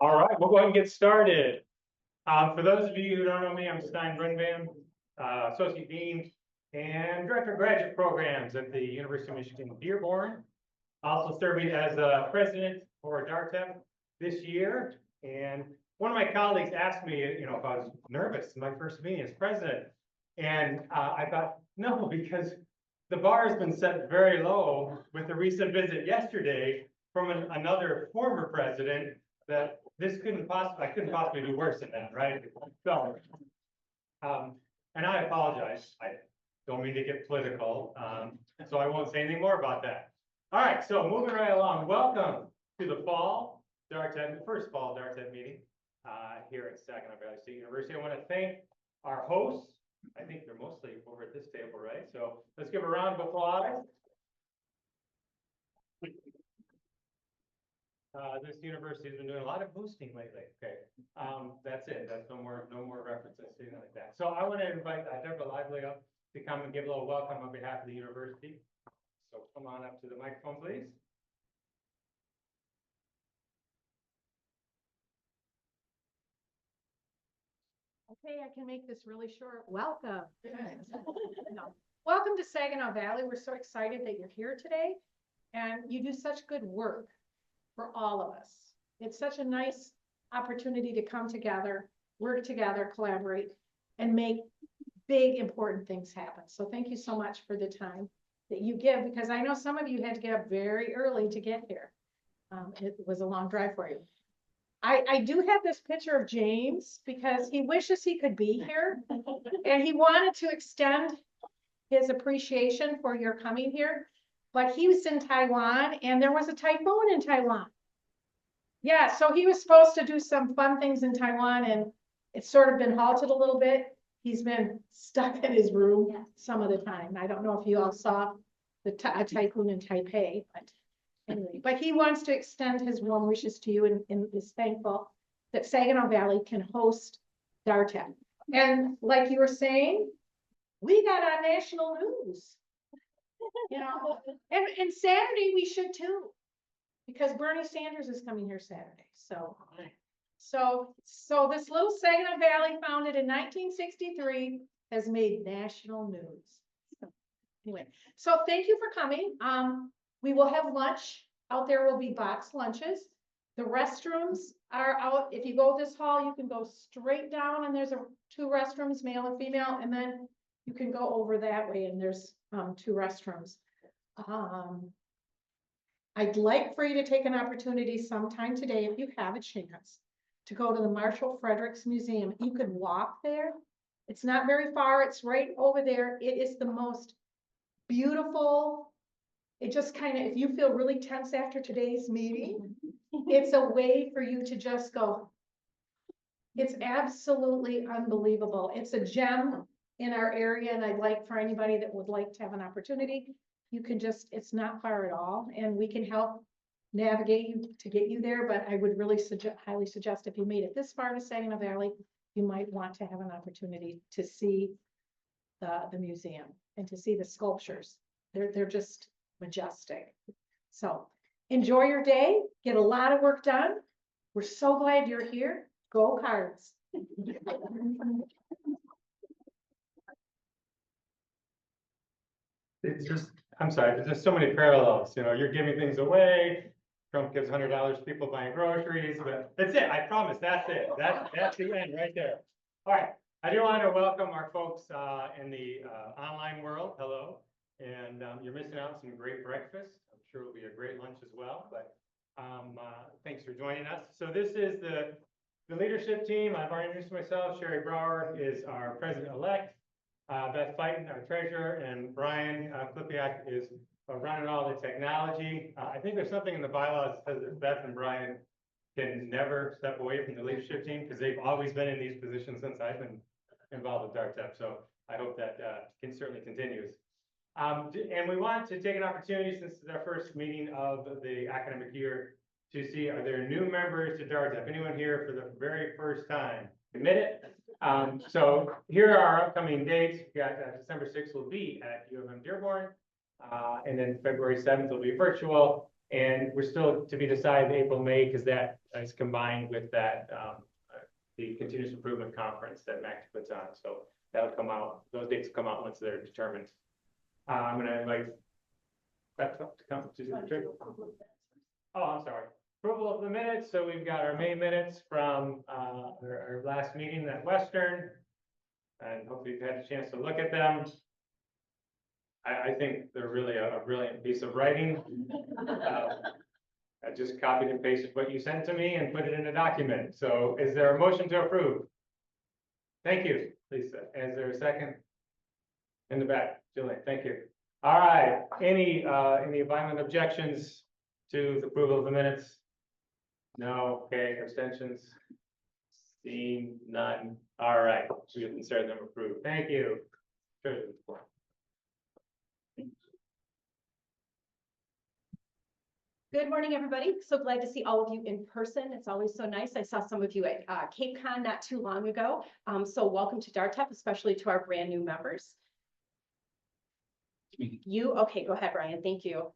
All right, we'll go ahead and get started. For those of you who don't know me, I'm Stein Brunvan, Associate Dean and Director of Graduate Programs at the University of Michigan Dearborn. Also serving as President for DARTEP this year. And one of my colleagues asked me, if I was nervous in my first meeting as President. And I thought, no, because the bar has been set very low with the recent visit yesterday from another former president that I couldn't possibly do worse than that, right? So, and I apologize. I don't mean to get political, so I won't say anything more about that. All right, so moving right along. Welcome to the fall DARTEP, the first fall DARTEP meeting here at Saginaw Valley State University. I want to thank our hosts. I think they're mostly over at this table, right? So let's give a round of applause. This university has been doing a lot of boosting lately. Okay, that's it. That's no more references to anything like that. So I want to invite Deborah Lively up to come and give a little welcome on behalf of the university. So come on up to the microphone, please. Okay, I can make this really short. Welcome. No. Welcome to Saginaw Valley. We're so excited that you're here today and you do such good work for all of us. It's such a nice opportunity to come together, work together, collaborate, and make big, important things happen. So thank you so much for the time that you give, because I know some of you had to get up very early to get here. It was a long drive for you. I do have this picture of James because he wishes he could be here and he wanted to extend his appreciation for your coming here, but he was in Taiwan and there was a typhoon in Taiwan. Yeah, so he was supposed to do some fun things in Taiwan and it's sort of been halted a little bit. He's been stuck in his room some of the time. I don't know if you all saw the typhoon in Taipei, but anyway, but he wants to extend his warm wishes to you and is thankful that Saginaw Valley can host DARTEP. And like you were saying, we got on national news, and Saturday we should too, because Bernie Sanders is coming here Saturday. So this little Saginaw Valley, founded in 1963, has made national news. Anyway, so thank you for coming. We will have lunch. Out there will be boxed lunches. The restrooms are out. If you go this hall, you can go straight down and there's two restrooms, male and female, and then you can go over that way and there's two restrooms. I'd like for you to take an opportunity sometime today, if you have a chance, to go to the Marshall Fredericks Museum. You could walk there. It's not very far. It's right over there. It is the most beautiful. It just kind of, if you feel really tense after today's meeting, it's a way for you to just go. It's absolutely unbelievable. It's a gem in our area, and I'd like for anybody that would like to have an opportunity, you can just, it's not far at all, and we can help navigate you to get you there, but I would really highly suggest if you made it this far to Saginaw Valley, you might want to have an opportunity to see the museum and to see the sculptures. They're just majestic. So enjoy your day, get a lot of work done. We're so glad you're here. Go Cards. It's just, I'm sorry, there's just so many parallels. You're giving things away. Trump gives $100 to people buying groceries, but that's it. I promise, that's it. That's the end right there. All right, I do want to welcome our folks in the online world. Hello. And you're missing out on some great breakfast. I'm sure it'll be a great lunch as well, but thanks for joining us. So this is the leadership team. I've already introduced myself. Sherry Brower is our president-elect. Beth Fighton, our treasurer, and Brian Klipiak is running all the technology. I think there's something in the bylaws that says that Beth and Brian can never step away from the leadership team because they've always been in these positions since I've been involved with DARTEP. So I hope that certainly continues. And we want to take an opportunity, since it's our first meeting of the academic year, to see, are there new members to DARTEP? Anyone here for the very first time? Admit it. So here are our upcoming dates. We got December 6th will be at U of M Dearborn, and then February 7th will be virtual. And we're still to be decided April, May, because that is combined with that, the continuous improvement conference that Max puts on. So that'll come out, those dates come out once they're determined. I'm gonna invite Beth up to come to the trip. Oh, I'm sorry. Approval of the minutes. So we've got our May minutes from our last meeting at Western. And hopefully you've had a chance to look at them. I think they're really a brilliant piece of writing. I just copied and pasted what you sent to me and put it in a document. So is there a motion to approve? Thank you, Lisa. Is there a second? In the back, Julian, thank you. All right, any violent objections to the approval of the minutes? No, okay, abstentions? Seeing none. All right, we can consider them approved. Thank you. Good morning, everybody. So glad to see all of you in person. It's always so nice. I saw some of you at Cape Con not too long ago. So welcome to DARTEP, especially to our brand new members. Okay, go ahead, Brian. Thank you.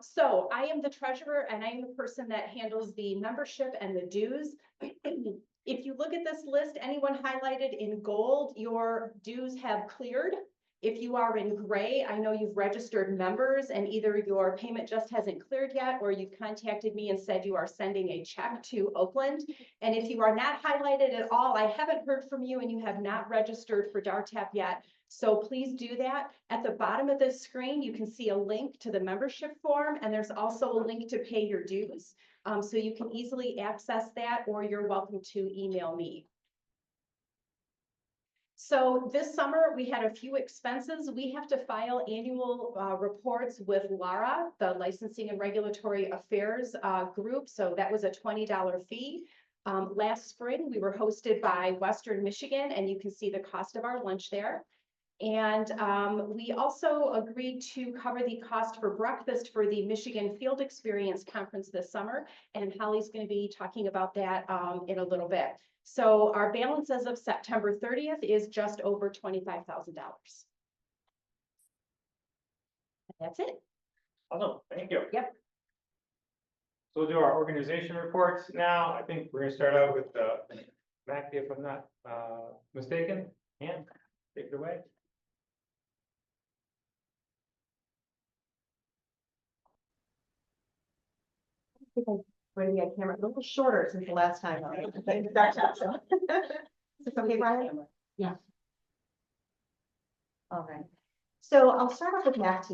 So I am the treasurer and I am the person that handles the membership and the dues. If you look at this list, anyone highlighted in gold, your dues have cleared. If you are in gray, I know you've registered members and either your payment just hasn't cleared yet, or you've contacted me and said you are sending a check to Oakland. And if you are not highlighted at all, I haven't heard from you and you have not registered for DARTEP yet. So please do that. At the bottom of this screen, you can see a link to the membership form, and there's also a link to pay your dues. So you can easily access that, or you're welcome to email me. So this summer, we had a few expenses. We have to file annual reports with LARA, the Licensing and Regulatory Affairs group. So that was a $20 fee. Last spring, we were hosted by Western Michigan, and you can see the cost of our lunch there. And we also agreed to cover the cost for breakfast for the Michigan Field Experience Conference this summer. And Holly's going to be talking about that in a little bit. So our balance as of September 30th is just over $25,000. That's it. Awesome, thank you. Yep. So we'll do our organization reports now. I think we're gonna start out with Mac, if I'm not mistaken. And take it away. Going to be a camera a little shorter since the last time. Is this okay, Brian? Yeah. All right. So I'll start off with MACT.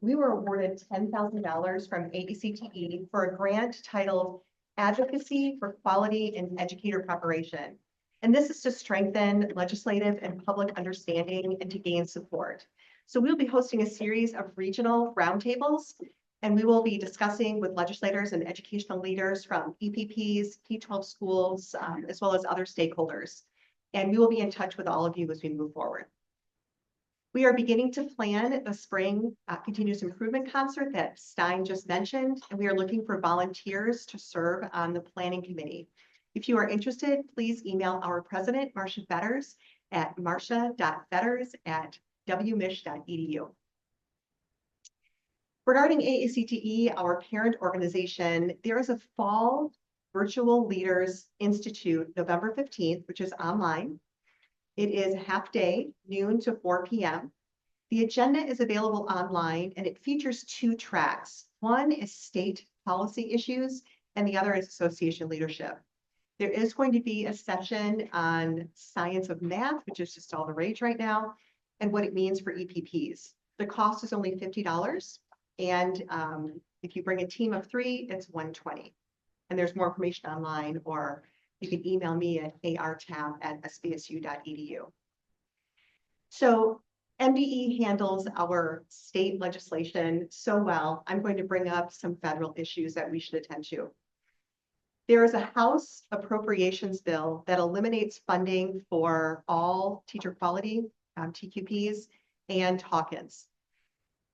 We were awarded $10,000 from AECTE for a grant titled Advocacy for Quality in Educator Preparation. And this is to strengthen legislative and public understanding and to gain support. So we'll be hosting a series of regional roundtables, and we will be discussing with legislators and educational leaders from EPPs, K-12 schools, as well as other stakeholders. And we will be in touch with all of you as we move forward. We are beginning to plan the spring continuous improvement concert that Stein just mentioned, and we are looking for volunteers to serve on the planning committee. If you are interested, please email our president, Marcia Fetters, at marcia.fetters@wmich.edu. Regarding AECTE, our parent organization, there is a Fall Virtual Leaders Institute, November 15th, which is online. It is half day, noon to 4 p.m. The agenda is available online and it features 2 tracks. One is state policy issues and the other is association leadership. There is going to be a session on science of math, which is just all the rage right now, and what it means for EPPs. The cost is only $50. And if you bring a team of 3, it's $120. And there's more information online, or you can email me at artab@sbsu.edu. So MDE handles our state legislation so well. I'm going to bring up some federal issues that we should attend to. There is a House appropriations bill that eliminates funding for all teacher quality, TQPs, and Hawkins.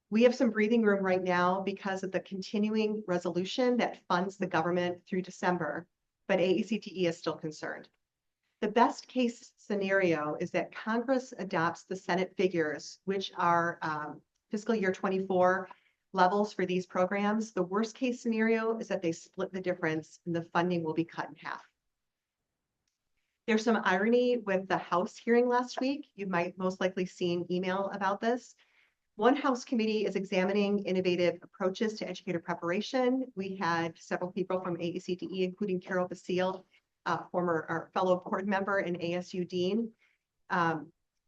We have some breathing room right now because of the continuing resolution that funds the government through December, but AECTE is still concerned. The best case scenario is that Congress adopts the Senate figures, which are fiscal year 24 levels for these programs. The worst case scenario is that they split the difference and the funding will be cut in half. There's some irony with the House hearing last week. You might most likely seen email about this. One House committee is examining innovative approaches to educator preparation. We had several people from AECTE, including Carol Basile, our fellow board member and ASU dean,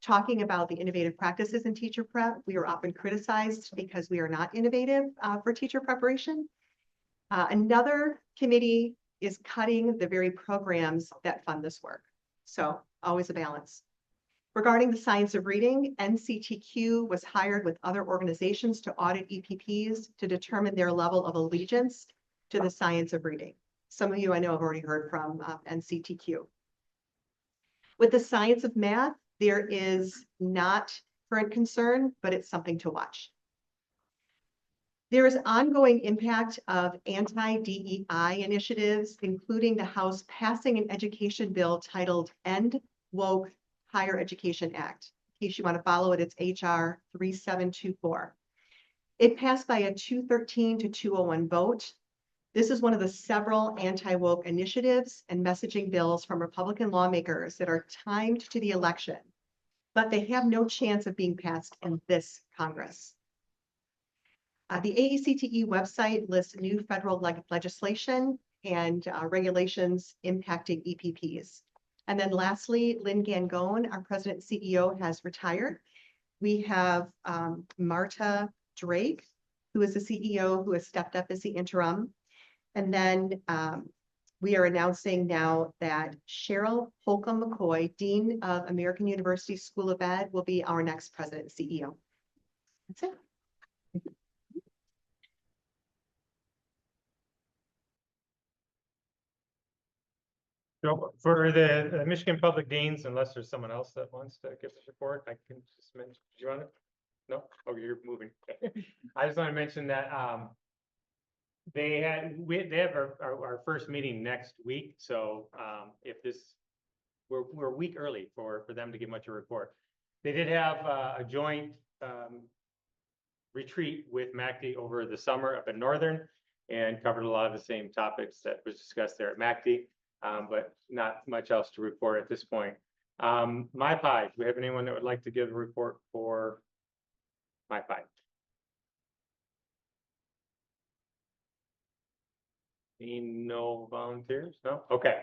talking about the innovative practices in teacher prep. We are often criticized because we are not innovative for teacher preparation. Another committee is cutting the very programs that fund this work. So always a balance. Regarding the science of reading, NCTQ was hired with other organizations to audit EPPs to determine their level of allegiance to the science of reading. Some of you I know have already heard from NCTQ. With the science of math, there is not current concern, but it's something to watch. There is ongoing impact of anti-DEI initiatives, including the House passing an education bill titled End Woke Higher Education Act. In case you want to follow it, it's HR 3724. It passed by a 213 to 201 vote. This is one of the several anti-woke initiatives and messaging bills from Republican lawmakers that are timed to the election, but they have no chance of being passed in this Congress. The AECTE website lists new federal legislation and regulations impacting EPPs. And then lastly, Lynn Gangone, our president and CEO, has retired. We have Marta Drake, who is the CEO, who has stepped up as the interim. And then we are announcing now that Cheryl Holcomb McCoy, Dean of American University School of Ed, will be our next president and CEO. That's it. So for the Michigan Public Deans, unless there's someone else that wants to give this report, I can just mention, do you want it? No? Oh, you're moving. I just want to mention that they have our first meeting next week. So if this, we're a week early for them to give much a report. They did have a joint retreat with MACD over the summer up in Northern and covered a lot of the same topics that was discussed there at MACD. But not much else to report at this point. MyPie, do we have anyone that would like to give a report for MyPie? No volunteers? No? Okay.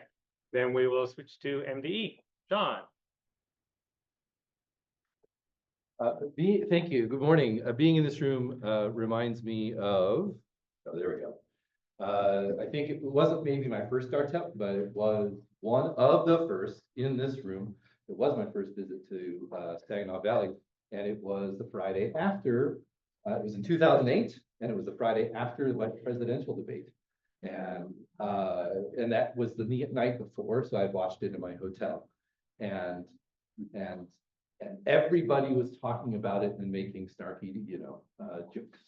Then we will switch to MDE. John. Thank you. Good morning. Being in this room reminds me of, oh, there we go. I think it wasn't maybe my first DARTEP, but it was one of the first in this room. It was my first visit to Saginaw Valley, and it was the Friday after, it was in 2008, and it was the Friday after the presidential debate. And that was the night before, so I watched it in my hotel. And everybody was talking about it and making snarky, jokes.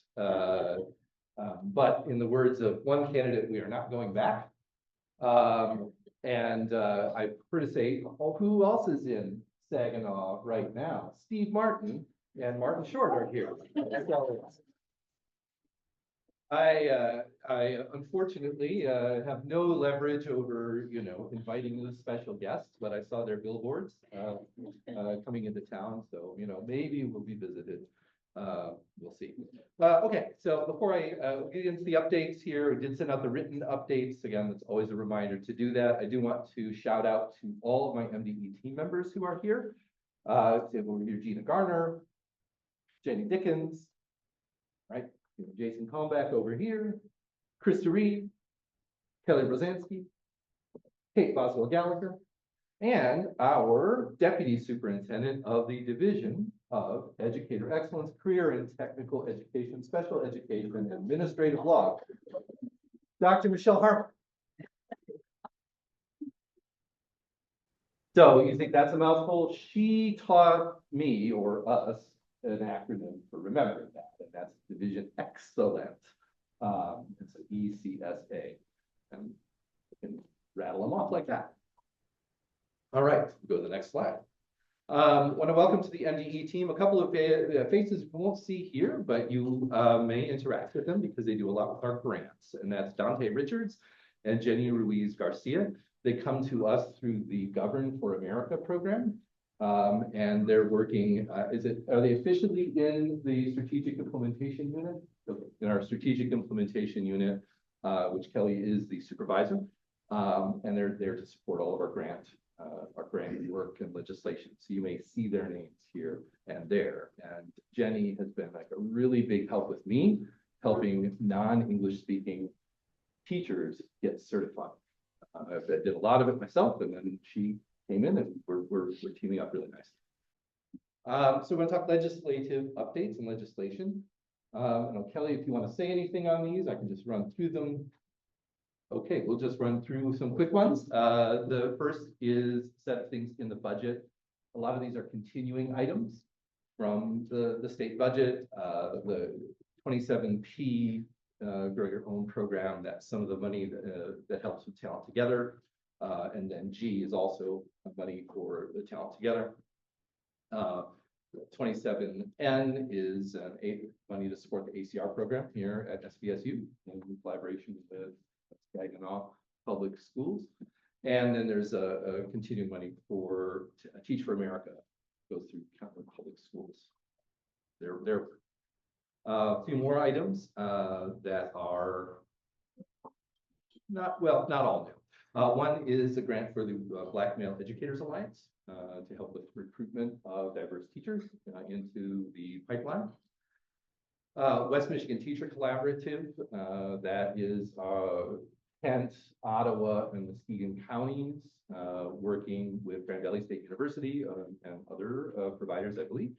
But in the words of one candidate, we are not going back. And I prefer to say, oh, who else is in Saginaw right now? Steve Martin and Martin Short are here. I unfortunately have no leverage over, inviting the special guests, but I saw their billboards coming into town. So, maybe we'll be visited. We'll see. Okay, so before I get into the updates here, we did send out the written updates. Again, that's always a reminder to do that. I do want to shout out to all of my MDE team members who are here. So over here, Gina Garner, Jenny Dickens, right? Jason Comback over here, Krista Reed, Kelly Rosansky, Kate Boswell Gallagher, and our Deputy Superintendent of the Division of Educator Excellence, Career and Technical Education, Special Education, and Administrative Law, Dr. Michelle Harper. So you think that's a mouthful? She taught me, or us, an acronym for remembering that, and that's Division Excellent. It's an ECSA, and you can rattle them off like that. All right, go to the next slide. Want to welcome to the MDE team, a couple of faces you won't see here, but you may interact with them because they do a lot with our grants. And that's Dante Richards and Jenny Ruiz Garcia. They come to us through the Govern for America program. And they're working, are they officially in the strategic implementation unit? In our strategic implementation unit, which Kelly is the supervisor. And they're there to support all of our grant work and legislation. So you may see their names here and there. And Jenny has been like a really big help with me, helping non-English speaking teachers get certified. I did a lot of it myself, and then she came in, and we're teaming up really nice. So we're going to talk legislative updates and legislation. Kelly, if you want to say anything on these, I can just run through them. Okay, we'll just run through some quick ones. The first is set of things in the budget. A lot of these are continuing items from the state budget, the 27P Grow Your Own program. That's some of the money that helps with Talent Together. And then G is also money for the Talent Together. 27N is money to support the ACR program here at SBSU in collaboration with Saginaw Public Schools. And then there's a continuing money for Teach for America, goes through Catholic Public Schools. There a few more items that are not all new. One is a grant for the Black Male Educators Alliance to help with recruitment of diverse teachers into the pipeline. West Michigan Teacher Collaborative, that is Kent, Ottawa, and Muskegon counties, working with Grand Valley State University and other providers, I believe,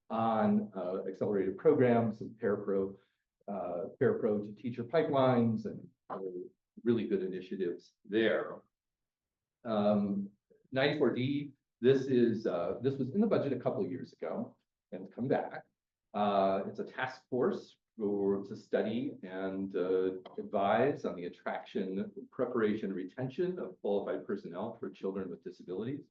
on accelerated programs and parapro to teacher pipelines and other really good initiatives there. 94D, this was in the budget a couple of years ago and it's come back. It's a task force to study and advise on the attraction, preparation, and retention of qualified personnel for children with disabilities.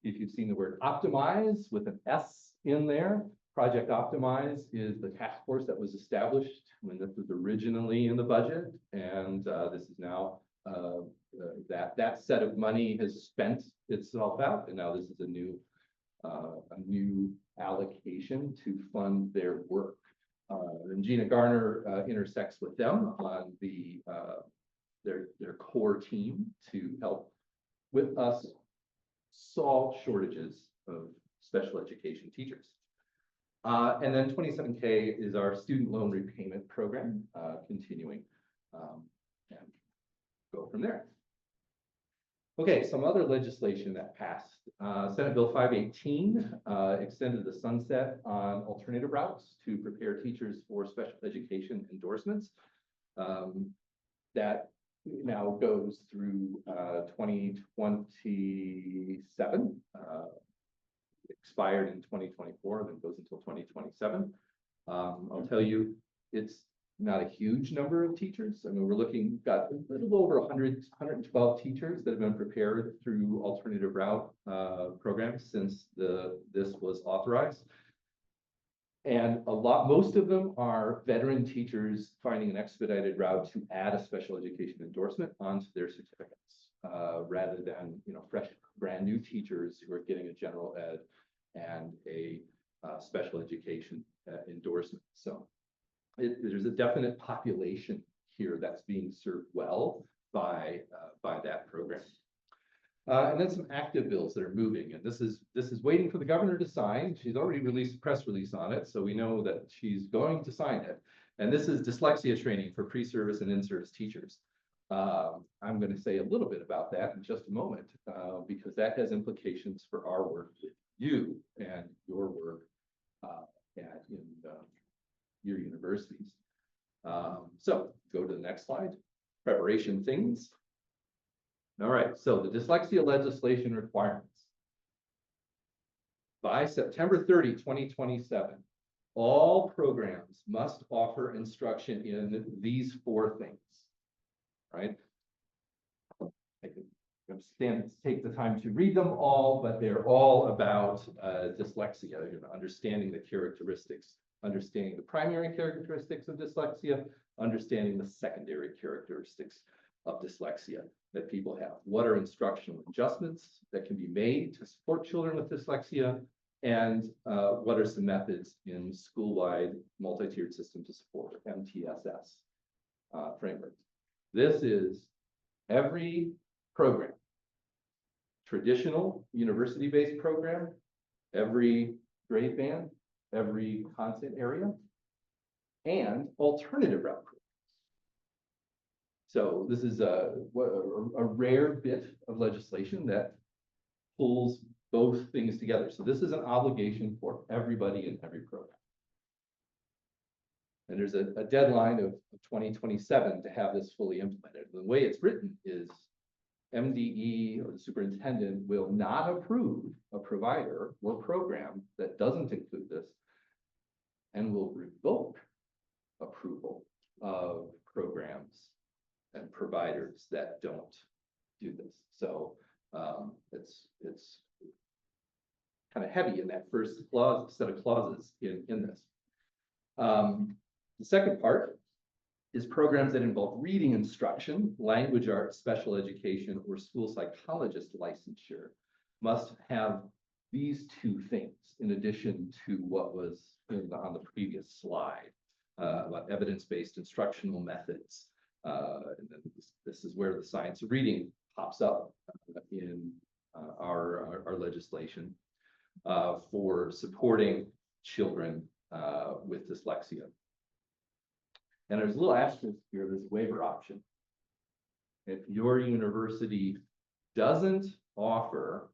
If you've seen the word optimize with an S in there, Project Optimize is the task force that was established when this was originally in the budget. And this is now, that set of money has spent itself out. And now this is a new allocation to fund their work. And Gina Garner intersects with them on their core team to help with us solve shortages of special education teachers. And then 27K is our student loan repayment program, continuing, and go from there. Okay, some other legislation that passed. Senate Bill 518 extended the sunset on alternative routes to prepare teachers for special education endorsements. That now goes through 2027. Expired in 2024, then goes until 2027. I'll tell you, it's not a huge number of teachers. I mean, got a little over 112 teachers that have been prepared through alternative route programs since this was authorized. And most of them are veteran teachers finding an expedited route to add a special education endorsement onto their certificates, rather than, fresh, brand new teachers who are getting a general ed and a special education endorsement. So there's a definite population here that's being served well by that program. And then some active bills that are moving, and this is waiting for the governor to sign. She's already released a press release on it, so we know that she's going to sign it. And this is dyslexia training for pre-service and in-service teachers. I'm going to say a little bit about that in just a moment, because that has implications for our work with you and your work in your universities. So go to the next slide. Preparation things. All right, so the dyslexia legislation requirements. By September 30, 2027, all programs must offer instruction in these 4 things, right? I'm take the time to read them all, but they're all about dyslexia, understanding the characteristics, understanding the primary characteristics of dyslexia, understanding the secondary characteristics of dyslexia that people have. What are instructional adjustments that can be made to support children with dyslexia? And what are some methods in school-wide multi-tiered system to support, MTSS framework? This is every program, traditional university-based program, every grade band, every content area, and alternative route programs. So this is a rare bit of legislation that pulls both things together. So this is an obligation for everybody in every program. And there's a deadline of 2027 to have this fully implemented. The way it's written is MDE or the superintendent will not approve a provider or program that doesn't include this and will revoke approval of programs and providers that don't do this. So it's kind of heavy in that first set of clauses in this. The second part is programs that involve reading instruction, language arts, special education, or school psychologist licensure must have these two things in addition to what was on the previous slide about evidence-based instructional methods. And then this is where the science of reading pops up in our legislation for supporting children with dyslexia. And there's a little asterisk here, there's a waiver option. If your university doesn't offer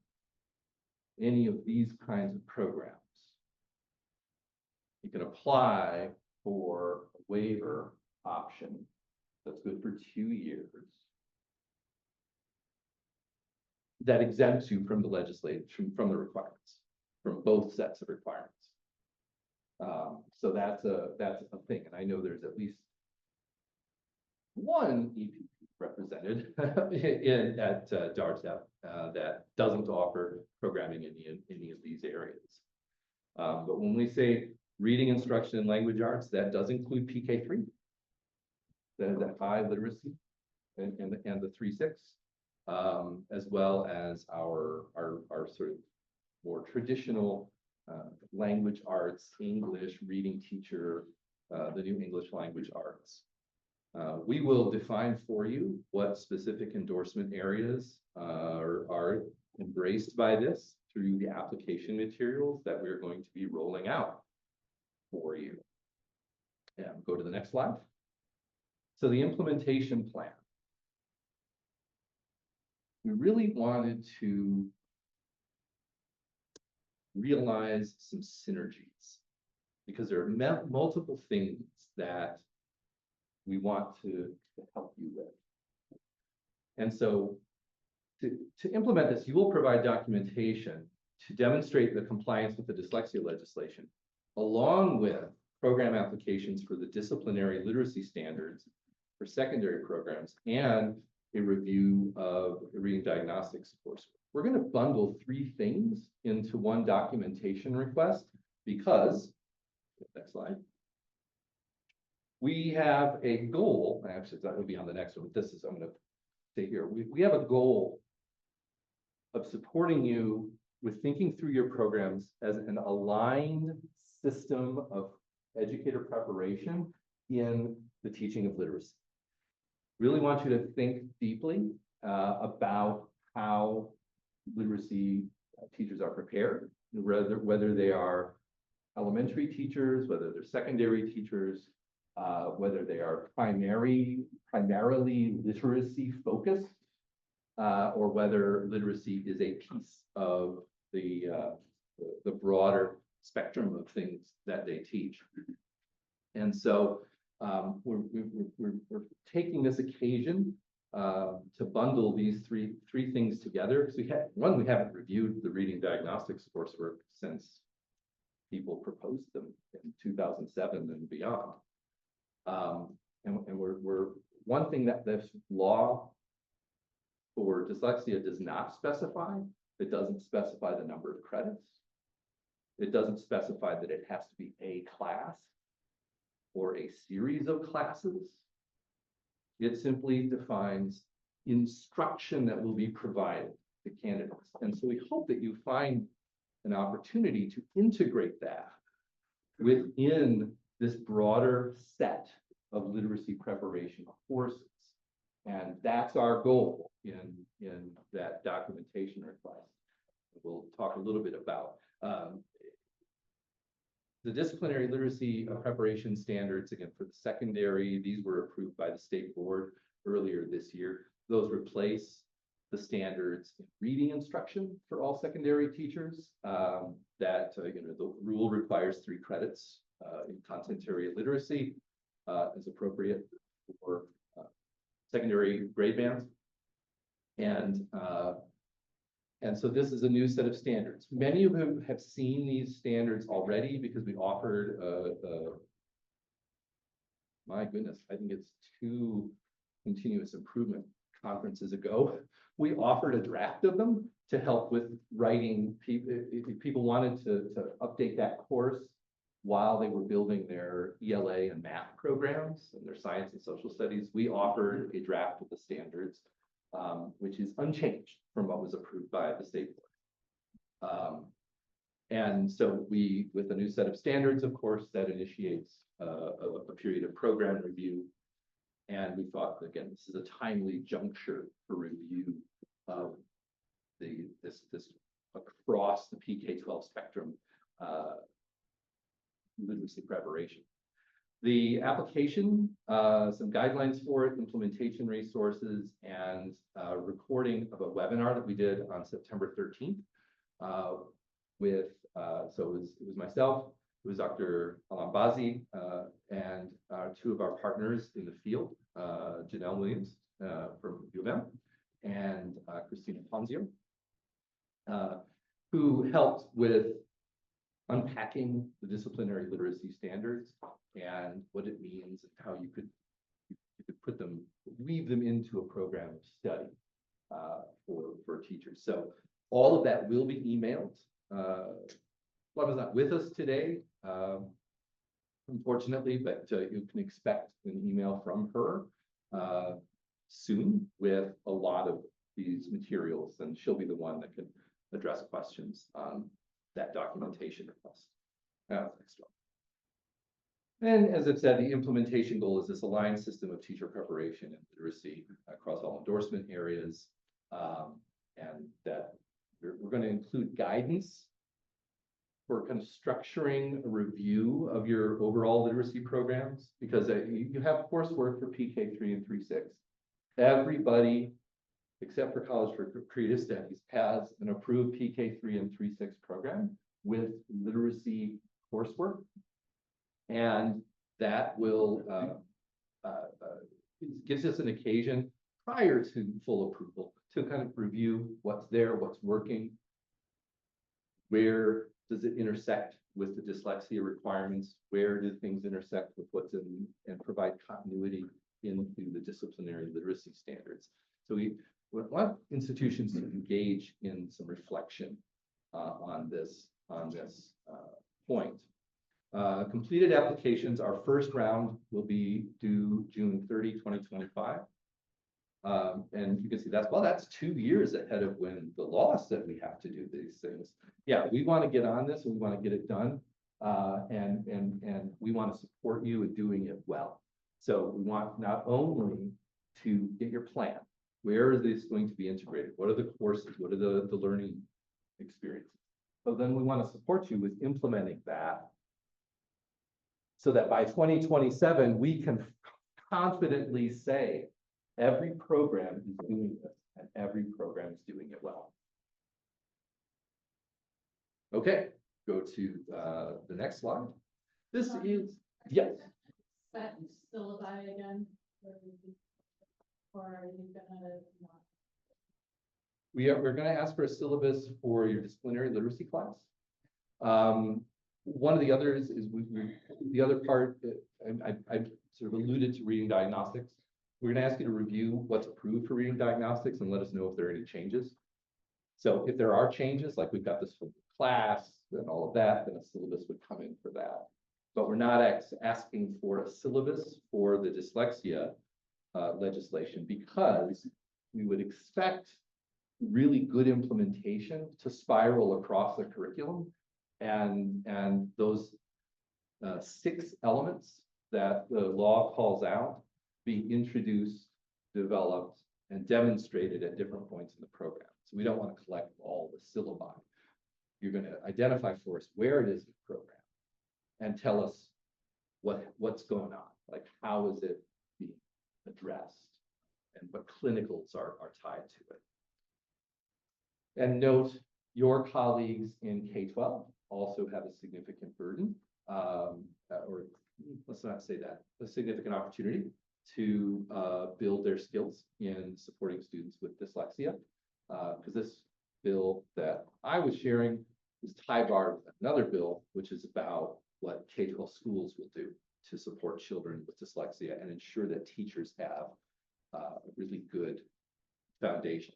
any of these kinds of programs, you can apply for a waiver option that's good for 2 years that exempts you from the legislation, from the requirements, from both sets of requirements. So that's a thing, and I know there's at least one EPP represented at DARTEP that doesn't offer programming in any of these areas. But when we say reading instruction and language arts, that does include PK3, that high literacy, and the 3-6, as well as our sort of more traditional language arts, English, reading teacher, the new English language arts. We will define for you what specific endorsement areas are embraced by this through the application materials that we're going to be rolling out for you. Yeah, go to the next slide. So the implementation plan. We really wanted to realize some synergies because there are multiple things that we want to help you with. And so to implement this, you will provide documentation to demonstrate the compliance with the dyslexia legislation, along with program applications for the disciplinary literacy standards for secondary programs and a review of reading diagnostics coursework. We're going to bundle 3 things into one documentation request because, next slide, we have a goal. Actually, that would be on the next one, but this is, I'm going to say here, we have a goal of supporting you with thinking through your programs as an aligned system of educator preparation in the teaching of literacy. Really want you to think deeply about how literacy teachers are prepared, whether they are elementary teachers, whether they're secondary teachers, whether they are primarily literacy focused, or whether literacy is a piece of the broader spectrum of things that they teach. And so we're taking this occasion to bundle these three things together, because we haven't reviewed the reading diagnostics coursework since people proposed them in 2007 and beyond. And we're one thing that this law for dyslexia does not specify. It doesn't specify the number of credits. It doesn't specify that it has to be a class or a series of classes. It simply defines instruction that will be provided to candidates. And so we hope that you find an opportunity to integrate that within this broader set of literacy preparation courses. And that's our goal in that documentation request. We'll talk a little bit about the disciplinary literacy preparation standards. Again, for the secondary, these were approved by the state board earlier this year. Those replace the standards in reading instruction for all secondary teachers. The rule requires 3 credits in content area literacy as appropriate for secondary grade bands. And so this is a new set of standards. Many of you have seen these standards already because we offered my goodness, I think it's 2 continuous improvement conferences ago. We offered a draft of them to help with writing. If people wanted to update that course while they were building their ELA and math programs and their science and social studies, we offered a draft of the standards, which is unchanged from what was approved by the state board. And so with a new set of standards, of course, that initiates a period of program review. And we thought, again, this is a timely juncture for review of this across the PK-12 spectrum literacy preparation. The application, some guidelines for it, implementation resources, and recording of a webinar that we did on September 13th so it was myself, it was Dr. Alambazi, and 2 of our partners in the field, Janelle Williams from U of M, and Christina Ponzio, who helped with unpacking the disciplinary literacy standards and what it means and how you could weave them into a program of study for teachers. So all of that will be emailed. Flava's not with us today, unfortunately, but you can expect an email from her soon with a lot of these materials, and she'll be the one that can address questions on that documentation request. Next one. And as I've said, the implementation goal is this aligned system of teacher preparation and literacy across all endorsement areas, and that we're going to include guidance for kind of structuring a review of your overall literacy programs, because you have coursework for PK 3 and 3.6. Everybody, except for College for Creative Studies, has an approved PK 3 and 3.6 program with literacy coursework, and that will gives us an occasion prior to full approval to kind of review what's there, what's working, where does it intersect with the dyslexia requirements, where do things intersect with what's in, and provide continuity into the disciplinary literacy standards. So we want institutions to engage in some reflection on this point. Completed applications, our first round will be due June 30, 2025. And you can see that's 2 years ahead of when the law said we have to do these things. Yeah, we want to get on this, and we want to get it done. And we want to support you in doing it well. So we want not only to get your plan, where is this going to be integrated? What are the courses? What are the learning experiences? But then we want to support you with implementing that so that by 2027, we can confidently say every program is doing this and every program is doing it well. Okay, go to the next slide. This is, yes. That syllabi again? Or are you gonna not? We're going to ask for a syllabus for your disciplinary literacy class. One of the others is the other part. I sort of alluded to reading diagnostics. we're gonna ask you to review what's approved for reading diagnostics and let us know if there are any changes. So if there are changes, like we've got this for class and all of that, then a syllabus would come in for that. But we're not asking for a syllabus for the dyslexia legislation, because we would expect really good implementation to spiral across the curriculum. And those 6 elements that the law calls out be introduced, developed, and demonstrated at different points in the program. So we don't want to collect all the syllabi. You're going to identify for us where it is in the program and tell us what's going on, like how is it being addressed and what clinicals are tied to it. And note, your colleagues in K-12 also have a significant burden, or let's not say that, a significant opportunity to build their skills in supporting students with dyslexia. Because this bill that I was sharing is tie-barred with another bill, which is about what K-12 schools will do to support children with dyslexia and ensure that teachers have a really good foundation.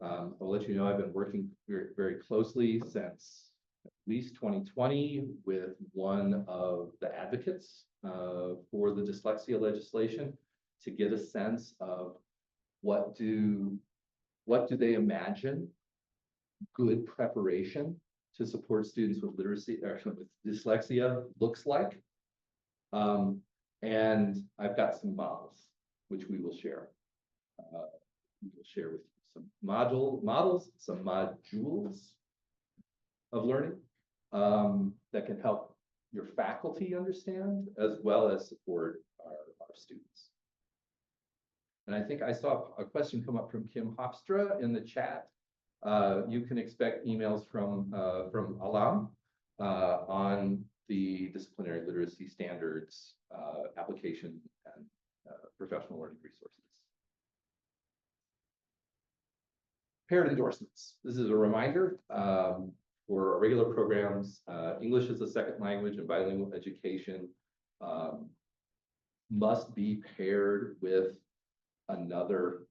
I'll let you know, I've been working very, very closely since at least 2020 with one of the advocates for the dyslexia legislation to get a sense of what do they imagine good preparation to support students with literacy or with dyslexia looks like. And I've got some models which we will share. We will share with you some models, some modules of learning that can help your faculty understand as well as support our students. And I think I saw a question come up from Kim Hofstra in the chat. You can expect emails from Alam on the disciplinary literacy standards application and professional learning resources. Paired endorsements. This is a reminder for our regular programs. English as a second language and bilingual education must be paired with another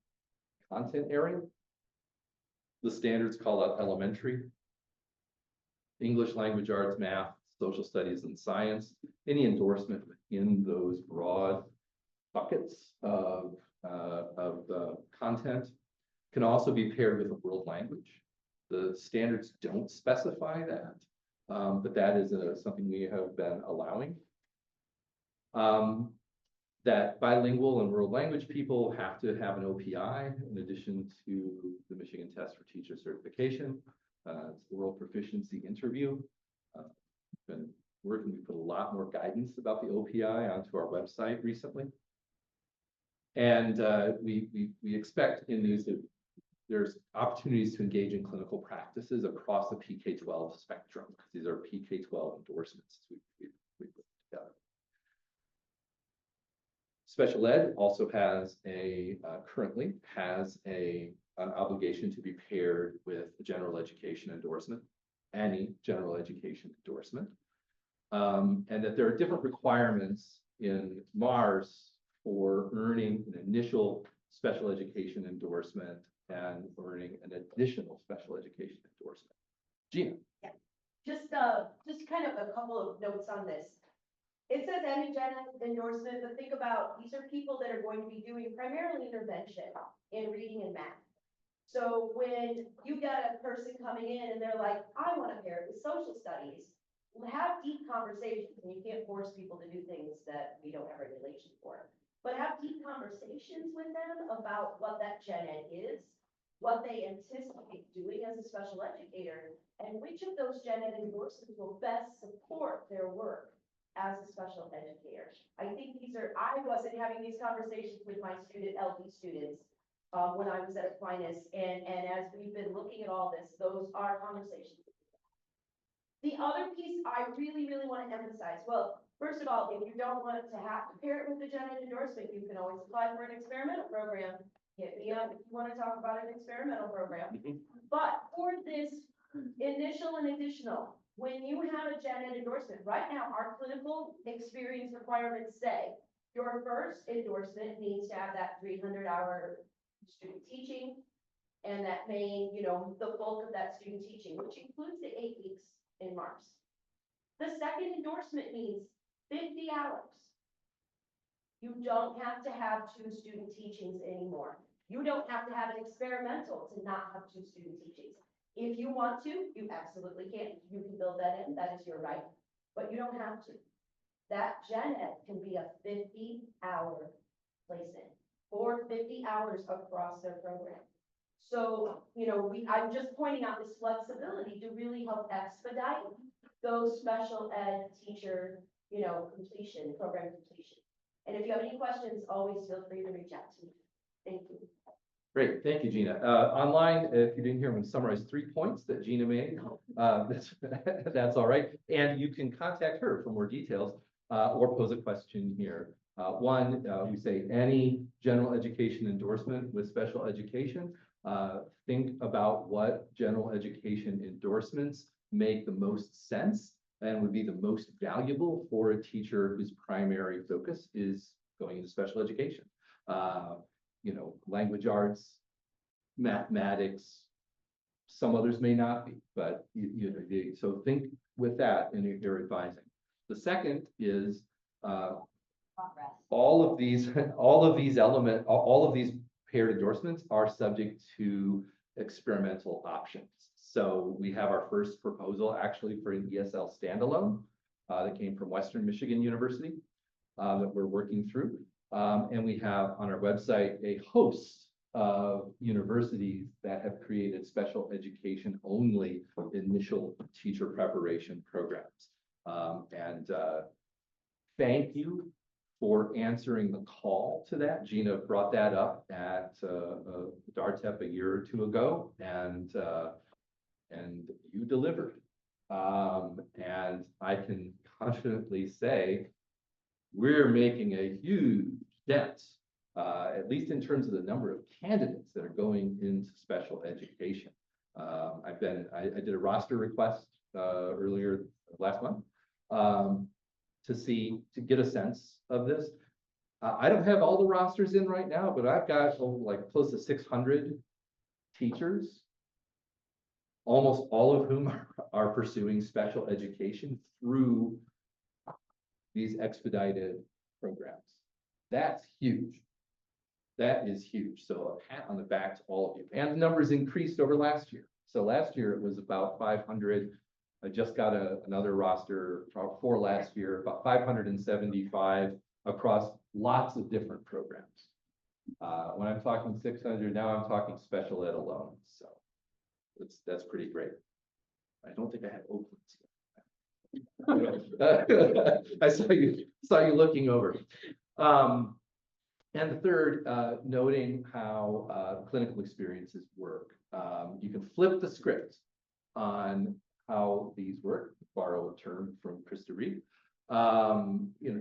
content area. The standards call out elementary, English, language arts, math, social studies, and science. Any endorsement within those broad buckets of content can also be paired with a world language. The standards don't specify that, but that is something we have been allowing. That bilingual and world language people have to have an OPI in addition to the Michigan Test for Teacher Certification. It's the World Proficiency Interview. Been working, we put a lot more guidance about the OPI onto our website recently. And we expect in these that there's opportunities to engage in clinical practices across the PK-12 spectrum, because these are PK-12 endorsements we put together. Special ed also has currently has an obligation to be paired with a general education endorsement, any general education endorsement, and that there are different requirements in MARS for earning an initial special education endorsement and earning an additional special education endorsement. Gina. Yeah, just kind of a couple of notes on this. It says any gen endorsement, but think about, these are people that are going to be doing primarily intervention in reading and math. So when you got a person coming in and they're like, I want to pair it with social studies, have deep conversations, and you can't force people to do things that we don't have regulation for. But have deep conversations with them about what that gen ed is, what they anticipate doing as a special educator, and which of those gen ed endorsements will best support their work as a special educator. I think I wasn't having these conversations with my LD students when I was at Aquinas, and as we've been looking at all this, those are conversations. The other piece I really, really want to emphasize, well, first of all, if you don't want to have to pair it with the gen ed endorsement, you can always apply for an experimental program. Hit me up if you want to talk about an experimental program. But for this initial and additional, when you have a gen ed endorsement, right now, our clinical experience requirements say Your first endorsement needs to have that 300-hour student teaching. And that main, the bulk of that student teaching, which includes the 8 weeks in Mars. The second endorsement means 50 hours. You don't have to have 2 student teachings anymore. You don't have to have an experimental to not have 2 student teachings. If you want to, you absolutely can. You can build that in, that is your right, but you don't have to. That gen ed can be a 50-hour placement or 50 hours across their program. So, I'm just pointing out this flexibility to really help expedite those special ed teacher, completion, program completion. And if you have any questions, always feel free to reach out to me. Thank you. Great, thank you, Gina. Online, if you didn't hear, I'm going to summarize 3 points that Gina made. That's all right. And you can contact her for more details or pose a question here. One, we say any general education endorsement with special education. Think about what general education endorsements make the most sense and would be the most valuable for a teacher whose primary focus is going into special education. Language arts, mathematics, some others may not be, but so think with that in your advising. The second is all of these paired endorsements are subject to experimental options. So we have our first proposal actually for an ESL standalone that came from Western Michigan University that we're working through. And we have on our website a host of universities that have created special education only initial teacher preparation programs. Thank you for answering the call to that. Gina brought that up at DARTEP a year or 2 ago, and you delivered. And I can confidently say we're making a huge dent, at least in terms of the number of candidates that are going into special education. I did a roster request earlier last month to get a sense of this. I don't have all the rosters in right now, but I've got like close to 600 teachers, almost all of whom are pursuing special education through these expedited programs. That's huge. That is huge. So a pat on the back to all of you. And the numbers increased over last year. So last year it was about 500. I just got another roster for last year, about 575 across lots of different programs. When I'm talking 600, now I'm talking special ed alone. So that's pretty great. I don't think I have Oakland. I saw you looking over. And the third, noting how clinical experiences work. You can flip the script on how these work, borrow a term from Krista Reed.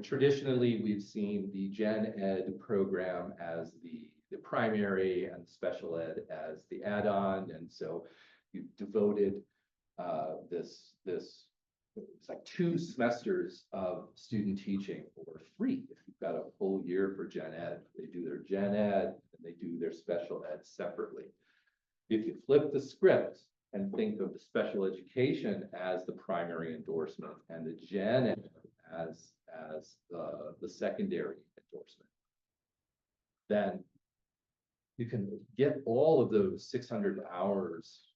Traditionally, we've seen the gen ed program as the primary and special ed as the add-on. And so you devoted it's like 2 semesters of student teaching, or 3 if you've got a full year for gen ed. They do their gen ed and they do their special ed separately. If you flip the script and think of the special education as the primary endorsement and the gen ed as the secondary endorsement, then you can get all of those 600 hours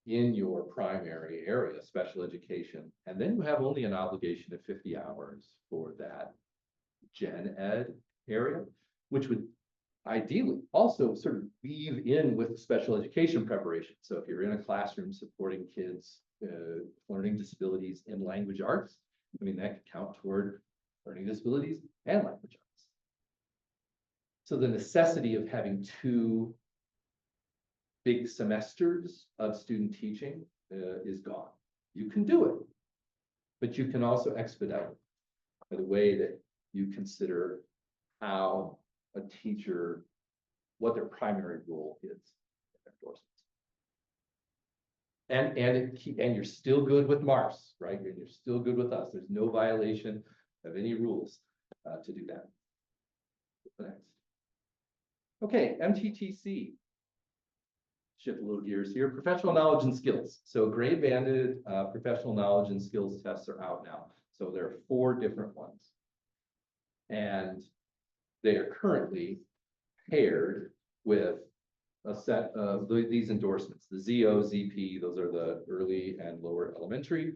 in your primary area, special education, and then you have only an obligation of 50 hours for that gen ed area, which would ideally also sort of weave in with special education preparation. So if you're in a classroom supporting kids learning disabilities in language arts, I mean, that could count toward learning disabilities and language arts. So the necessity of having 2 big semesters of student teaching is gone. You can do it, but you can also expedite it by the way that you consider how a teacher, what their primary role is in their endorsements. And you're still good with Mars, right? And you're still good with us. There's no violation of any rules to do that. Next. Okay, MTTC. Shift a little gears here, professional knowledge and skills. So grade banded professional knowledge and skills tests are out now. So there are 4 different ones. And they are currently paired with a set of these endorsements, the ZO, ZP, those are the early and lower elementary,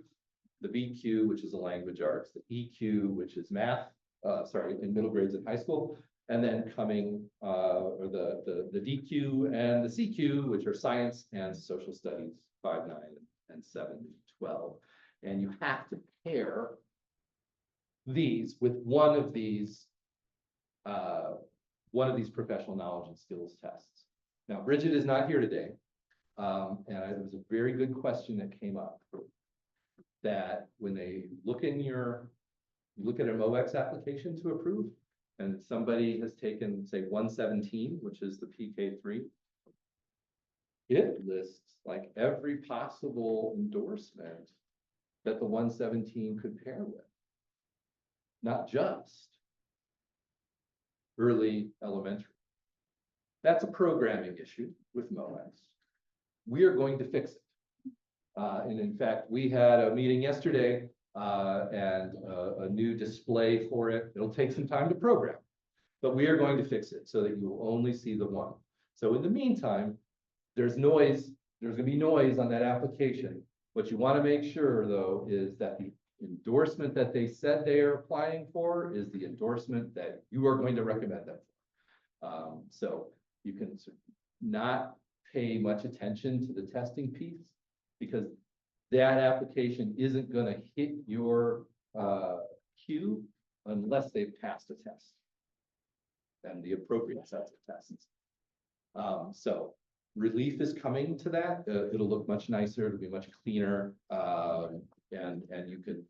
the VQ, which is the language arts, the EQ, which is math, in middle grades and high school, and then coming, or the DQ and the CQ, which are science and social studies, 5, 9, and 7, 12. And you have to pair these with one of these professional knowledge and skills tests. Now, Bridget is not here today. And it was a very good question that came up. That when they look at a MOEX application to approve, and somebody has taken, say, 117, which is the PK3, it lists like every possible endorsement that the 117 could pair with. Not just early elementary. That's a programming issue with MOEX. We are going to fix it. And in fact, we had a meeting yesterday and a new display for it. It'll take some time to program, but we are going to fix it so that you will only see the one. So in the meantime, there's noise. There's going to be noise on that application. What you want to make sure, though, is that the endorsement that they said they are applying for is the endorsement that you are going to recommend them for. So you can not pay much attention to the testing piece because that application isn't going to hit your queue unless they've passed a test and the appropriate sets of tests. So relief is coming to that. It'll look much nicer. It'll be much cleaner, and you can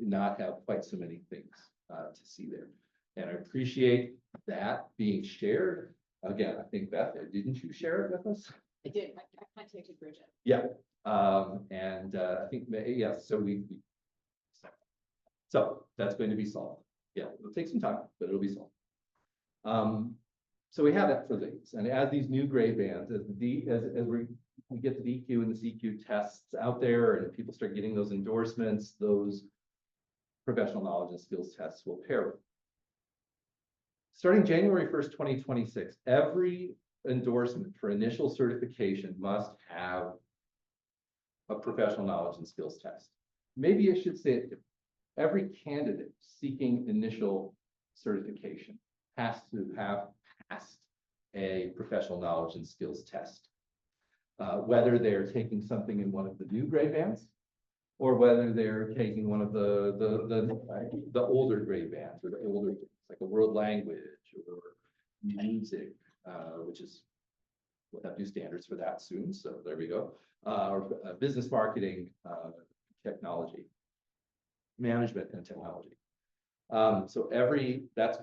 not have quite so many things to see there. And I appreciate that being shared. Again, I think Beth, didn't you share it with us? I did, I contacted Bridget. Yeah, and I think, yes, so that's going to be solved. Yeah, it'll take some time, but it'll be solved. So we have that for these, and as these new grade bands, as we get the DQ and the CQ tests out there, and people start getting those endorsements, those professional knowledge and skills tests will pair with. Starting January 1st, 2026, every endorsement for initial certification must have a professional knowledge and skills test. Maybe I should say it, every candidate seeking initial certification has to have passed a professional knowledge and skills test. Whether they're taking something in one of the new grade bands, or whether they're taking one of the older grade bands, or the older, like a world language or music, which is, we'll have new standards for that soon. So there we go. Or business marketing, technology, management and technology. So every test,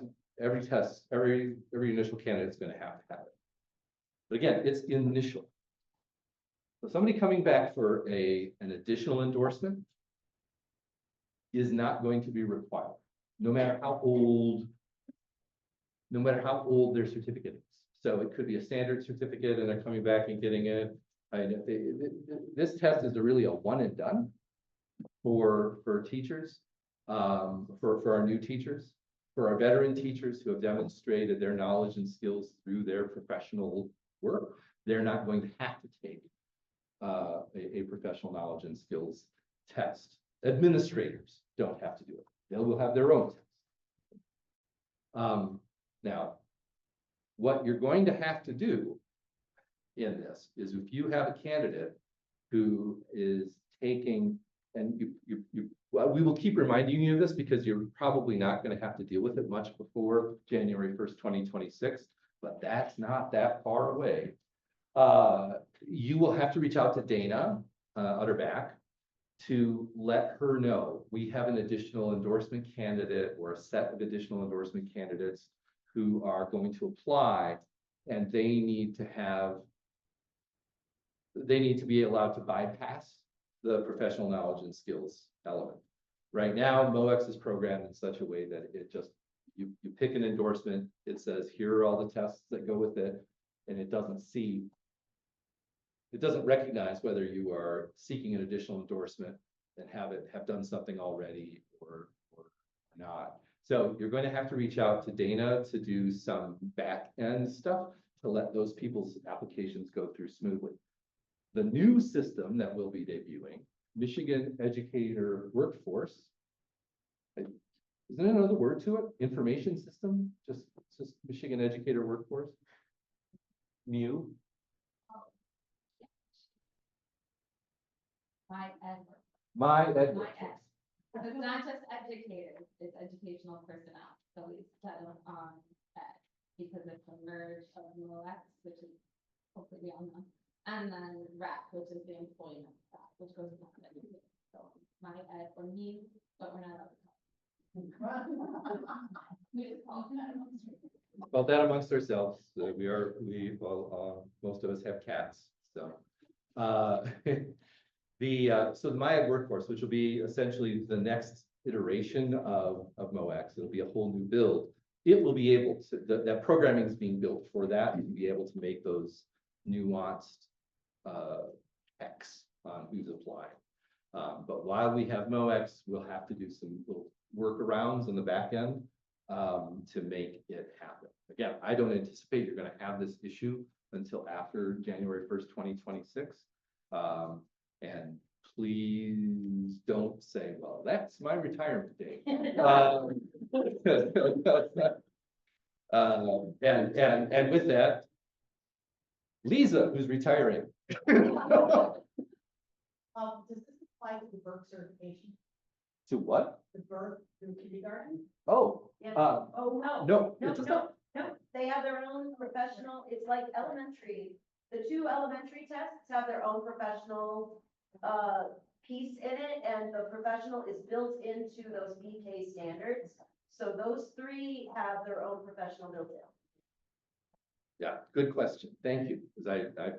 every initial candidate is going to have it. But again, it's initial. So somebody coming back for an additional endorsement is not going to be required, no matter how old their certificate is. So it could be a standard certificate and they're coming back and getting it. This test is really a one and done for teachers, for our new teachers, for our veteran teachers who have demonstrated their knowledge and skills through their professional work. They're not going to have to take a professional knowledge and skills test. Administrators don't have to do it. They will have their own test. Now, what you're going to have to do in this is if you have a candidate who is taking, and well, we will keep reminding you of this because you're probably not going to have to deal with it much before January 1st, 2026, but that's not that far away. You will have to reach out to Dana Utterback to let her know we have an additional endorsement candidate or a set of additional endorsement candidates who are going to apply, and they need to be allowed to bypass the professional knowledge and skills element. Right now, MOEX is programmed in such a way that it just you pick an endorsement, it says, here are all the tests that go with it, and it doesn't recognize whether you are seeking an additional endorsement and have done something already or not. So you're going to have to reach out to Dana to do some back end stuff to let those people's applications go through smoothly. The new system that we'll be debuting, Michigan Educator Workforce. Isn't there another word to it? Information system? Just Michigan Educator Workforce? New? My ed. My ed. My ed. It's not just educators, it's educational personnel, so we settle on ed, because it's a merge of MOX, which is hopefully we all know, and then RAP, which is the employment stuff, which goes with education. So my ed or me, but we're not allowed to call it. We just call it that. About that amongst ourselves, most of us have cats, so. So the My Ed Workforce, which will be essentially the next iteration of MOAX, it'll be a whole new build. It will be able to, that programming is being built for that, and be able to make those nuanced checks on who's applying. But while we have MOAX, we'll have to do some little workarounds on the back end to make it happen. Again, I don't anticipate you're going to have this issue until after January 1st, 2026. And please don't say, well, that's my retirement date. And with that, Lisa, who's retiring. Does this apply to the birth certification, To what? the birth through kindergarten? Oh, Yeah. uh, Oh, no. no, No, it does no, not. no, they have their own professional, it's like elementary. The two elementary tests have their own professional, piece in it, and the professional is built into those BK standards. So those three have their own professional built in. Yeah, good question. Thank you, because I'm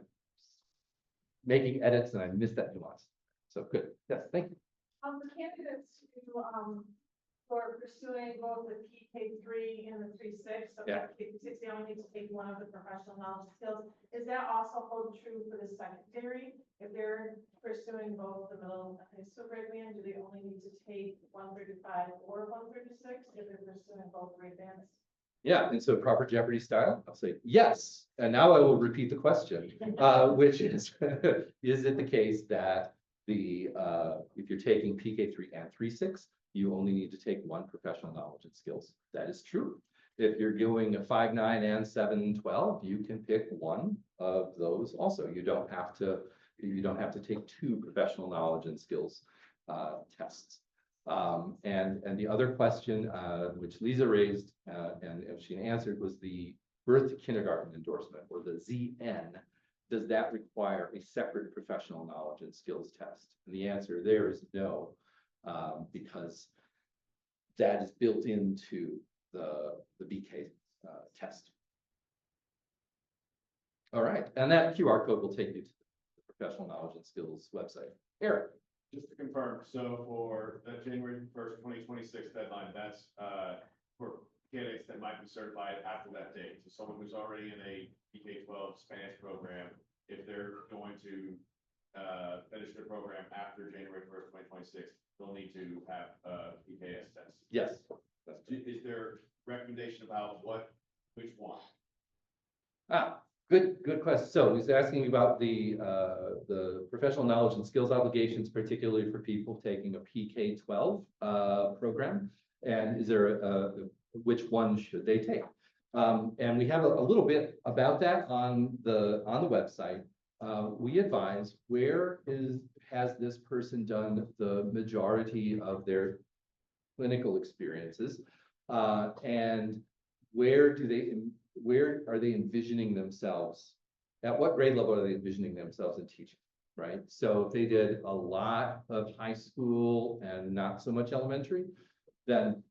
making edits and I missed that nuance. So good. Yes, thank you. The candidates who, are pursuing both the PK3 and the 3-6, so Yeah. K6, they only need to take one of the professional knowledge skills. Is that also hold true for the secondary? If they're pursuing both the middle and high school grade band, do they only need to take 135 or 136 if they're pursuing both grade bands? Yeah, and so proper Jeopardy style, I'll say yes. And now I will repeat the question, which is, is it the case that if you're taking PK3 and 3-6, you only need to take one professional knowledge and skills? That is true. If you're doing a 5-9 and 7-12, you can pick one of those also. You don't have to take two professional knowledge and skills tests. And the other question, which Lisa raised, and she answered, was the birth to kindergarten endorsement, or the ZN. Does that require a separate professional knowledge and skills test? And the answer there is no, because that is built into the BK test. All right, and that QR code will take you to the professional knowledge and skills website. Eric. Just to confirm, so for the January 1st, 2026 deadline, that's for candidates that might be certified after that date. So someone who's already in a PK-12 Spanish program, if they're going to finish their program after January 1st, 2026, they'll need to have a PKS test. Yes. Is there recommendation about which one? Good question. So he's asking about the professional knowledge and skills obligations, particularly for people taking a PK-12 program. And is there which one should they take? And we have a little bit about that on the website. We advise has this person done the majority of their clinical experiences, and where are they envisioning themselves? At what grade level are they envisioning themselves in teaching, right? So if they did a lot of high school and not so much elementary, then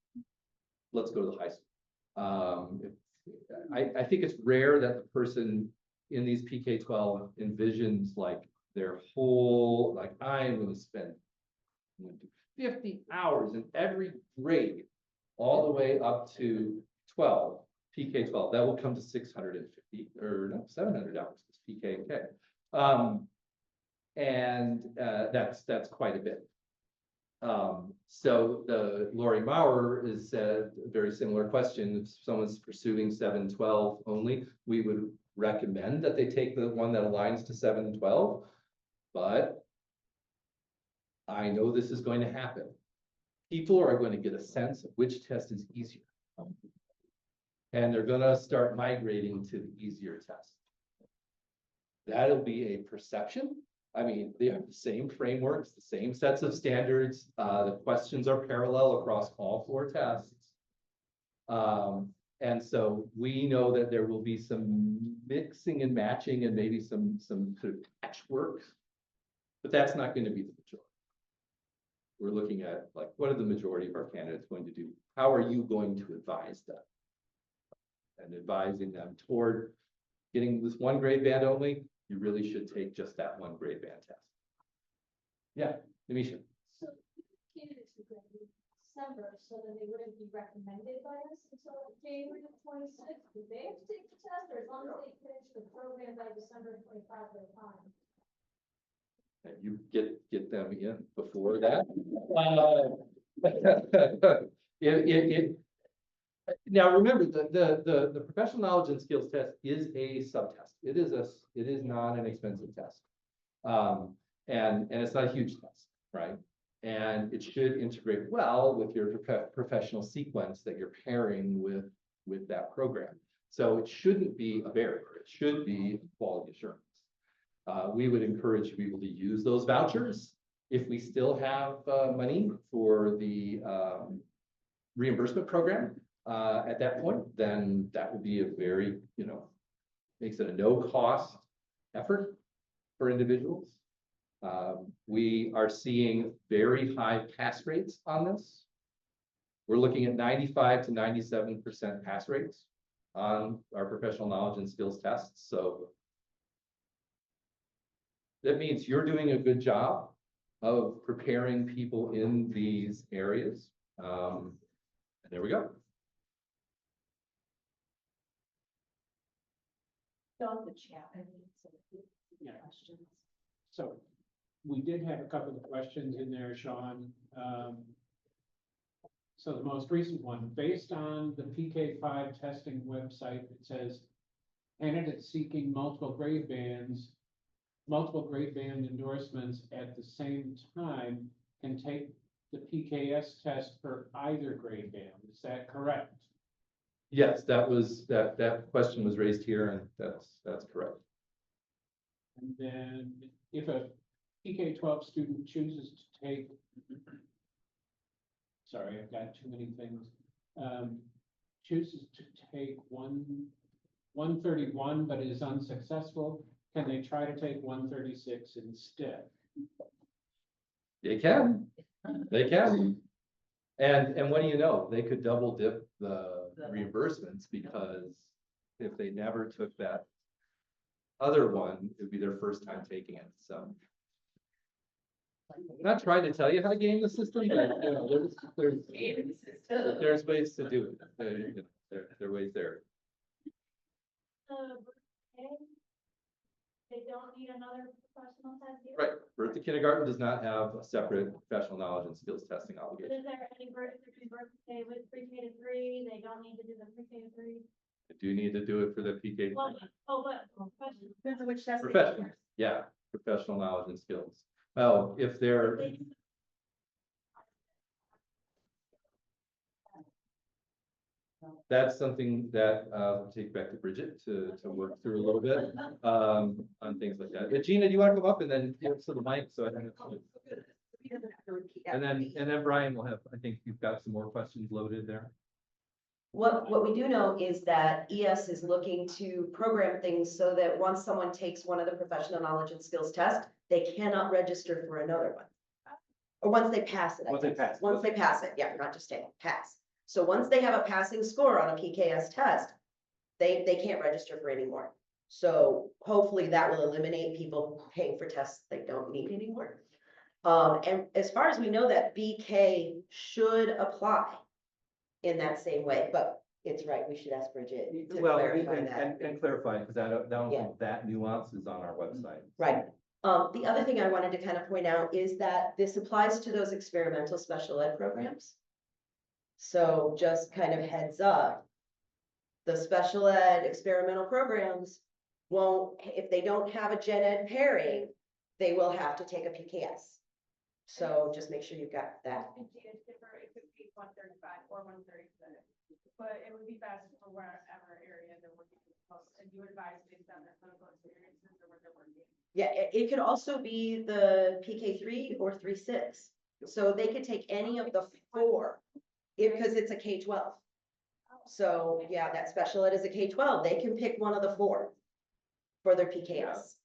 let's go to the high school. I think it's rare that the person in these PK-12 envisions like their whole, like, I'm going to spend 50 hours in every grade all the way up to 12, PK 12, that will come to 650, or no, $700, because PK and K. That's quite a bit. So the Lori Maurer is said a very similar question. If someone's pursuing 7-12 only, we would recommend that they take the one that aligns to 7-12. But I know this is going to happen. People are going to get a sense of which test is easier. And they're going to start migrating to the easier test. That'll be a perception. I mean, they have the same frameworks, the same sets of standards. The questions are parallel across all 4 tests. And so we know that there will be some mixing and matching and maybe some sort of patchwork, but that's not going to be the majority. We're looking at, like, what are the majority of our candidates going to do? How are you going to advise them? And advising them toward getting this 1 grade band only, you really should take just that 1 grade band test. Yeah, Demisha. So candidates who graduate in December, so then they wouldn't be recommended by us until January 26th. Do they have to take the test, or as long as they finish the program by December 25, they're fine? And you get them in before that. Now remember, the professional knowledge and skills test is a subtest. It is not an expensive test. And it's not a huge test, right? And it should integrate well with your professional sequence that you're pairing with that program. So it shouldn't be a barrier. It should be quality assurance. We would encourage people to use those vouchers. If we still have money for the reimbursement program at that point, then that would be a very, makes it a no-cost effort for individuals. We are seeing very high pass rates on this. We're looking at 95 to 97% pass rates on our professional knowledge and skills tests. So that means you're doing a good job of preparing people in these areas. And there we go. On the chat, I need some Yeah. questions. So we did have a couple of questions in there, Sean. So the most recent one, based on the PK5 testing website, it says candidates seeking multiple grade band endorsements at the same time can take the PKS test for either grade band. Is that correct? Yes, that question was raised here, and that's correct. And then if a PK-12 student chooses to take, sorry, I've got too many things, chooses to take 131 but is unsuccessful, can they try to take 136 instead? They can. And what do you know? They could double dip the reimbursements, because if they never took that other one, it would be their first time taking it. So I'm not trying to tell you how to game the system, but there's ways to do it. There are ways there. They don't need another professional test here? Right. Birth to kindergarten does not have a separate professional knowledge and skills testing But obligation. is there any version between birthday with pre-K to 3? They don't need to do the pre-K to 3? I do need to do it for the PK. Well, but question. Depends on which test. they Professional, take. yeah, professional knowledge and skills. Well, if they're, that's something that we'll take back to Bridget to work through a little bit on things like that. But Gina, do you want to come up and then give to the mic so I don't have to. He doesn't have to repeat And after me. then Brian will have, I think you've got some more questions loaded there. What we do know is that ES is looking to program things so that once someone takes one of the professional knowledge and skills tests, they cannot register for another one. Or once they pass it. I Once they guess. pass. Once they pass it, yeah, not just take, pass. So once they have a passing score on a PKS test, they can't register for any more. So hopefully that will eliminate people paying for tests they don't need anymore. And as far as we know, that BK should apply. in that same way, but it's right, we should ask Bridget to Well, clarify that. and clarify, because I don't Yeah. think that nuance is on our website. Right. The other thing I wanted to kind of point out is that this applies to those experimental special ed programs. So just kind of heads up. The special ed experimental programs won't, if they don't have a gen ed pairing, they will have to take a PKS. So just make sure you've got that. It could be 135 or 136, but it would be best for wherever area they're working most, and you advise based on their clinical experiences or what they're working. Yeah, it could also be the PK3 or 3-6. So they could take any of the 4 because it's a K-12. So yeah, that special ed is a K-12. They can pick one of the 4 for their PKS.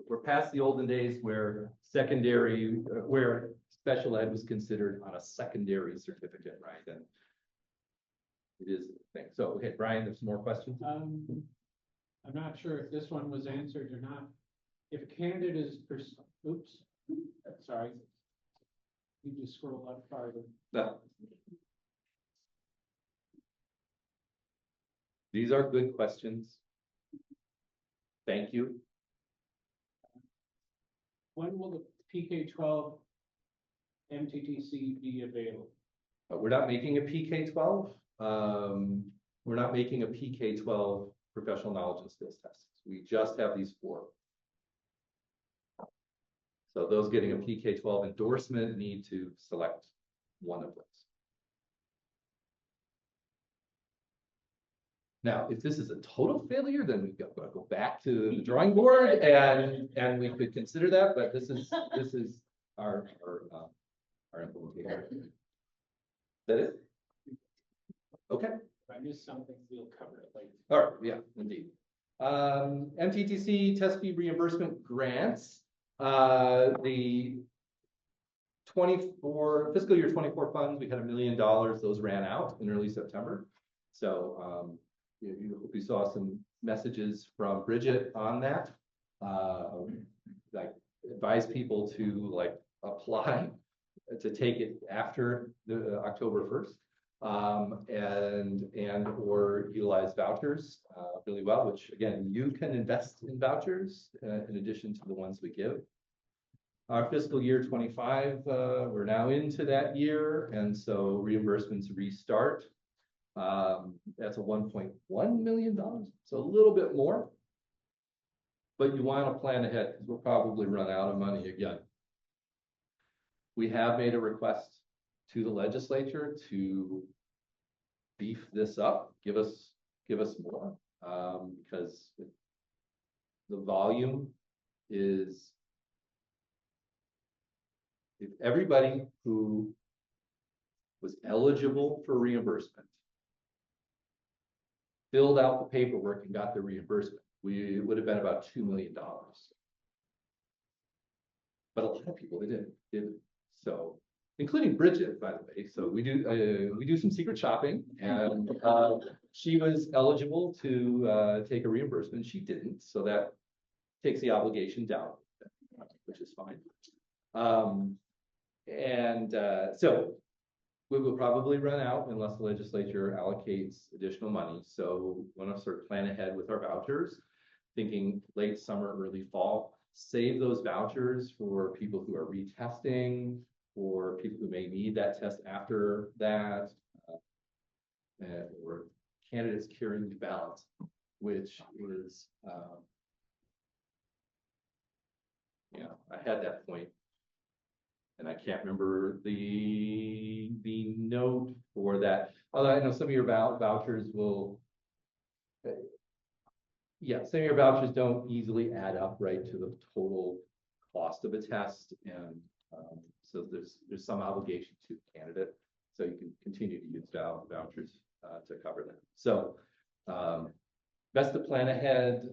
We're past the olden days where secondary, where special ed was considered on a secondary certificate, right? And it is a thing. So, okay, Brian, there's some more questions? I'm not sure if this one was answered or not. If a candidate is, oops, sorry. You just scroll up farther. No. These are good questions. Thank you. When will the PK-12 MTTC be available? We're not making a PK-12. We're not making a PK-12 professional knowledge and skills test. We just have these 4. So those getting a PK-12 endorsement need to select one of those. Now, if this is a total failure, then we've got to go back to the drawing board and we could consider that, but this is our implementation. Is that it? Okay. If I missed something, we'll cover it later. All right, yeah, indeed. MTTC test fee reimbursement grants. The 24 fiscal year 24 funds, we had $1 million. Those ran out in early September. So we saw some messages from Bridget on that. Like advise people to like apply to take it after the October 1st. And or utilize vouchers really well, which again, you can invest in vouchers in addition to the ones we give. Our fiscal year 25, we're now into that year, and so reimbursements restart. That's a $1.1 million, so a little bit more. But you want to plan ahead because we'll probably run out of money again. We have made a request to the legislature to beef this up, give us more, because the volume is, if everybody who was eligible for reimbursement filled out the paperwork and got the reimbursement, it would have been about $2 million. But a lot of people didn't. So, including Bridget, by the way. So we do some secret shopping, and she was eligible to take a reimbursement. She didn't, so that takes the obligation down, which is fine. So we will probably run out unless the legislature allocates additional money. So we want to sort of plan ahead with our vouchers, thinking late summer, early fall. Save those vouchers for people who are retesting, or people who may need that test after that, or candidates carrying the ballot, which is, I had that point, and I can't remember the note for that. Although I know some of your vouchers will, some of your vouchers don't easily add up right to the total cost of a test, and so there's some obligation to the candidate, so you can continue to use vouchers to cover that. So best to plan ahead,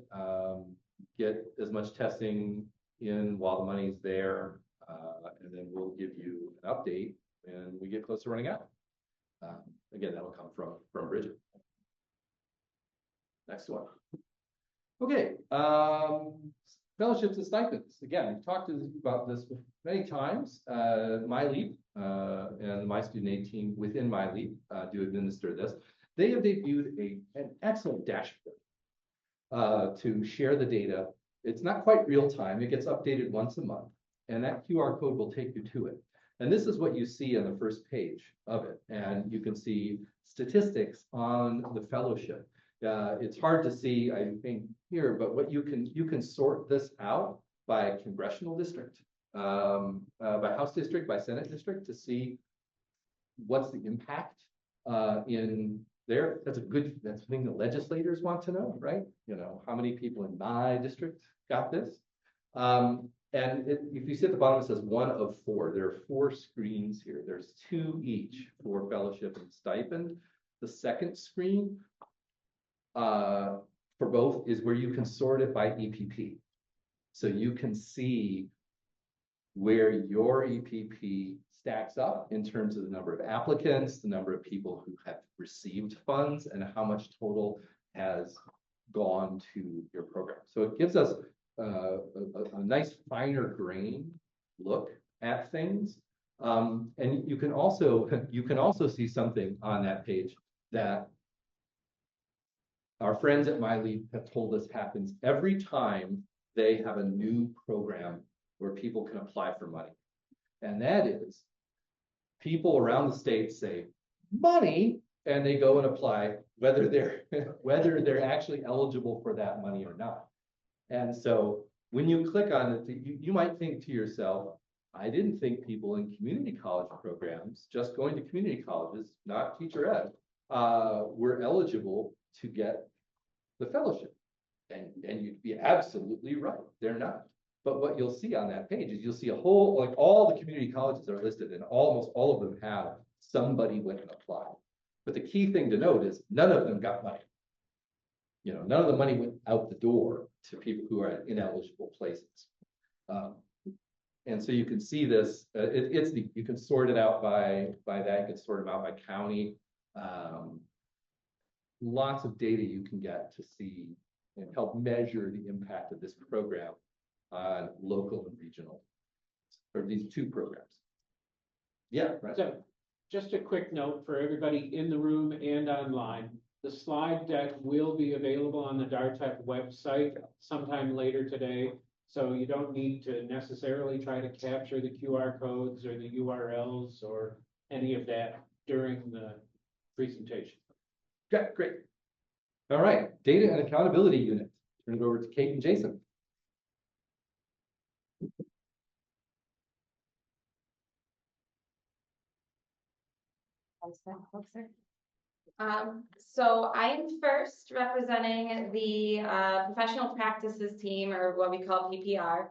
get as much testing in while the money's there, and then we'll give you an update when we get close to running out. Again, that'll come from Bridget. Next one. Okay, Fellowships and stipends. Again, we've talked about this many times. MyLeap and the My Student Aid team within MyLeap do administer this. They have debuted an excellent dashboard to share the data. It's not quite real time. It gets updated once a month, and that QR code will take you to it. And this is what you see on the first page of it. And you can see statistics on the fellowship. It's hard to see, I think, here, but what you can sort this out by congressional district, by House district, by Senate district, to see what's the impact in there. That's a thing that legislators want to know, right? You know, how many people in my district got this? If you see at the bottom, it says 1 of 4. There are 4 screens here. There's 2 each for fellowship and stipend. The second screen for both is where you can sort it by EPP. So you can see where your EPP stacks up in terms of the number of applicants, the number of people who have received funds, and how much total has gone to your program. So it gives us a nice finer grain look at things. And you can also see something on that page that our friends at MyLeap have told us happens every time they have a new program where people can apply for money. And that is, people around the state say, money, and they go and apply, whether they're actually eligible for that money or not. And so when you click on it, you might think to yourself, I didn't think people in community college programs, just going to community colleges, not teacher ed, were eligible to get the fellowship. And you'd be absolutely right, they're not. But what you'll see on that page is you'll see a whole, like all the community colleges are listed, and almost all of them have somebody went and applied. But the key thing to note is none of them got money. You know, none of the money went out the door to people who are at ineligible places. And so you can see this, you can sort it out by that, you can sort them out by county. Lots of data you can get to see and help measure the impact of this program on local and regional, or these 2 programs. Yeah, right. So just a quick note for everybody in the room and online. The slide deck will be available on the DARTEP website sometime later today. So you don't need to necessarily try to capture the QR codes or the URLs or any of that during the presentation. Okay, great. All right, data and accountability unit. Turn it over to Kate and Jason. So I'm first representing the professional practices team, or what we call PPR.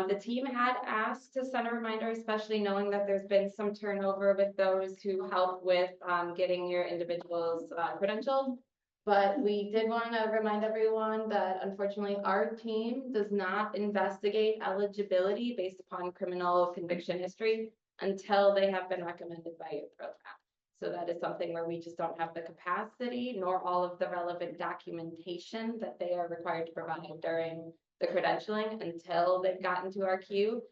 The team had asked to send a reminder, especially knowing that there's been some turnover with those who help with getting your individuals credentialed. But we did want to remind everyone that unfortunately our team does not investigate eligibility based upon criminal conviction history until they have been recommended by your program. So that is something where we just don't have the capacity nor all of the relevant documentation that they are required to provide during the credentialing until they've gotten to our queue.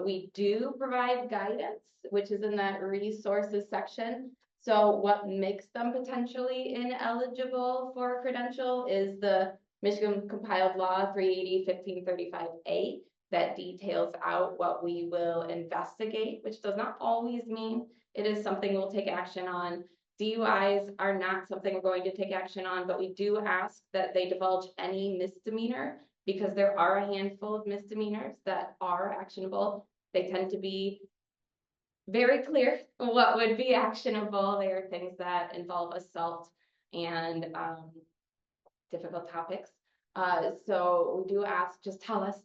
We do provide guidance, which is in that resources section. So what makes them potentially ineligible for a credential is the Michigan compiled law 380-1535A that details out what we will investigate, which does not always mean it is something we'll take action on. DUIs are not something we're going to take action on, but we do ask that they divulge any misdemeanor because there are a handful of misdemeanors that are actionable. They tend to be very clear what would be actionable. They are things that involve assault and difficult topics. So we do ask, just tell us.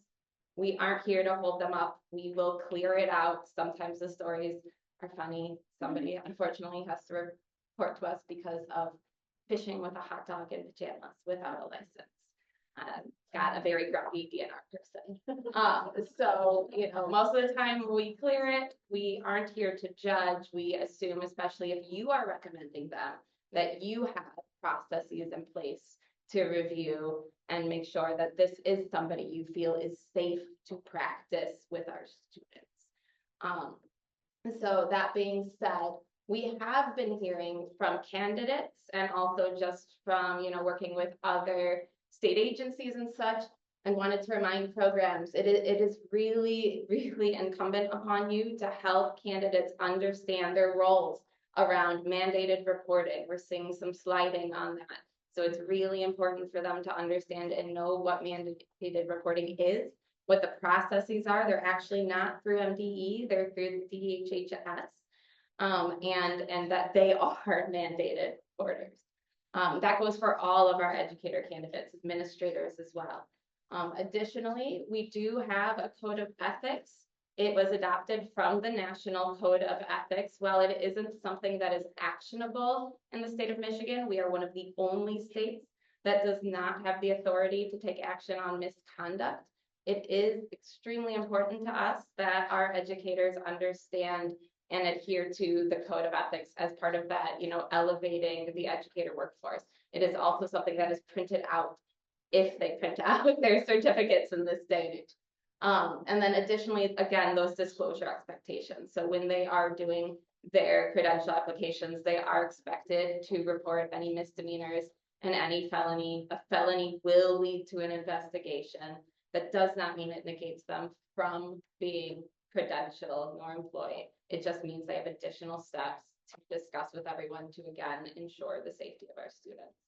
We aren't here to hold them up. We will clear it out. Sometimes the stories are funny. Somebody unfortunately has to report to us because of fishing with a hot dog in pajamas without a license. Got a very grumpy DNR person. So, you know, most of the time we clear it. We aren't here to judge. We assume, especially if you are recommending them, that you have processes in place to review and make sure that this is somebody you feel is safe to practice with our students. So that being said, we have been hearing from candidates and also just from, working with other state agencies and such, and wanted to remind programs, it is really, really incumbent upon you to help candidates understand their roles around mandated reporting. We're seeing some sliding on that. So it's really important for them to understand and know what mandated reporting is, what the processes are. They're actually not through MDE, they're through the DHHS, and that they are mandated reporters. That goes for all of our educator candidates, administrators as well. Additionally, we do have a code of ethics. It was adopted from the National Code of Ethics. While it isn't something that is actionable in the state of Michigan, we are one of the only states that does not have the authority to take action on misconduct. It is extremely important to us that our educators understand and adhere to the code of ethics as part of that, elevating the educator workforce. It is also something that is printed out if they print out their certificates in this day and age. And then additionally, again, those disclosure expectations. So when they are doing their credential applications, they are expected to report any misdemeanors and any felony. A felony will lead to an investigation. That does not mean it negates them from being credentialed nor employed. It just means they have additional steps to discuss with everyone to, again, ensure the safety of our students.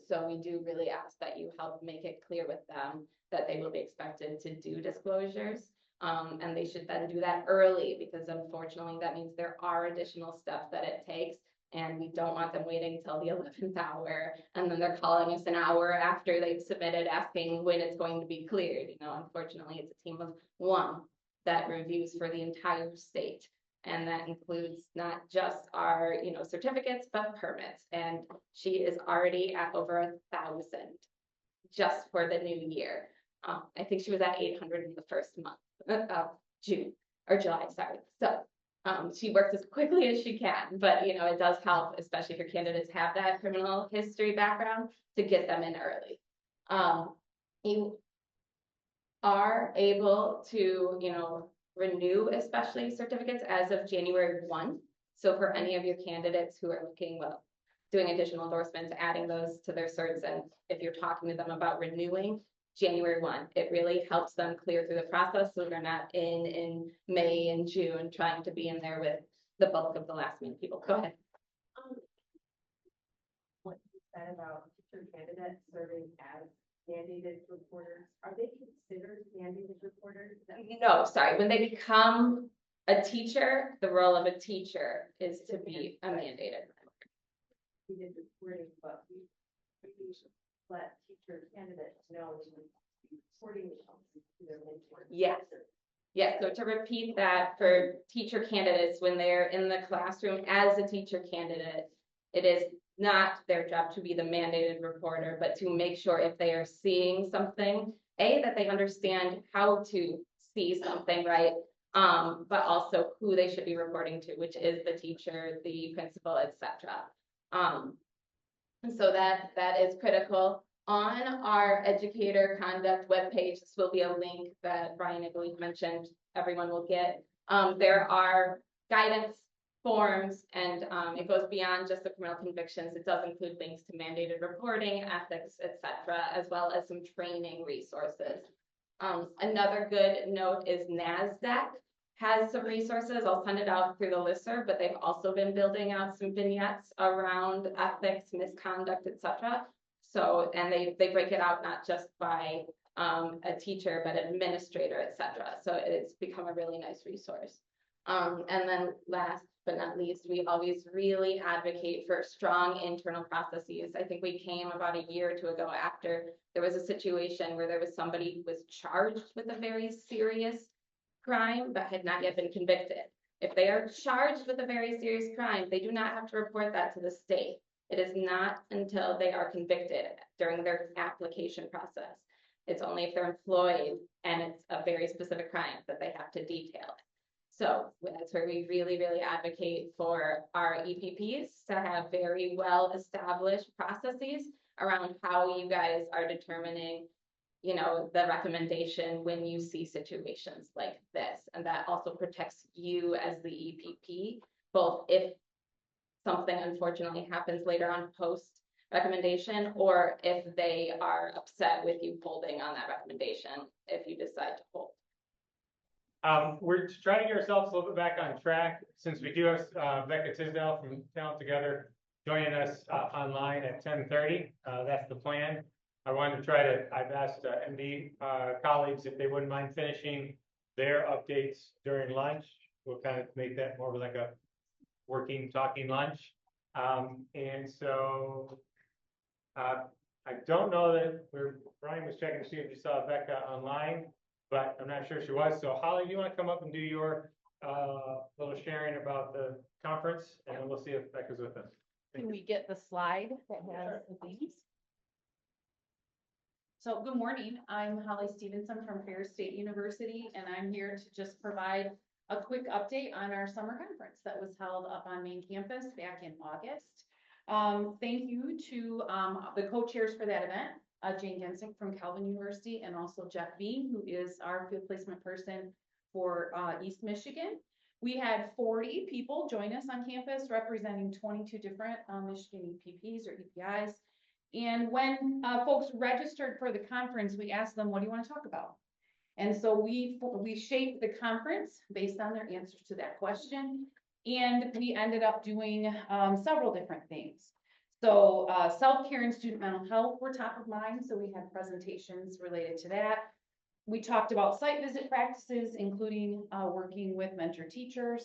So we do really ask that you help make it clear with them that they will be expected to do disclosures. And they should then do that early, because unfortunately that means there are additional steps that it takes. And we don't want them waiting till the 11th hour, and then they're calling us an hour after they've submitted asking when it's going to be cleared. Unfortunately, it's a team of one that reviews for the entire state. And that includes not just our, certificates, but permits. And she is already at over 1,000 just for the new year. I think she was at 800 in the first month of June or July, sorry. So she works as quickly as she can, but it does help, especially if your candidates have that criminal history background, to get them in early. You are able to, renew especially certificates as of January 1. So for any of your candidates who are looking, doing additional endorsements, adding those to their certs, and if you're talking to them about renewing, January 1, it really helps them clear through the process so they're not in May and June trying to be in there with the bulk of the last minute people. Go ahead. What you said about teacher candidates serving as mandated reporters, are they considered mandated reporters? No, sorry. When they become a teacher, the role of a teacher is to be a mandated. We did reporting, but we let teacher candidates know to be reporting to their mentors. Yes. Yes, so to repeat that for teacher candidates, when they're in the classroom as a teacher candidate, it is not their job to be the mandated reporter, but to make sure if they are seeing something, that they understand how to see something, right? But also who they should be reporting to, which is the teacher, the principal, etc. So that is critical. On our educator conduct webpage, this will be a link that Brian, I believe, mentioned everyone will get. There are guidance forms, and it goes beyond just the criminal convictions. It does include links to mandated reporting, ethics, etc., as well as some training resources. Another good note is NASDAQ has some resources. I'll send it out through the listserv, but they've also been building out some vignettes around ethics, misconduct, etc. So, and they break it out not just by a teacher, but administrator, etc. So it's become a really nice resource. And then last but not least, we always really advocate for strong internal processes. I think we came about a year or two ago after there was a situation where there was somebody who was charged with a very serious crime, but had not yet been convicted. If they are charged with a very serious crime, they do not have to report that to the state. It is not until they are convicted during their application process. It's only if they're employed and it's a very specific crime that they have to detail it. So that's where we really, really advocate for our EPPs to have very well-established processes around how you guys are determining, you know, the recommendation when you see situations like this. And that also protects you as the EPP, both if something unfortunately happens later on post recommendation, or if they are upset with you holding on that recommendation, if you decide to hold. We're trying to get ourselves a little bit back on track, since we do have Becca Tisdale from Talent Together joining us online at 10:30. That's the plan. I wanted to try to, I've asked MD colleagues if they wouldn't mind finishing their updates during lunch. We'll kind of make that more of like a working, talking lunch. And so I don't know that Brian was checking to see if you saw Becca online, but I'm not sure she was. So Holly, do you want to come up and do your little sharing about the conference, and then we'll see if Becca's with us. Can we get the slide that has these? So good morning, I'm Holly Stevenson from Ferris State University, and I'm here to just provide a quick update on our summer conference that was held up on main campus back in August. Thank you to the co-chairs for that event, Jane Gensick from Calvin University, and also Jeff Bean, who is our field placement person for East Michigan. We had 40 people join us on campus representing 22 different Michigan EPPs or EPIs. And when folks registered for the conference, we asked them, what do you want to talk about? And so we shaped the conference based on their answers to that question. And we ended up doing several different things. So self-care and student mental health were top of mind. So we had presentations related to that. We talked about site visit practices, including working with mentor teachers,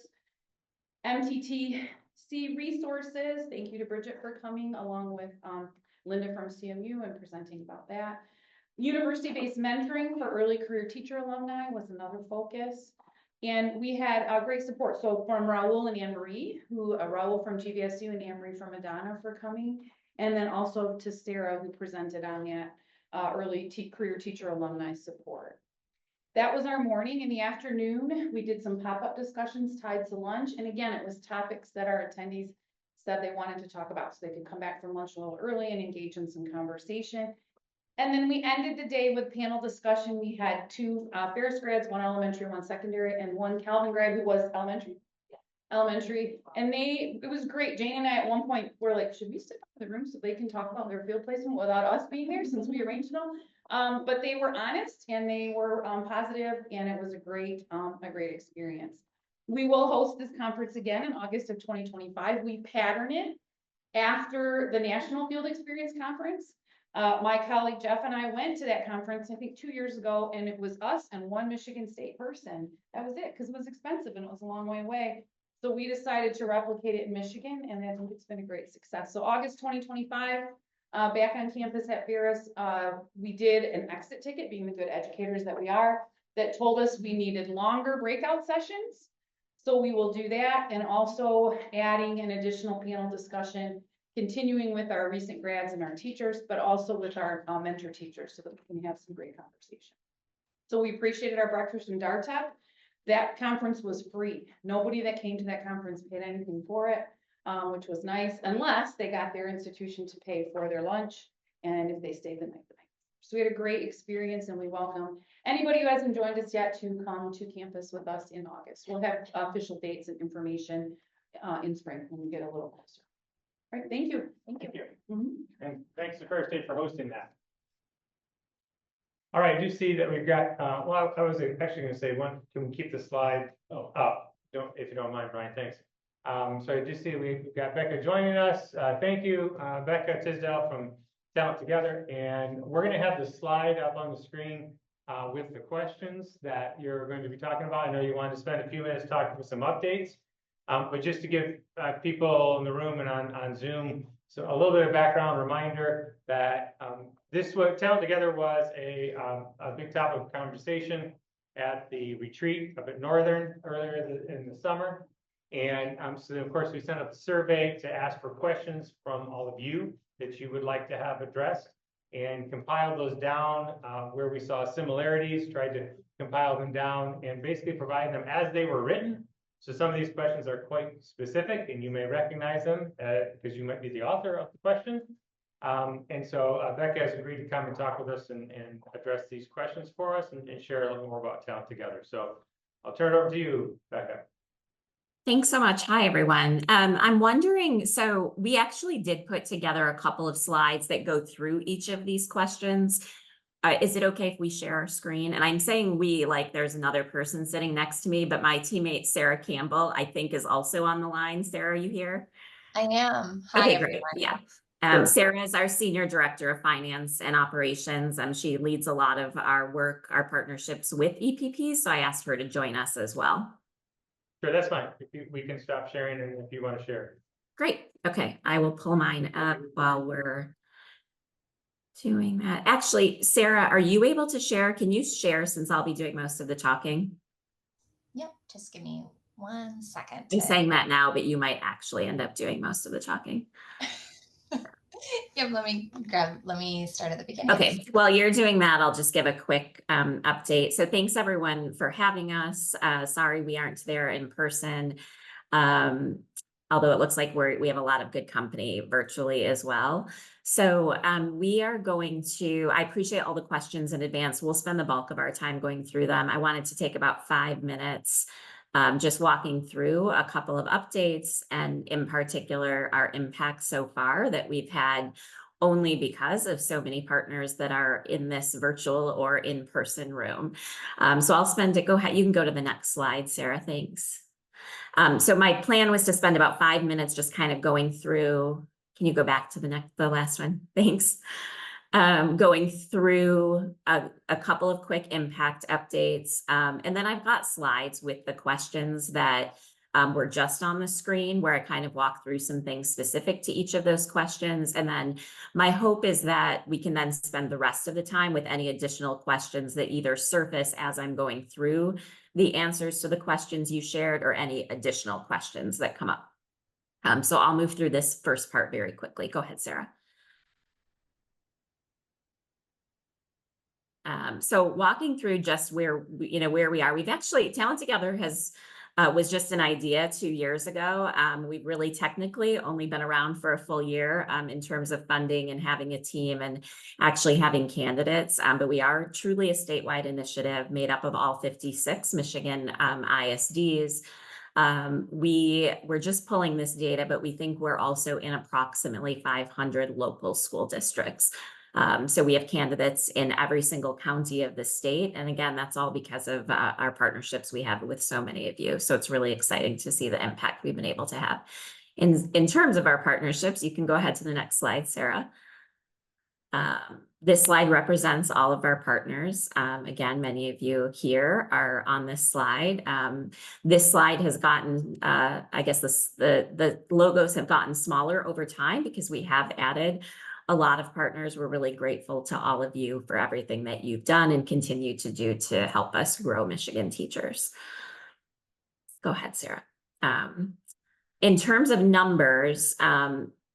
MTTC resources. Thank you to Bridget for coming, along with Linda from CMU and presenting about that. University-based mentoring for early career teacher alumni was another focus. And we had great support. So from Raul and Anne-Marie, Raul from GVSU and Anne-Marie from Madonna for coming. And then also to Sarah, who presented on that early career teacher alumni support. That was our morning. In the afternoon, we did some pop-up discussions tied to lunch. And again, it was topics that our attendees said they wanted to talk about, so they could come back from lunch a little early and engage in some conversation. And then we ended the day with panel discussion. We had two Ferris grads, one elementary, one secondary, and one Calvin grad who was elementary. And it was great. Jane and I at one point were like, should we sit in the room so they can talk about their field placement without us being there, since we arranged them? But they were honest and they were positive, and it was a great experience. We will host this conference again in August of 2025. We pattern it after the National Field Experience Conference. My colleague Jeff and I went to that conference, I think 2 years ago, and it was us and one Michigan State person. That was it, because it was expensive and it was a long way away. So we decided to replicate it in Michigan, and I think it's been a great success. So August 2025, back on campus at Ferris, we did an exit ticket, being the good educators that we are, that told us we needed longer breakout sessions. So we will do that, and also adding an additional panel discussion, continuing with our recent grads and our teachers, but also with our mentor teachers, so that we can have some great conversation. So we appreciated our breakfast from DARTEP. That conference was free. Nobody that came to that conference paid anything for it, which was nice, unless they got their institution to pay for their lunch and if they stayed the night. So we had a great experience, and we welcome anybody who hasn't joined us yet to come to campus with us in August. We'll have official dates and information in spring when we get a little closer. All right, thank you. Thank you. Mm-hmm. And thanks to Ferris State for hosting that. All right, I do see that we've got, well, I was actually going to say, can we keep the slide up? If you don't mind, Brian, thanks. So I do see we've got Becca joining us. Thank you, Becca Tisdale from Talent Together. And we're going to have the slide up on the screen with the questions that you're going to be talking about. I know you wanted to spend a few minutes talking with some updates, but just to give people in the room and on Zoom, so a little bit of background reminder that Talent Together was a big topic of conversation at the retreat up at Northern earlier in the summer. And so of course we sent out a survey to ask for questions from all of you that you would like to have addressed, and compiled those down where we saw similarities, tried to compile them down and basically provide them as they were written. So some of these questions are quite specific, and you may recognize them because you might be the author of the question. And so Becca has agreed to come and talk with us and address these questions for us and share a little more about Talent Together. So I'll turn it over to you, Becca. Thanks so much. Hi, everyone. I'm wondering, so we actually did put together a couple of slides that go through each of these questions. Is it okay if we share our screen? And I'm saying we, like there's another person sitting next to me, but my teammate, Sarah Campbell, I think is also on the line. Sarah, are you here? I am. Hi, Okay, everyone. great. Yeah. Sure. Sarah is our Senior Director of Finance and Operations. She leads a lot of our work, our partnerships with EPP. So I asked her to join us as well. Sure, that's fine. We can stop sharing and if you want to share. Great. Okay, I will pull mine up while we're doing that. Actually, Sarah, are you able to share? Can you share since I'll be doing most of the talking? Yep, just give me 1 second. I'm saying that now, but you might actually end up doing most of the talking. Yep, let me start at the beginning. Okay, while you're doing that, I'll just give a quick update. So thanks everyone for having us. Sorry we aren't there in person. Although it looks like we have a lot of good company virtually as well. So we are going to, I appreciate all the questions in advance. We'll spend the bulk of our time going through them. I wanted to take about 5 minutes just walking through a couple of updates and in particular our impact so far that we've had only because of so many partners that are in this virtual or in-person room. So I'll spend it, go ahead, you can go to the next slide, Sarah, thanks. So my plan was to spend about 5 minutes just kind of going through, can you go back to the last one? Thanks. Going through a couple of quick impact updates. And then I've got slides with the questions that were just on the screen where I kind of walk through some things specific to each of those questions. And then my hope is that we can then spend the rest of the time with any additional questions that either surface as I'm going through the answers to the questions you shared or any additional questions that come up. So I'll move through this first part very quickly. Go ahead, Sarah. So walking through just where we are, we've actually, Talent Together was just an idea 2 years ago. We've really technically only been around for a full year in terms of funding and having a team and actually having candidates. But we are truly a statewide initiative made up of all 56 Michigan ISDs. We're just pulling this data, but we think we're also in approximately 500 local school districts. So we have candidates in every single county of the state. And again, that's all because of our partnerships we have with so many of you. So it's really exciting to see the impact we've been able to have. In terms of our partnerships, you can go ahead to the next slide, Sarah. This slide represents all of our partners. Again, many of you here are on this slide. This slide has gotten, I guess the logos have gotten smaller over time because we have added a lot of partners. We're really grateful to all of you for everything that you've done and continue to do to help us grow Michigan teachers. Go ahead, Sarah. In terms of numbers,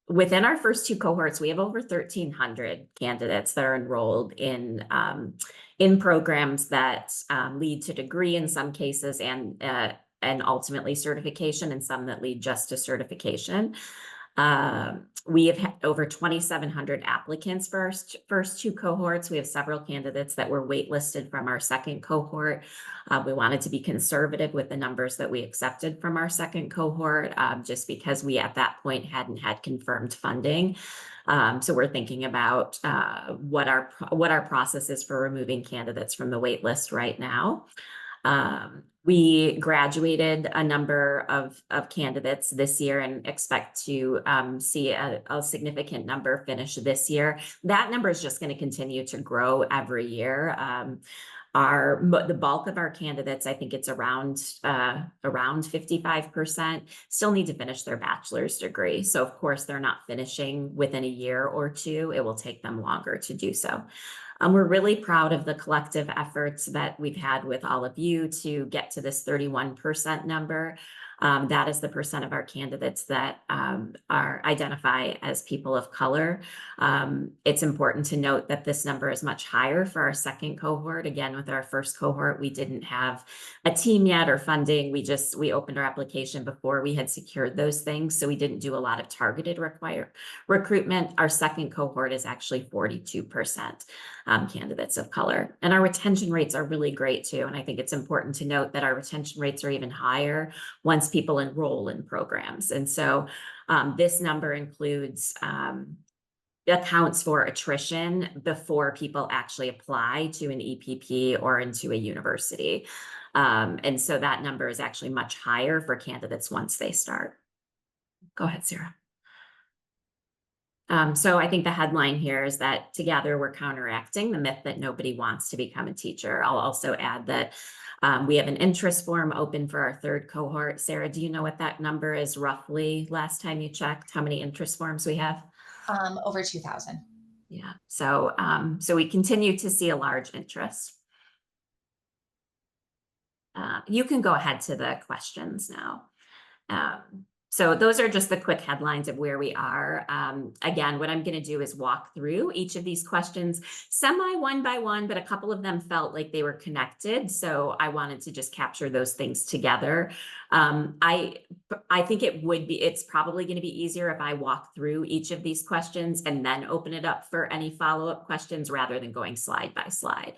within our first 2 cohorts, we have over 1,300 candidates that are enrolled in programs that lead to degree in some cases and ultimately certification, and some that lead just to certification. We have had over 2,700 applicants for our first 2 cohorts. We have several candidates that were waitlisted from our second cohort. We wanted to be conservative with the numbers that we accepted from our second cohort, just because we at that point hadn't had confirmed funding. So we're thinking about what our process is for removing candidates from the wait list right now. We graduated a number of candidates this year and expect to see a significant number finish this year. That number is just going to continue to grow every year. The bulk of our candidates, I think it's around 55%, still need to finish their bachelor's degree. So of course, they're not finishing within a year or 2. It will take them longer to do so. We're really proud of the collective efforts that we've had with all of you to get to this 31% number. That is the percent of our candidates that are identify as people of color. It's important to note that this number is much higher for our second cohort. Again, with our first cohort, we didn't have a team yet or funding. We opened our application before we had secured those things. So we didn't do a lot of targeted recruitment. Our second cohort is actually 42% candidates of color. And our retention rates are really great too. And I think it's important to note that our retention rates are even higher once people enroll in programs. And so this number includes accounts for attrition before people actually apply to an EPP or into a university. And so that number is actually much higher for candidates once they start. Go ahead, Sarah. So I think the headline here is that together we're counteracting the myth that nobody wants to become a teacher. I'll also add that we have an interest form open for our third cohort. Sarah, do you know what that number is roughly last time you checked? How many interest forms we have? Over 2,000. Yeah, so we continue to see a large interest. You can go ahead to the questions now. So those are just the quick headlines of where we are. Again, what I'm going to do is walk through each of these questions one by one, but a couple of them felt like they were connected. So I wanted to just capture those things together. I think it's probably going to be easier if I walk through each of these questions and then open it up for any follow-up questions rather than going slide by slide.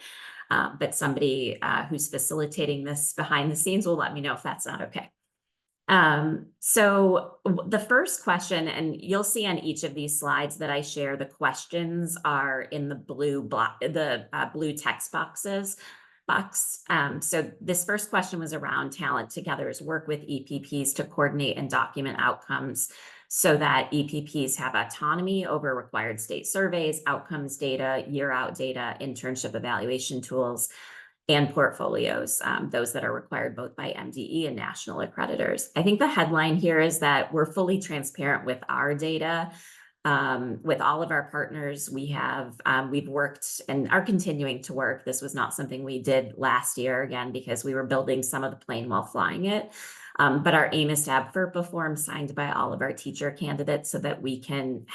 But somebody who's facilitating this behind the scenes will let me know if that's not okay. So the first question, and you'll see on each of these slides that I share, the questions are in the blue text box. So this first question was around Talent Together's work with EPPs to coordinate and document outcomes so that EPPs have autonomy over required state surveys, outcomes data, year-out data, internship evaluation tools, and portfolios, those that are required both by MDE and national accreditors. I think the headline here is that we're fully transparent with our data. With all of our partners, we've worked and are continuing to work. This was not something we did last year, again, because we were building some of the plane while flying it. But our aim is to have FERPA forms signed by all of our teacher candidates so that we can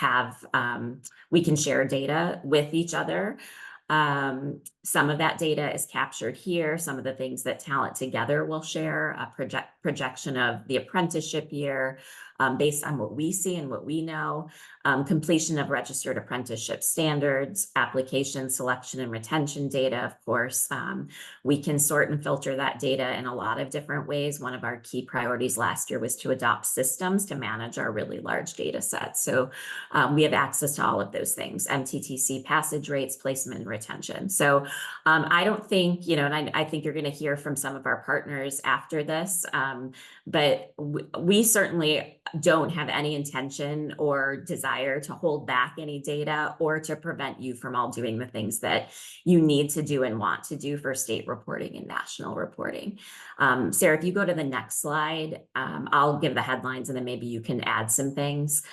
share data with each other. Some of that data is captured here. Some of the things that Talent Together will share, a projection of the apprenticeship year based on what we see and what we know, completion of registered apprenticeship standards, application, selection, and retention data, of course. We can sort and filter that data in a lot of different ways. One of our key priorities last year was to adopt systems to manage our really large data sets. So we have access to all of those things, MTTC passage rates, placement, and retention. So I don't think, and I think you're going to hear from some of our partners after this, but we certainly don't have any intention or desire to hold back any data or to prevent you from all doing the things that you need to do and want to do for state reporting and national reporting. Sarah, if you go to the next slide, I'll give the headlines and then maybe you can add some things.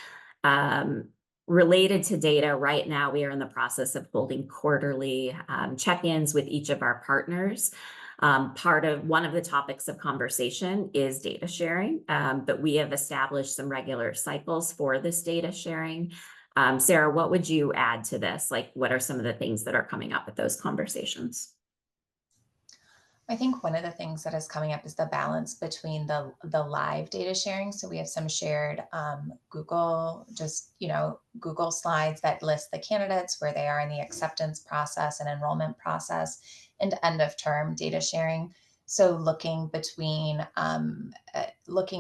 Related to data, right now we are in the process of holding quarterly check-ins with each of our partners. One of the topics of conversation is data sharing, but we have established some regular cycles for this data sharing. Sarah, what would you add to this? Like, what are some of the things that are coming up with those conversations? I think one of the things that is coming up is the balance between the live data sharing. So we have some shared Google slides that list the candidates, where they are in the acceptance process and enrollment process, and end of term data sharing. So looking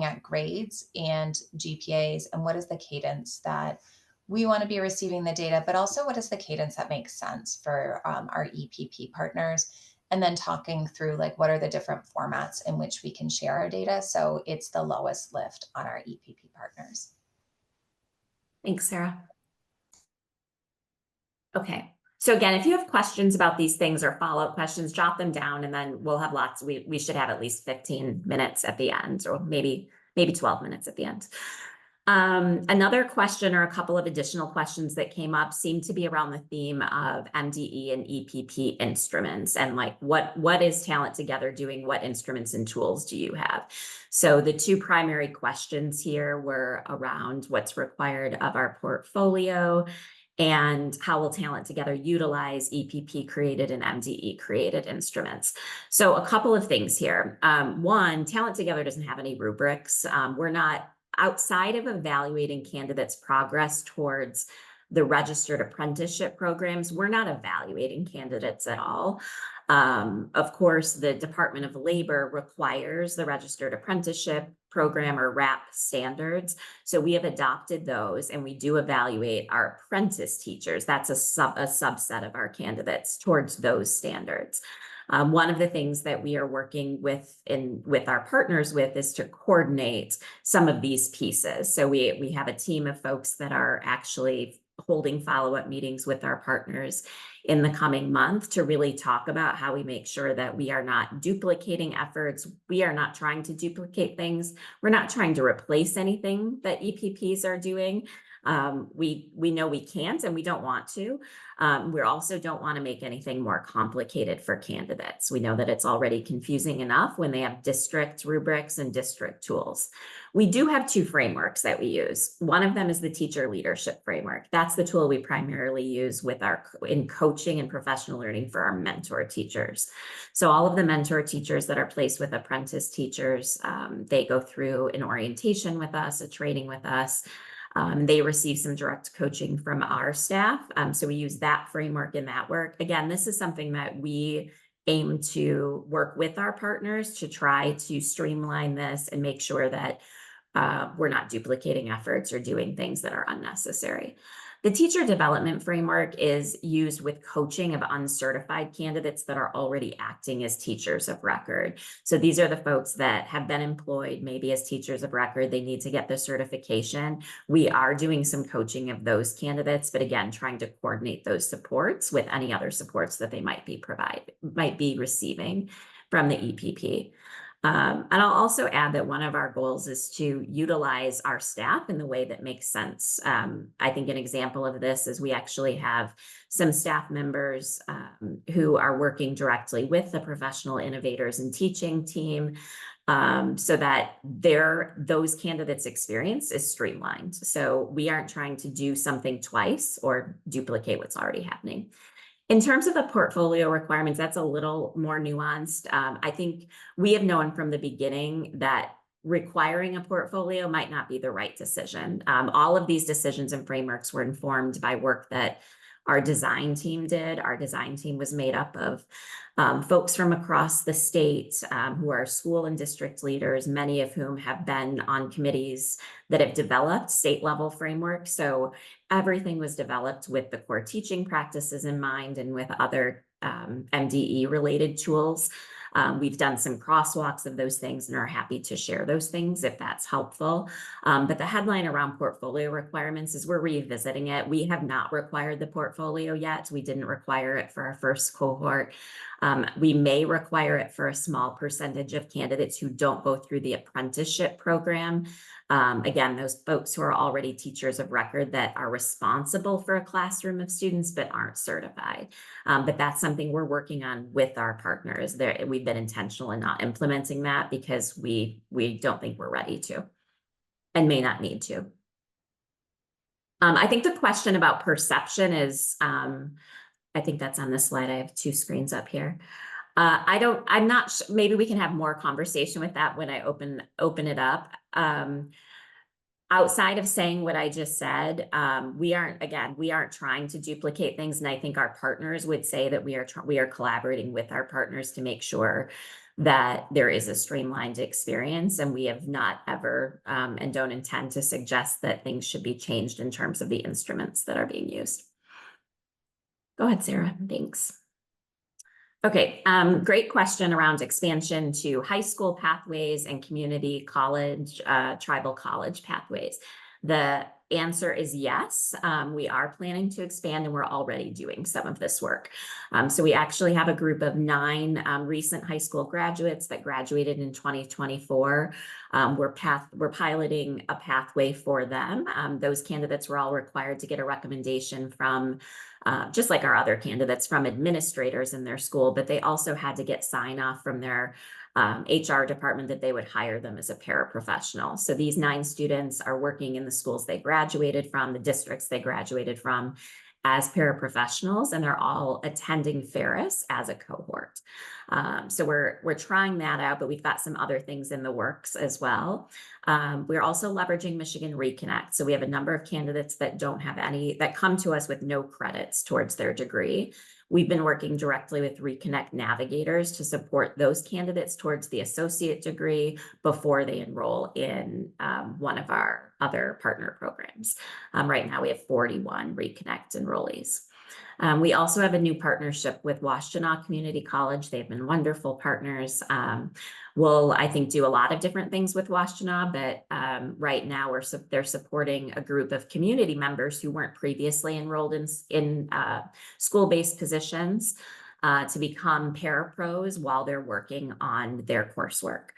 at grades and GPAs and what is the cadence that we want to be receiving the data, but also what is the cadence that makes sense for our EPP partners. And then talking through what are the different formats in which we can share our data. So it's the lowest lift on our EPP partners. Thanks, Sarah. Okay. So again, if you have questions about these things or follow-up questions, jot them down and then we'll have lots. We should have at least 15 minutes at the end, or maybe 12 minutes at the end. Another question or a couple of additional questions that came up seem to be around the theme of MDE and EPP instruments and like what is Talent Together doing? What instruments and tools do you have? So the two primary questions here were around what's required of our portfolio and how will Talent Together utilize EPP created and MDE created instruments. So a couple of things here. One, Talent Together doesn't have any rubrics. We're not outside of evaluating candidates' progress towards the registered apprenticeship programs, we're not evaluating candidates at all. Of course, the Department of Labor requires the registered apprenticeship program or RAP standards. So we have adopted those and we do evaluate our apprentice teachers. That's a subset of our candidates towards those standards. One of the things that we are working with our partners with is to coordinate some of these pieces. So we have a team of folks that are actually holding follow-up meetings with our partners in the coming month to really talk about how we make sure that we are not duplicating efforts. We are not trying to duplicate things. We're not trying to replace anything that EPPs are doing. We know we can't and we don't want to. We also don't want to make anything more complicated for candidates. We know that it's already confusing enough when they have district rubrics and district tools. We do have two frameworks that we use. One of them is the teacher leadership framework. That's the tool we primarily use in coaching and professional learning for our mentor teachers. So all of the mentor teachers that are placed with apprentice teachers, they go through an orientation with us, a training with us. They receive some direct coaching from our staff. So we use that framework in that work. Again, this is something that we aim to work with our partners to try to streamline this and make sure that we're not duplicating efforts or doing things that are unnecessary. The teacher development framework is used with coaching of uncertified candidates that are already acting as teachers of record. So these are the folks that have been employed maybe as teachers of record. They need to get the certification. We are doing some coaching of those candidates, but again, trying to coordinate those supports with any other supports that they might be receiving from the EPP. And I'll also add that one of our goals is to utilize our staff in the way that makes sense. I think an example of this is we actually have some staff members who are working directly with the professional innovators and teaching team so that those candidates' experience is streamlined. So we aren't trying to do something twice or duplicate what's already happening. In terms of the portfolio requirements, that's a little more nuanced. I think we have known from the beginning that requiring a portfolio might not be the right decision. All of these decisions and frameworks were informed by work that our design team did. Our design team was made up of folks from across the state who are school and district leaders, many of whom have been on committees that have developed state level frameworks. So everything was developed with the core teaching practices in mind and with other MDE related tools. We've done some crosswalks of those things and are happy to share those things if that's helpful. But the headline around portfolio requirements is we're revisiting it. We have not required the portfolio yet. We didn't require it for our first cohort. We may require it for a small percentage of candidates who don't go through the apprenticeship program. Again, those folks who are already teachers of record that are responsible for a classroom of students but aren't certified. But that's something we're working on with our partners. We've been intentional in not implementing that because we don't think we're ready to and may not need to. I think the question about perception is, I think that's on this slide. I have two screens up here. I'm not sure, maybe we can have more conversation with that when I open it up. Outside of saying what I just said, we aren't trying to duplicate things. And I think our partners would say that we are collaborating with our partners to make sure that there is a streamlined experience. And we have not ever and don't intend to suggest that things should be changed in terms of the instruments that are being used. Go ahead, Sarah. Thanks. Okay, great question around expansion to high school pathways and community college, tribal college pathways. The answer is yes. We are planning to expand and we're already doing some of this work. So we actually have a group of 9 recent high school graduates that graduated in 2024. We're piloting a pathway for them. Those candidates were all required to get a recommendation from, just like our other candidates, from administrators in their school, but they also had to get sign off from their HR department that they would hire them as a paraprofessional. So these 9 students are working in the schools they graduated from, the districts they graduated from, as paraprofessionals, and they're all attending Ferris as a cohort. So we're trying that out, but we've got some other things in the works as well. We're also leveraging Michigan Reconnect. So we have a number of candidates that don't have any, that come to us with no credits towards their degree. We've been working directly with Reconnect navigators to support those candidates towards the associate degree before they enroll in one of our other partner programs. Right now we have 41 Reconnect enrollees. We also have a new partnership with Washtenaw Community College. They've been wonderful partners. We'll, I think, do a lot of different things with Washtenaw, but right now they're supporting a group of community members who weren't previously enrolled in school-based positions to become parapros while they're working on their coursework.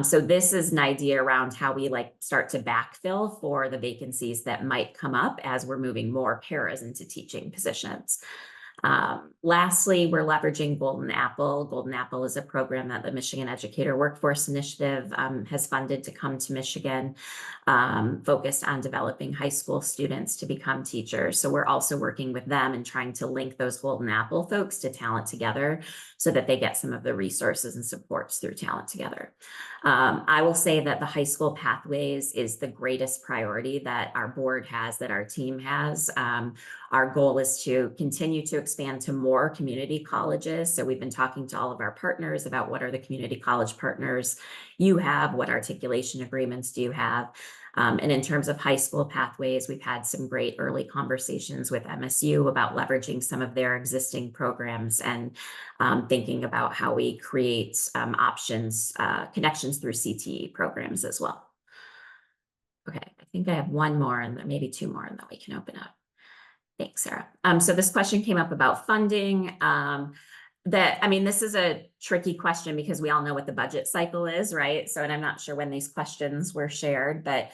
So this is an idea around how we start to backfill for the vacancies that might come up as we're moving more paras into teaching positions. Lastly, we're leveraging Golden Apple. Golden Apple is a program that the Michigan Educator Workforce Initiative has funded to come to Michigan, focused on developing high school students to become teachers. So we're also working with them and trying to link those Golden Apple folks to Talent Together so that they get some of the resources and supports through Talent Together. I will say that the high school pathways is the greatest priority that our board has, that our team has. Our goal is to continue to expand to more community colleges. So we've been talking to all of our partners about what are the community college partners you have, what articulation agreements do you have. And in terms of high school pathways, we've had some great early conversations with MSU about leveraging some of their existing programs and thinking about how we create options, connections through CTE programs as well. Okay, I think I have one more and then maybe 2 more and then we can open up. Thanks, Sarah. So this question came up about funding. This is a tricky question because we all know what the budget cycle is, right? So, and I'm not sure when these questions were shared, but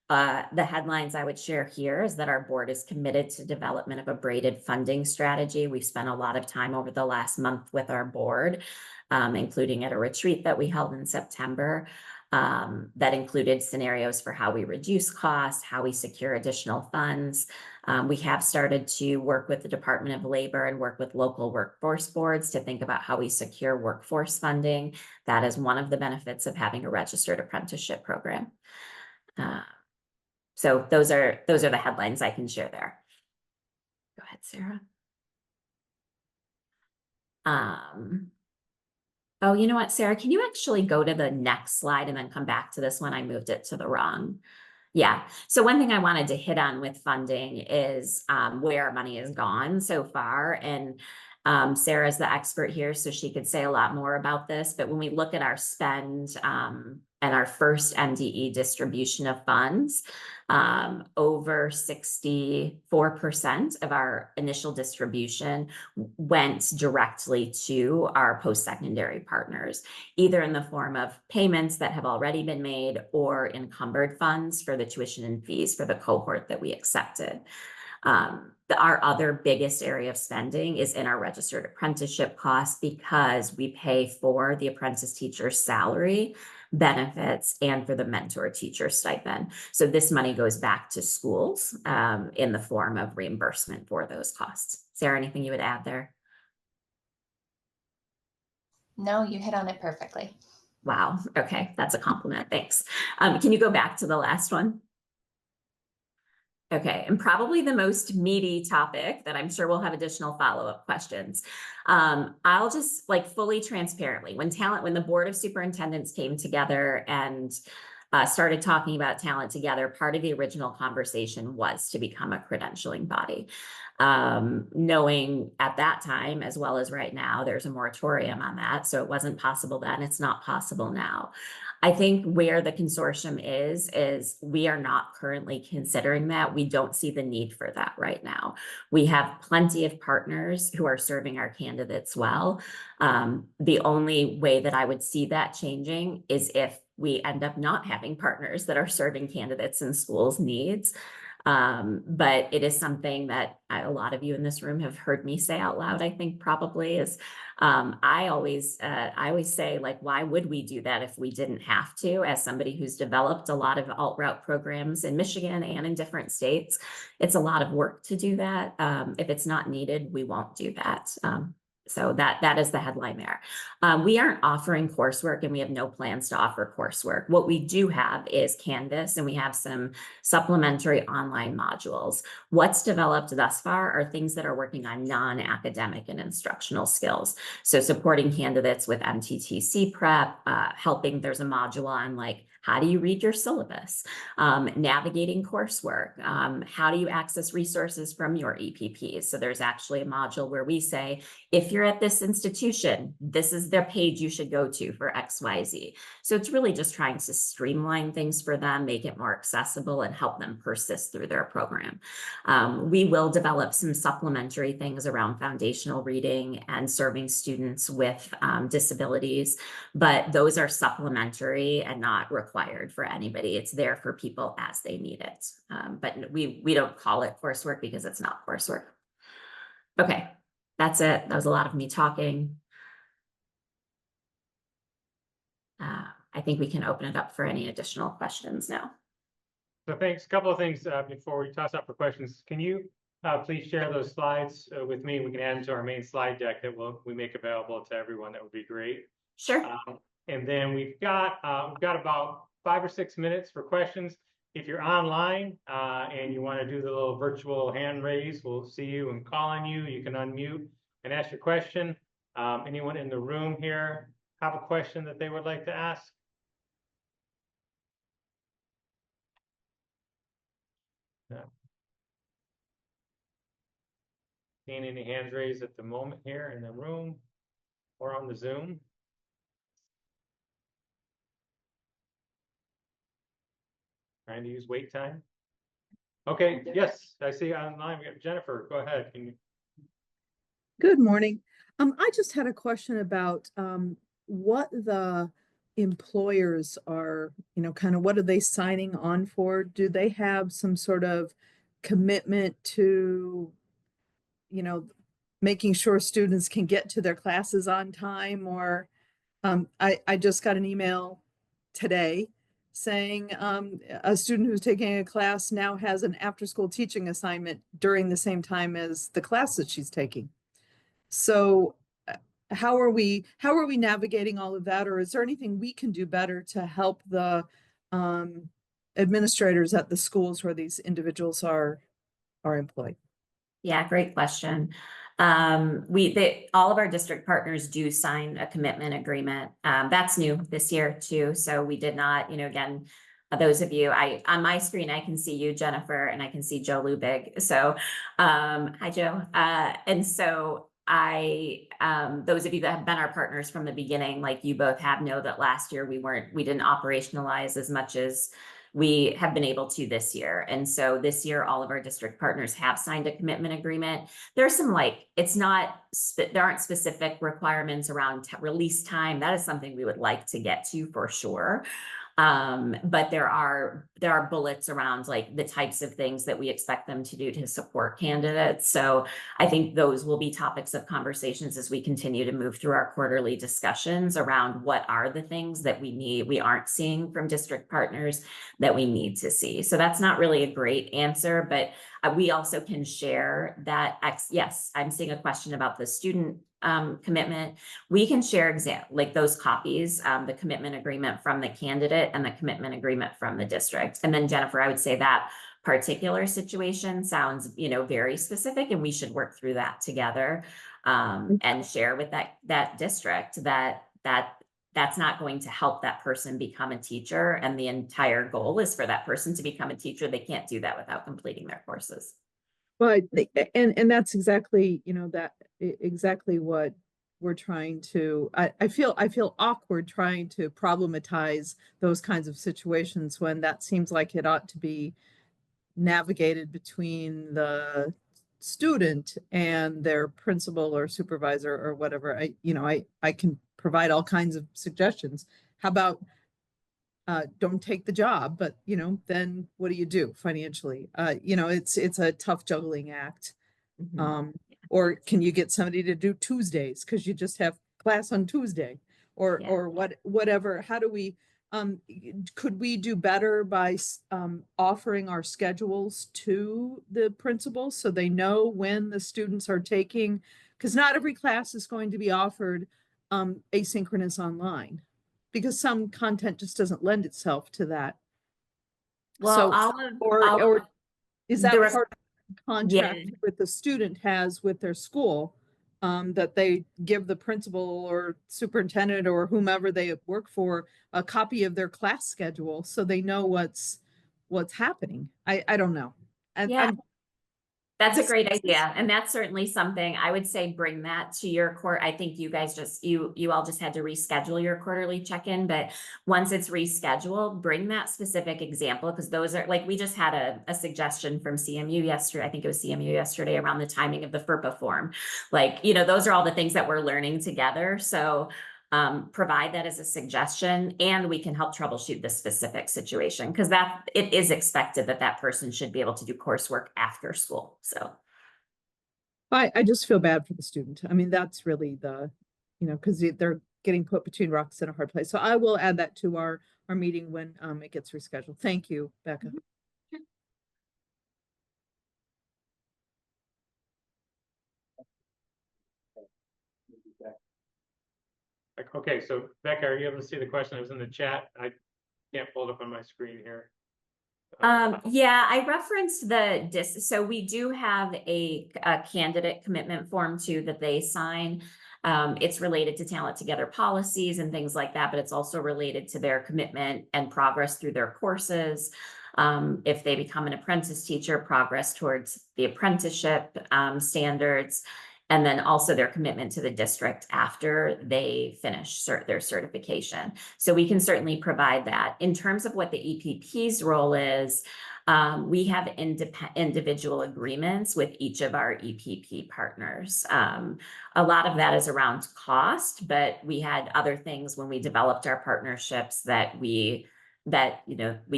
the headlines I would share here is that our board is committed to development of a braided funding strategy. We've spent a lot of time over the last month with our board, including at a retreat that we held in September. That included scenarios for how we reduce costs, how we secure additional funds. We have started to work with the Department of Labor and work with local workforce boards to think about how we secure workforce funding. That is one of the benefits of having a registered apprenticeship program. So those are the headlines I can share there. Go ahead, Sarah. Oh, you know what, Sarah, can you actually go to the next slide and then come back to this one? I moved it to the wrong. Yeah. So one thing I wanted to hit on with funding is where our money has gone so far. And Sarah's the expert here, so she could say a lot more about this. But when we look at our spend and our first MDE distribution of funds, over 64% of our initial distribution went directly to our post-secondary partners, either in the form of payments that have already been made or encumbered funds for the tuition and fees for the cohort that we accepted. Our other biggest area of spending is in our registered apprenticeship costs because we pay for the apprentice teacher's salary, benefits, and for the mentor teacher stipend. So this money goes back to schools in the form of reimbursement for those costs. Sarah, anything you would add there? No, you hit on it perfectly. Wow. Okay. That's a compliment. Thanks. Can you go back to the last one? Okay, and probably the most meaty topic that I'm sure we'll have additional follow-up questions. I'll just fully transparently, when the Board of Superintendents came together and started talking about talent together, part of the original conversation was to become a credentialing body. Knowing at that time, as well as right now, there's a moratorium on that. So it wasn't possible then, it's not possible now. I think where the consortium is we are not currently considering that. We don't see the need for that right now. We have plenty of partners who are serving our candidates well. The only way that I would see that changing is if we end up not having partners that are serving candidates and schools' needs. But it is something that a lot of you in this room have heard me say out loud, I think probably is, I always say, like, why would we do that if we didn't have to? As somebody who's developed a lot of alt-route programs in Michigan and in different states, it's a lot of work to do that. If it's not needed, we won't do that. So that is the headline there. We aren't offering coursework and we have no plans to offer coursework. What we do have is Canvas and we have some supplementary online modules. What's developed thus far are things that are working on non-academic and instructional skills. So supporting candidates with MTTC prep, helping, there's a module on like, how do you read your syllabus? Navigating coursework. How do you access resources from your EPPs? So there's actually a module where we say, if you're at this institution, this is their page you should go to for XYZ. So it's really just trying to streamline things for them, make it more accessible and help them persist through their program. We will develop some supplementary things around foundational reading and serving students with disabilities, but those are supplementary and not required for anybody. It's there for people as they need it. But we don't call it coursework because it's not coursework. Okay, that's it. That was a lot of me talking. I think we can open it up for any additional questions now. So thanks. A couple of things before we toss up for questions. Can you please share those slides with me? We can add them to our main slide deck that we make available to everyone. That would be great. Sure. And then we've got about 5 or 6 minutes for questions. If you're online and you want to do the little virtual hand raise, we'll see you and call on you. You can unmute and ask your question. Anyone in the room here have a question that they would like to ask? No. Seeing any hands raised at the moment here in the room or on the Zoom? Trying to use wait time. Okay, yes, I see online. We got Jennifer. Go ahead. Can you? Good morning. I just had a question about what the employers are, kind of what are they signing on for? Do they have some sort of commitment to, making sure students can get to their classes on time? Or I just got an email today saying a student who's taking a class now has an after-school teaching assignment during the same time as the class that she's taking. So how are we navigating all of that? Or is there anything we can do better to help the administrators at the schools where these individuals are employed? Yeah, great question. All of our district partners do sign a commitment agreement. That's new this year too. So we did not, again, those of you, on my screen, I can see you, Jennifer, and I can see Joe Lubig. So, hi, Joe. And so those of you that have been our partners from the beginning, like you both have, know that last year we didn't operationalize as much as we have been able to this year. And so this year, all of our district partners have signed a commitment agreement. There's some there aren't specific requirements around release time. That is something we would like to get to for sure. But there are bullets around like the types of things that we expect them to do to support candidates. So I think those will be topics of conversations as we continue to move through our quarterly discussions around what are the things that we aren't seeing from district partners that we need to see. So that's not really a great answer, but we also can share that. Yes, I'm seeing a question about the student commitment. We can share like those copies, the commitment agreement from the candidate and the commitment agreement from the district. And then Jennifer, I would say that particular situation sounds, very specific, and we should work through that together and share with that district that that's not going to help that person become a teacher. And the entire goal is for that person to become a teacher. They can't do that without completing their courses. But, and that's exactly, exactly what we're trying to, I feel awkward trying to problematize those kinds of situations when that seems like it ought to be navigated between the student and their principal or supervisor or whatever. I can provide all kinds of suggestions. How about don't take the job, but then what do you do financially? It's a tough juggling act. Or can you get somebody to do Tuesdays because you just have class on Tuesday, or whatever? How do we could we do better by offering our schedules to the principals so they know when the students are taking, because not every class is going to be offered asynchronous online, because some content just doesn't lend itself to that. Well, or is that there part of the contract with the student has with their school, that they give the principal or superintendent or whomever they work for a copy of their class schedule so they know what's happening? I don't know. That's a great idea. And that's certainly something I would say, bring that to your court. I think you guys you all just had to reschedule your quarterly check-in, but once it's rescheduled, bring that specific example, because those are like, we just had a suggestion from CMU yesterday. I think it was CMU yesterday around the timing of the FERPA form. Like, those are all the things that we're learning together. So provide that as a suggestion, and we can help troubleshoot the specific situation, because it is expected that person should be able to do coursework after school. So I just feel bad for the student. I mean, that's really because they're getting put between rocks and a hard place. So I will add that to our meeting when it gets rescheduled. Thank you, Becca. Okay, so Becca, are you able to see the question that was in the chat? I can't pull it up on my screen here. Yeah, I referenced so we do have a candidate commitment form too that they sign. It's related to Talent Together policies and things like that, but it's also related to their commitment and progress through their courses. If they become an apprentice teacher, progress towards the apprenticeship standards, and then also their commitment to the district after they finish their certification. So we can certainly provide that. In terms of what the EPP's role is, we have individual agreements with each of our EPP partners. A lot of that is around cost, but we had other things when we developed our partnerships that we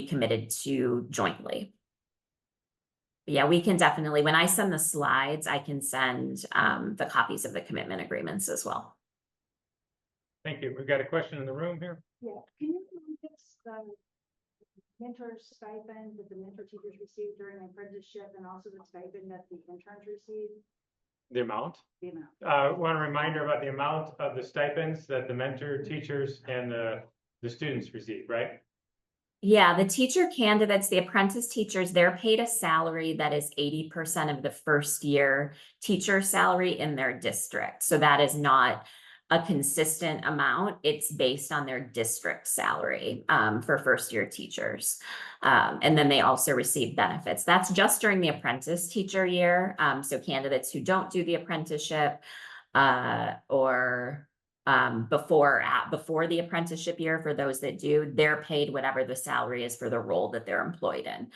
committed to jointly. Yeah, we can definitely, when I send the slides, I can send the copies of the commitment agreements as well. Thank you. We've got a question in the room here. Yeah, can you fix the mentor stipend that the mentor teachers receive during apprenticeship, and also the stipend that the interns receive? The amount? The amount. Want a reminder about the amount of the stipends that the mentor teachers and the students receive, right? Yeah, the teacher candidates, the apprentice teachers, they're paid a salary that is 80% of the first year teacher salary in their district. So that is not a consistent amount. It's based on their district salary for first year teachers. And then they also receive benefits. That's just during the apprentice teacher year. So candidates who don't do the apprenticeship or before the apprenticeship year, for those that do, they're paid whatever the salary is for the role that they're employed in.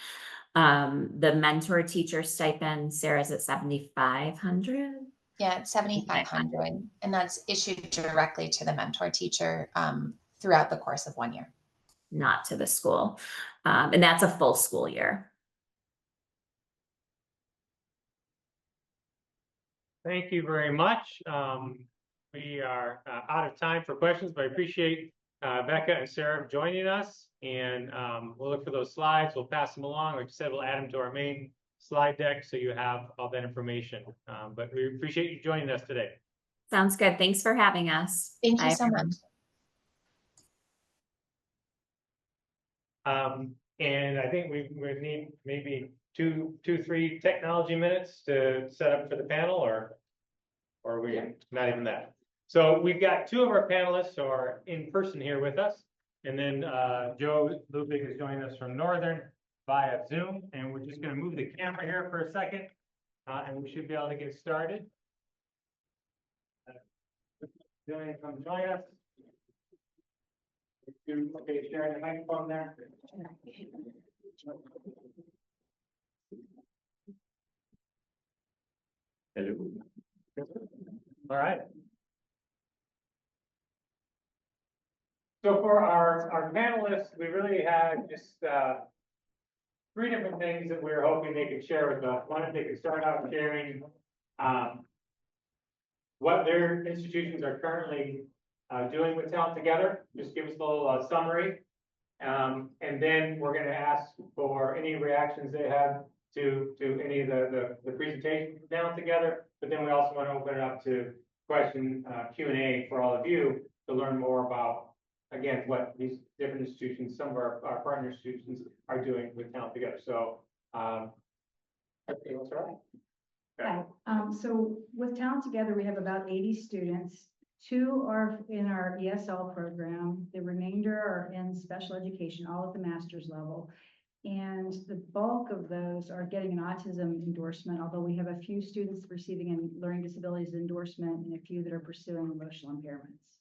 The mentor teacher stipend, Sarah's at 7,500. Yeah, it's 7,500, and that's issued directly to the mentor teacher throughout the course of 1 year. Not to the school. And that's a full school year. Thank you very much. We are out of time for questions, but I appreciate Becca and Sarah joining us, and we'll look for those slides. We'll pass them along. Like I said, we'll add them to our main slide deck so you have all that information. But we appreciate you joining us today. Sounds good. Thanks for having us. Thank you so much. And I think we need maybe two, 3 technology minutes to set up for the panel, or are we not even that? So we've got two of our panelists who are in person here with us. And then Joe Lubig is joining us from Northern via Zoom. And we're just going to move the camera here for a second. And we should be able to get started. Julian, come join us. Okay, sharing the microphone there. Hello. All right. So for our panelists, we really had just three different things that we were hoping they could share with us. One, if they could start out sharing what their institutions are currently doing with Talent Together. Just give us a little summary. And then we're going to ask for any reactions they have to any of the presentation from Talent Together. But then we also want to open it up to question Q&A for all of you to learn more about, again, what these different institutions, some of our partner institutions are doing with Talent Together. So, okay, what's right? Hi, so with Talent Together, we have about 80 students. 2 are in our ESL program. The remainder are in special education, all at the master's level. And the bulk of those are getting an autism endorsement, although we have a few students receiving a learning disabilities endorsement and a few that are pursuing emotional impairments.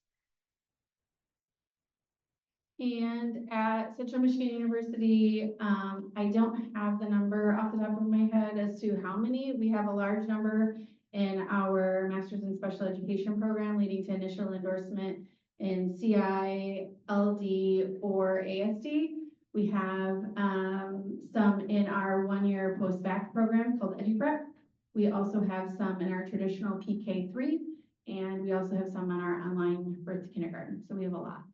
And at Central Michigan University, I don't have the number off the top of my head as to how many. We have a large number in our Master's in Special Education program, leading to initial endorsement in CI, LD, or ASD. We have some in our one-year post-bac program called EduPrep. We also have some in our traditional PK3, and we also have some on our online birth to kindergarten. So we have a lot.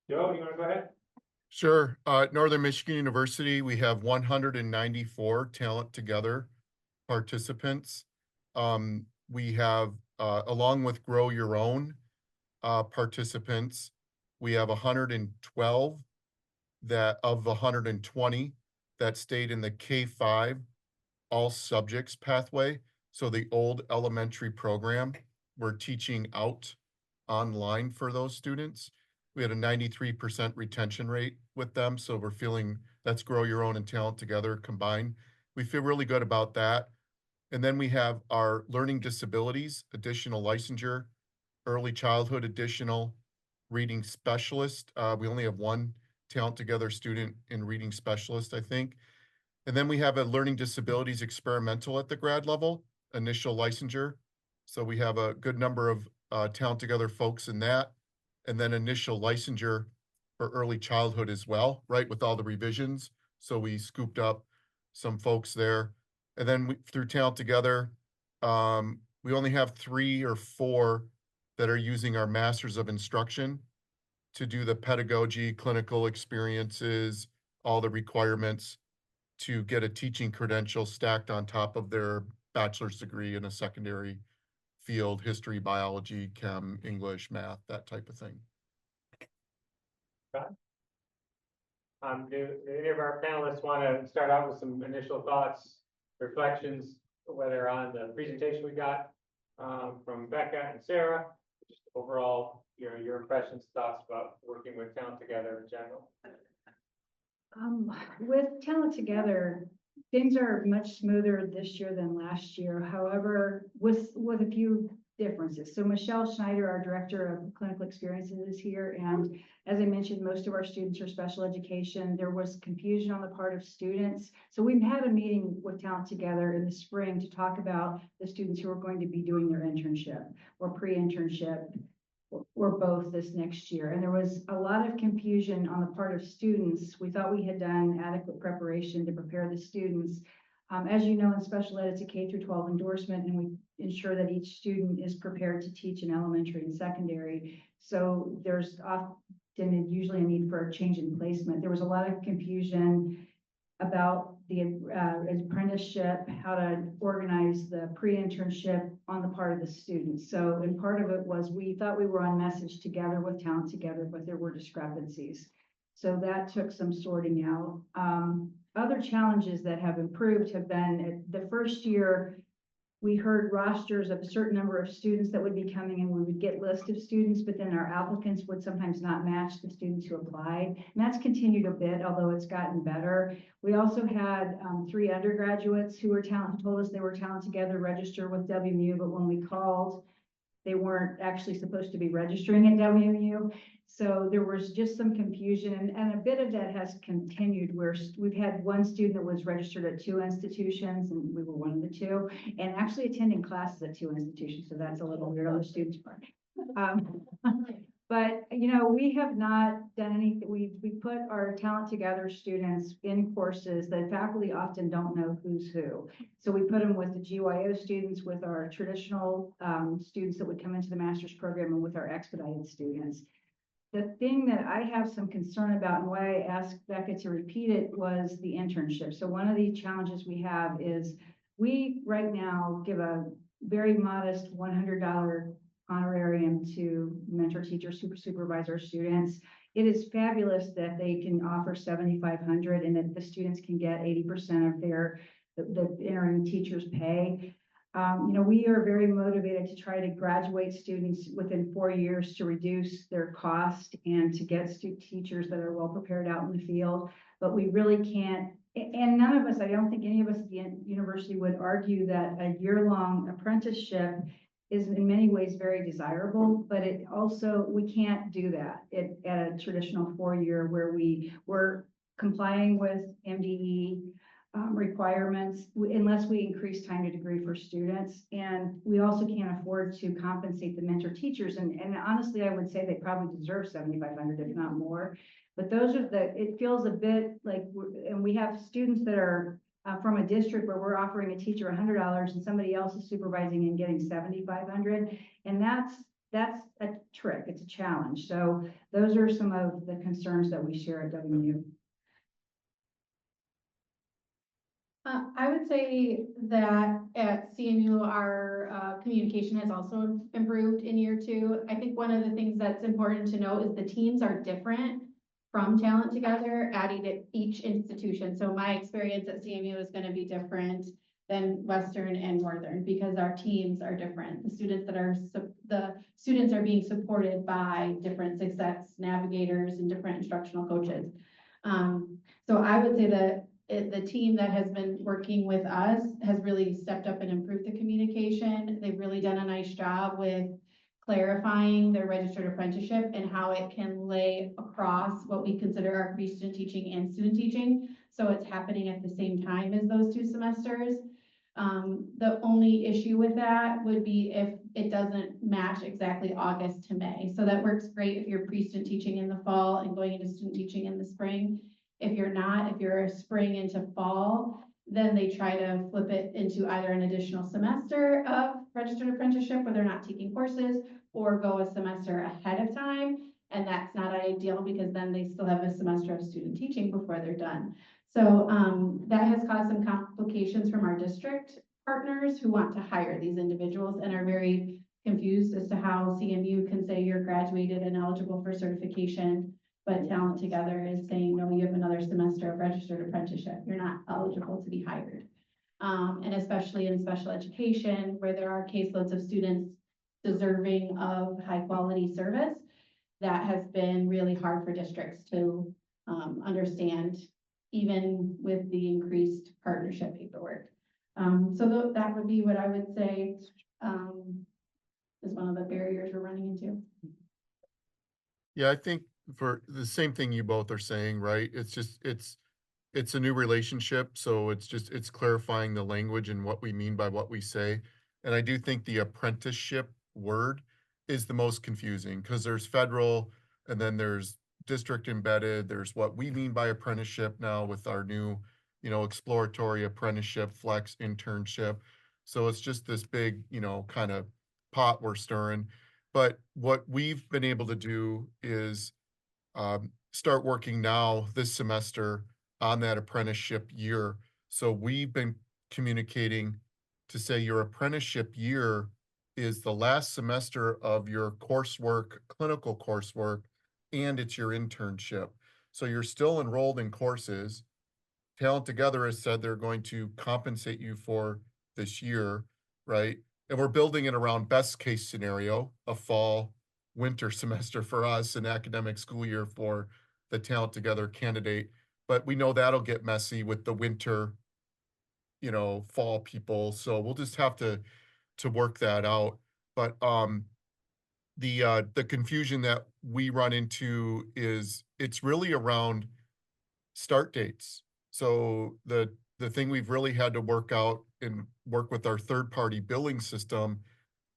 Joe, you want to go ahead? Sure. Northern Michigan University, we have 194 Talent Together participants. We have, along with Grow Your Own participants, we have 112 that of the 120 that stayed in the K-5 all subjects pathway. So the old elementary program, we're teaching out online for those students. We had a 93% retention rate with them. So we're feeling that's Grow Your Own and Talent Together combined. We feel really good about that. And then we have our learning disabilities, additional licensure, early childhood, additional reading specialist. We only have one Talent Together student in reading specialist, I think. And then we have a learning disabilities experimental at the grad level, initial licensure. So we have a good number of Talent Together folks in that. And then initial licensure for early childhood as well, right, with all the revisions. So we scooped up some folks there. And then through Talent Together, we only have 3 or 4 that are using our Masters of Instruction to do the pedagogy, clinical experiences, all the requirements to get a teaching credential stacked on top of their bachelor's degree in a secondary field, history, biology, chem, English, math, that type of thing. Do any of our panelists want to start out with some initial thoughts, reflections, whether on the presentation we got from Becca and Sarah, just overall, your impressions, thoughts about working with Talent Together in general? With Talent Together, things are much smoother this year than last year. However, with a few differences. So Michelle Schneider, our Director of Clinical Experiences, is here. And as I mentioned, most of our students are special education. There was confusion on the part of students. So we've had a meeting with Talent Together in the spring to talk about the students who are going to be doing their internship or pre-internship or both this next year. And there was a lot of confusion on the part of students. We thought we had done adequate preparation to prepare the students. As you know, in special ed, it's a K through 12 endorsement, and we ensure that each student is prepared to teach in elementary and secondary. So there's often and usually a need for a change in placement. There was a lot of confusion about the apprenticeship, how to organize the pre-internship on the part of the students. So, and part of it was we thought we were on message together with Talent Together, but there were discrepancies. So that took some sorting out. Other challenges that have improved have been the first year, we heard rosters of a certain number of students that would be coming and we would get lists of students, but then our applicants would sometimes not match the students who applied. And that's continued a bit, although it's gotten better. We also had 3 undergraduates who were told us they were Talent Together register with WMU, but when we called, they weren't actually supposed to be registering at WMU. So there was just some confusion and a bit of that has continued where we've had one student that was registered at 2 institutions and we were one of the 2 and actually attending classes at 2 institutions. So that's a little weird on the students' part. But, you know, we have not done anything. We put our Talent Together students in courses that faculty often don't know who's who. So we put them with the GYO students, with our traditional students that would come into the master's program and with our expedited students. The thing that I have some concern about and why I asked Becca to repeat it was the internship. So one of the challenges we have is we right now give a very modest $100 honorarium to mentor teachers, supervise our students. It is fabulous that they can offer $7,500 and that the students can get 80% of the interim teachers' pay. You know, we are very motivated to try to graduate students within 4 years to reduce their cost and to get teachers that are well prepared out in the field. But we really can't, and none of us, I don't think any of us at the university would argue that a year-long apprenticeship is in many ways very desirable, but it also, we can't do that at a traditional 4-year where we're complying with MDE requirements unless we increase time to degree for students. And we also can't afford to compensate the mentor teachers. And honestly, I would say they probably deserve $7,500, if not more. But those are it feels a bit like, and we have students that are from a district where we're offering a teacher $100 and somebody else is supervising and getting $7,500. And that's a trick, it's a challenge. So those are some of the concerns that we share at WMU. I would say that at CMU, our communication has also improved in year 2. I think one of the things that's important to note is the teams are different from Talent Together at each institution. So my experience at CMU is going to be different than Western and Northern because our teams are different. The students are being supported by different success navigators and different instructional coaches. So I would say that the team that has been working with us has really stepped up and improved the communication. They've really done a nice job with clarifying their registered apprenticeship and how it can lay across what we consider our pre-student teaching and student teaching. So it's happening at the same time as those 2 semesters. The only issue with that would be if it doesn't match exactly August to May. So that works great if you're pre-student teaching in the fall and going into student teaching in the spring. If you're not, if you're a spring into fall, then they try to flip it into either an additional semester of registered apprenticeship where they're not taking courses or go a semester ahead of time. And that's not ideal because then they still have a semester of student teaching before they're done. So that has caused some complications from our district partners who want to hire these individuals and are very confused as to how CMU can say you're graduated and eligible for certification, but Talent Together is saying, no, you have another semester of registered apprenticeship. You're not eligible to be hired. And especially in special education, where there are caseloads of students deserving of high quality service, that has been really hard for districts to understand, even with the increased partnership paperwork. So that would be what I would say is one of the barriers we're running into. Yeah, I think for the same thing you both are saying, right? It's just, it's a new relationship. So it's clarifying the language and what we mean by what we say. And I do think the apprenticeship word is the most confusing because there's federal and then there's district embedded. There's what we mean by apprenticeship now with our new, exploratory apprenticeship, flex internship. So it's just this big, kind of pot we're stirring. But what we've been able to do is start working now this semester on that apprenticeship year. So we've been communicating to say your apprenticeship year is the last semester of your coursework, clinical coursework, and it's your internship. So you're still enrolled in courses. Talent Together has said they're going to compensate you for this year. right? And we're building it around best case scenario, a fall, winter semester for us, an academic school year for the Talent Together candidate. But we know that'll get messy with the winter, fall people. So we'll just have to work that out. But the confusion that we run into is it's really around start dates. So the thing we've really had to work out and work with our third party billing system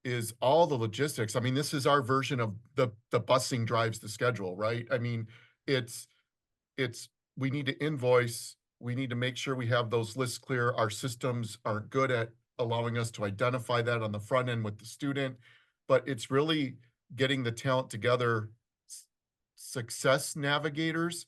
is all the logistics. I mean, this is our version of the busing drives the schedule, right? I mean, it's we need to invoice, we need to make sure we have those lists clear. Our systems aren't good at allowing us to identify that on the front end with the student, but it's really getting the Talent Together success navigators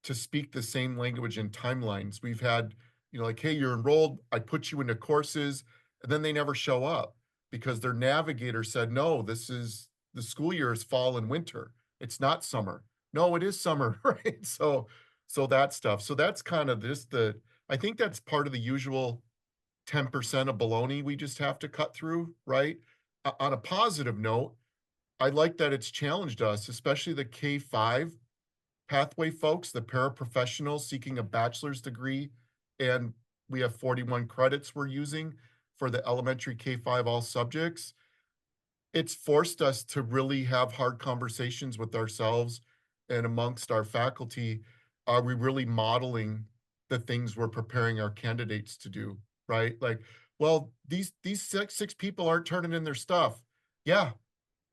to speak the same language and timelines. We've had, like, hey, you're enrolled, I put you into courses, and then they never show up because their navigator said, no, this is the school year is fall and winter. It's not summer. No, it is summer, right? So that stuff. So that's kind of I think that's part of the usual 10% of baloney we just have to cut through, right? On a positive note, I like that it's challenged us, especially the K-5 pathway folks, the paraprofessionals seeking a bachelor's degree, and we have 41 credits we're using for the elementary K-5 all subjects. It's forced us to really have hard conversations with ourselves and amongst our faculty. Are we really modeling the things we're preparing our candidates to do, right? Like, well, these six people aren't turning in their stuff. Yeah,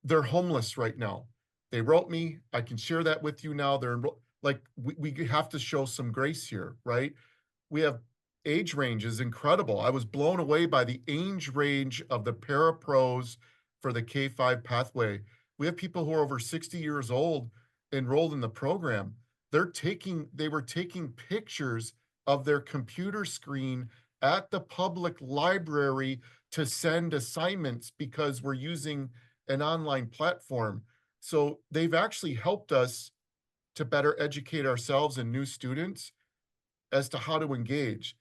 they're homeless right now. They wrote me. I can share that with you now. Like, we have to show some grace here, right? We have age range is incredible. I was blown away by the age range of the parapros for the K-5 pathway. We have people who are over 60 years old enrolled in the program. They were taking pictures of their computer screen at the public library to send assignments because we're using an online platform. So they've actually helped us to better educate ourselves and new students as to how to engage.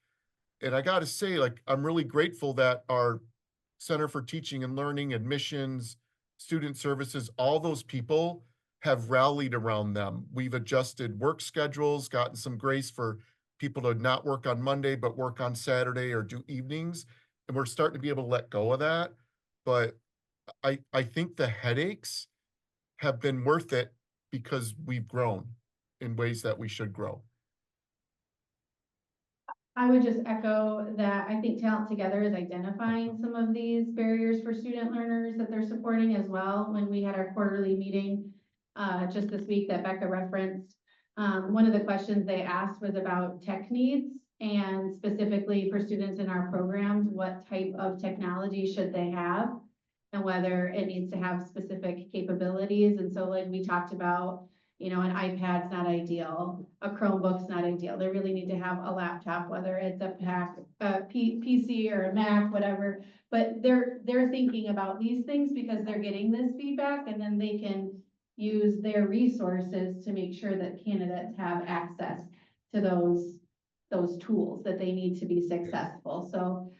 And I got to say, like, I'm really grateful that our Center for Teaching and Learning, admissions, student services, all those people have rallied around them. We've adjusted work schedules, gotten some grace for people to not work on Monday, but work on Saturday or do evenings. And we're starting to be able to let go of that. But I think the headaches have been worth it because we've grown in ways that we should grow. I would just echo that I think Talent Together is identifying some of these barriers for student learners that they're supporting as well. When we had our quarterly meeting just this week that Becca referenced, one of the questions they asked was about tech needs, and specifically for students in our programs, what type of technology should they have and whether it needs to have specific capabilities. And so like we talked about, an iPad's not ideal, a Chromebook's not ideal. They really need to have a laptop, whether it's a PC or a Mac, whatever. But they're thinking about these things because they're getting this feedback, and then they can use their resources to make sure that candidates have access to those tools that they need to be successful. So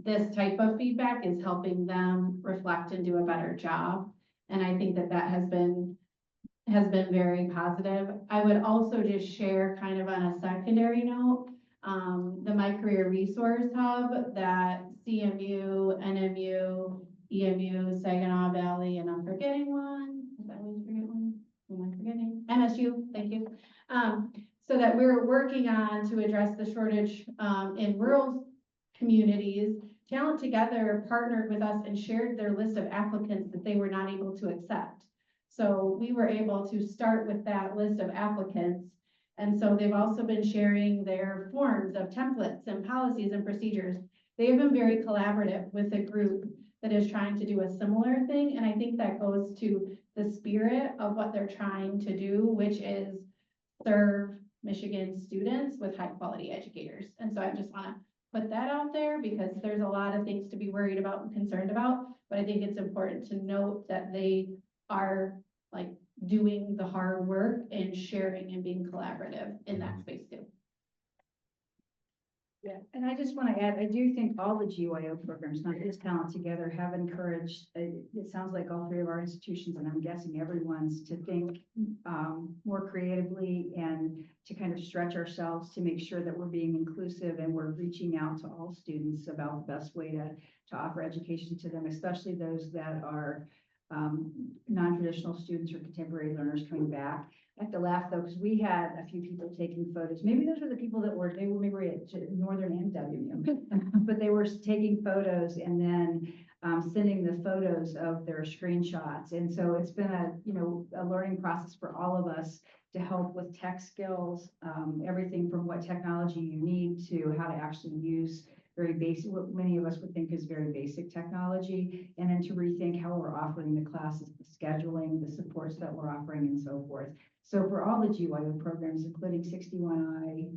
this type of feedback is helping them reflect and do a better job. And I think that has been very positive. I would also just share kind of on a secondary note, the My Career Resource Hub that CMU, NMU, EMU, Saginaw Valley, and I'm forgetting one. Is that one forget one? Am I forgetting? MSU, thank you. So that we're working on to address the shortage in rural communities. Talent Together partnered with us and shared their list of applicants that they were not able to accept. So we were able to start with that list of applicants. And so they've also been sharing their forms of templates and policies and procedures. They have been very collaborative with a group that is trying to do a similar thing. And I think that goes to the spirit of what they're trying to do, which is serve Michigan students with high quality educators. And so I just want to put that out there because there's a lot of things to be worried about and concerned about. But I think it's important to note that they are like doing the hard work and sharing and being collaborative in that space too. Yeah, and I just want to add, I do think all the GYO programs, not just Talent Together, have encouraged, it sounds like all three of our institutions, and I'm guessing everyone's, to think more creatively and to kind of stretch ourselves to make sure that we're being inclusive and we're reaching out to all students about the best way to offer education to them, especially those that are non-traditional students or contemporary learners coming back. I have to laugh though, because we had a few people taking photos. Maybe those were the people that were, they were maybe at Northern and WU, but they were taking photos and then sending the photos of their screenshots. And so it's been a learning process for all of us to help with tech skills, everything from what technology you need to how to actually use very basic, what many of us would think is very basic technology, and then to rethink how we're offering the classes, the scheduling, the supports that we're offering, and so forth. So for all the GYO programs, including 61I,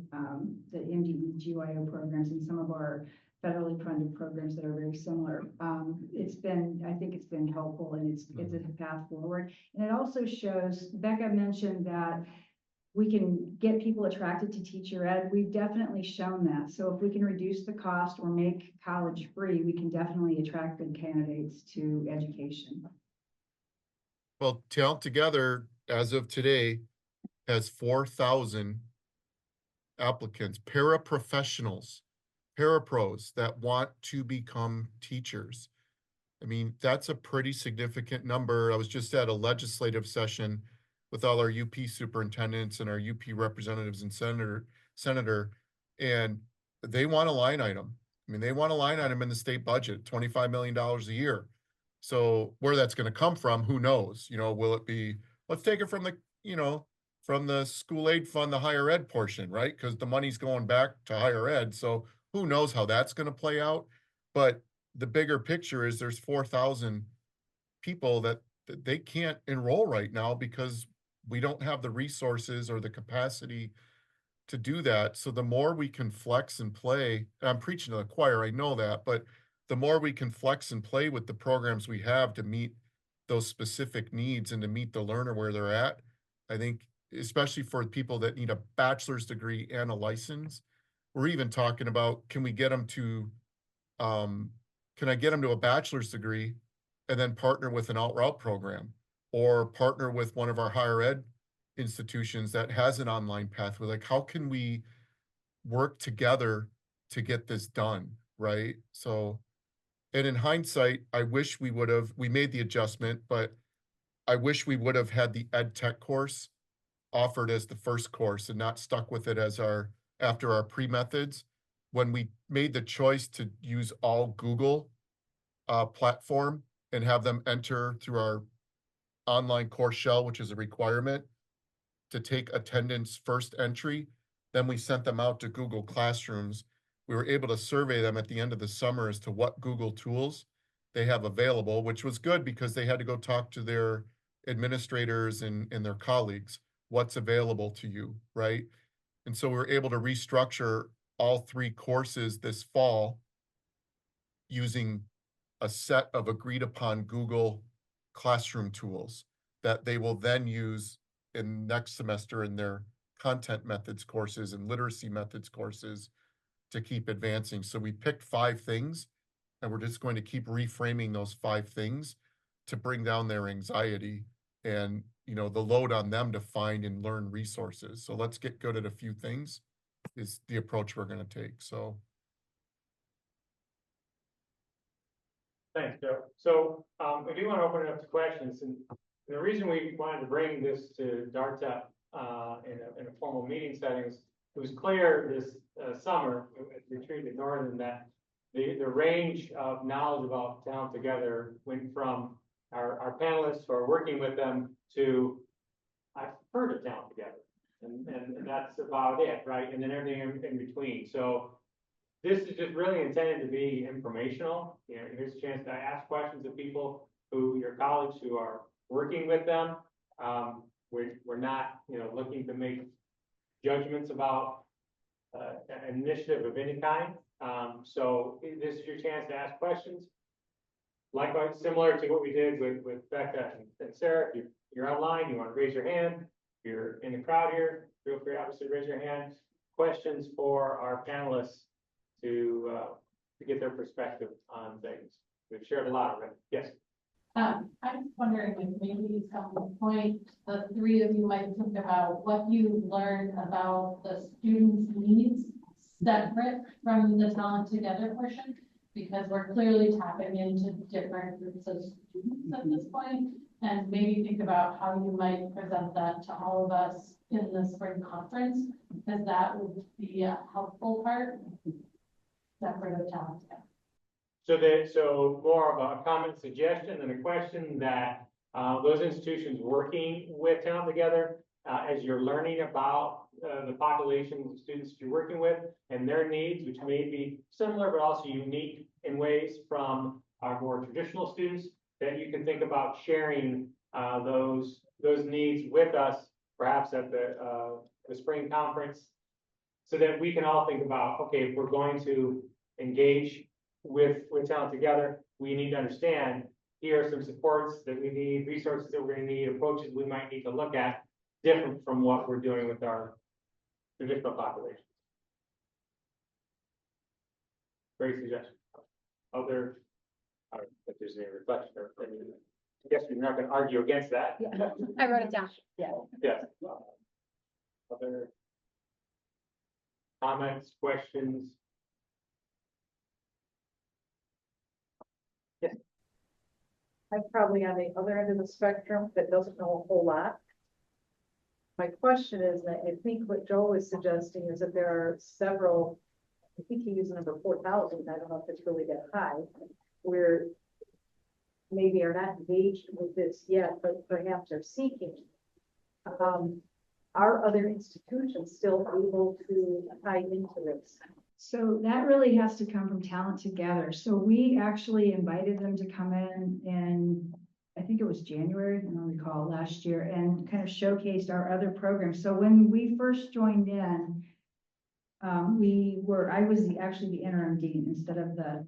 the MDE GYO programs, and some of our federally funded programs that are very similar, I think it's been helpful, and it's a path forward. And it also shows, Becca mentioned that we can get people attracted to teacher ed. We've definitely shown that. So if we can reduce the cost or make college free, we can definitely attract good candidates to education. Well, Talent Together, as of today, has 4,000 applicants, paraprofessionals, parapros that want to become teachers. I mean, that's a pretty significant number. I was just at a legislative session with all our UP superintendents and our UP representatives and senator, and they want a line item. I mean, they want a line item in the state budget, $25 million a year. So where that's going to come from, who knows? Will it be, let's take it from from the school aid fund, the higher ed portion, right? Because the money's going back to higher ed. So who knows how that's going to play out? But the bigger picture is there's 4,000 people that they can't enroll right now because we don't have the resources or the capacity to do that. So the more we can flex and play, and I'm preaching to the choir, I know that, but the more we can flex and play with the programs we have to meet those specific needs and to meet the learner where they're at, I think, especially for people that need a bachelor's degree and a license, we're even talking about, can we get them to, can I get them to a bachelor's degree and then partner with an out-route program, or partner with one of our higher ed institutions that has an online pathway? Like, how can we work together to get this done, right? So, and in hindsight, I wish we made the adjustment, but I wish we would have had the ed tech course offered as the first course and not stuck with it as after our pre-methods. When we made the choice to use all Google platform and have them enter through our online course shell, which is a requirement to take attendance first entry, then we sent them out to Google Classrooms. We were able to survey them at the end of the summer as to what Google tools they have available, which was good because they had to go talk to their administrators and their colleagues. What's available to you, right? And so we were able to restructure all 3 courses this fall using a set of agreed upon Google Classroom tools that they will then use in next semester in their content methods courses and literacy methods courses to keep advancing. So we picked 5 things, and we're just going to keep reframing those 5 things to bring down their anxiety and, the load on them to find and learn resources. So let's get good at a few things is the approach we're going to take. So. Thanks, Joe. So we do want to open it up to questions, and the reason we wanted to bring this to DARTEP in a formal meeting settings, it was clear this summer at the retreat at Northern that the range of knowledge about Talent Together went from our panelists who are working with them to, I've heard of Talent Together, and that's about it, right? And then everything in between. So this is just really intended to be informational. Here's a chance to ask questions of people your colleagues who are working with them. We're not, looking to make judgments about an initiative of any kind. So this is your chance to ask questions. Likewise, similar to what we did with Becca and Sarah, if you're online, you want to raise your hand. If you're in the crowd here, feel free, obviously, to raise your hand. Questions for our panelists to get their perspective on things. We've shared a lot already. Yes. I'm wondering if maybe some point, the three of you might think about what you learned about the students' needs separate from the talent together portion, because we're clearly tapping into different groups of students at this point, and maybe think about how you might present that to all of us in the spring conference, because that would be a helpful part, separate of talent together. So more of a comment, suggestion, and a question that those institutions working with Talent Together, as you're learning about the populations of students you're working with and their needs, which may be similar but also unique in ways from our more traditional students, that you can think about sharing those needs with us, perhaps at the spring conference, so that we can all think about, okay, if we're going to engage with Talent Together, we need to understand, here are some supports that we need, resources that we're gonna need, approaches we might need to look at, different from what we're doing with our traditional population. Great suggestion. Other, I don't know if there's any reflection or any, I guess we're not gonna argue against that. Yeah, I wrote it down. Yeah. Other comments, questions? I'm probably on the other end of the spectrum that doesn't know a whole lot. My question is that I think what Joel is suggesting is that there are several, I think he used the number 4,000, I don't know if it's really that high, where maybe are not engaged with this yet, but perhaps are seeking. Are other institutions still able to tie into this? So that really has to come from Talent Together. So we actually invited them to come in, I think it was January, I don't recall, last year, and kind of showcased our other programs. So when we first joined in, I was actually the interim dean instead of the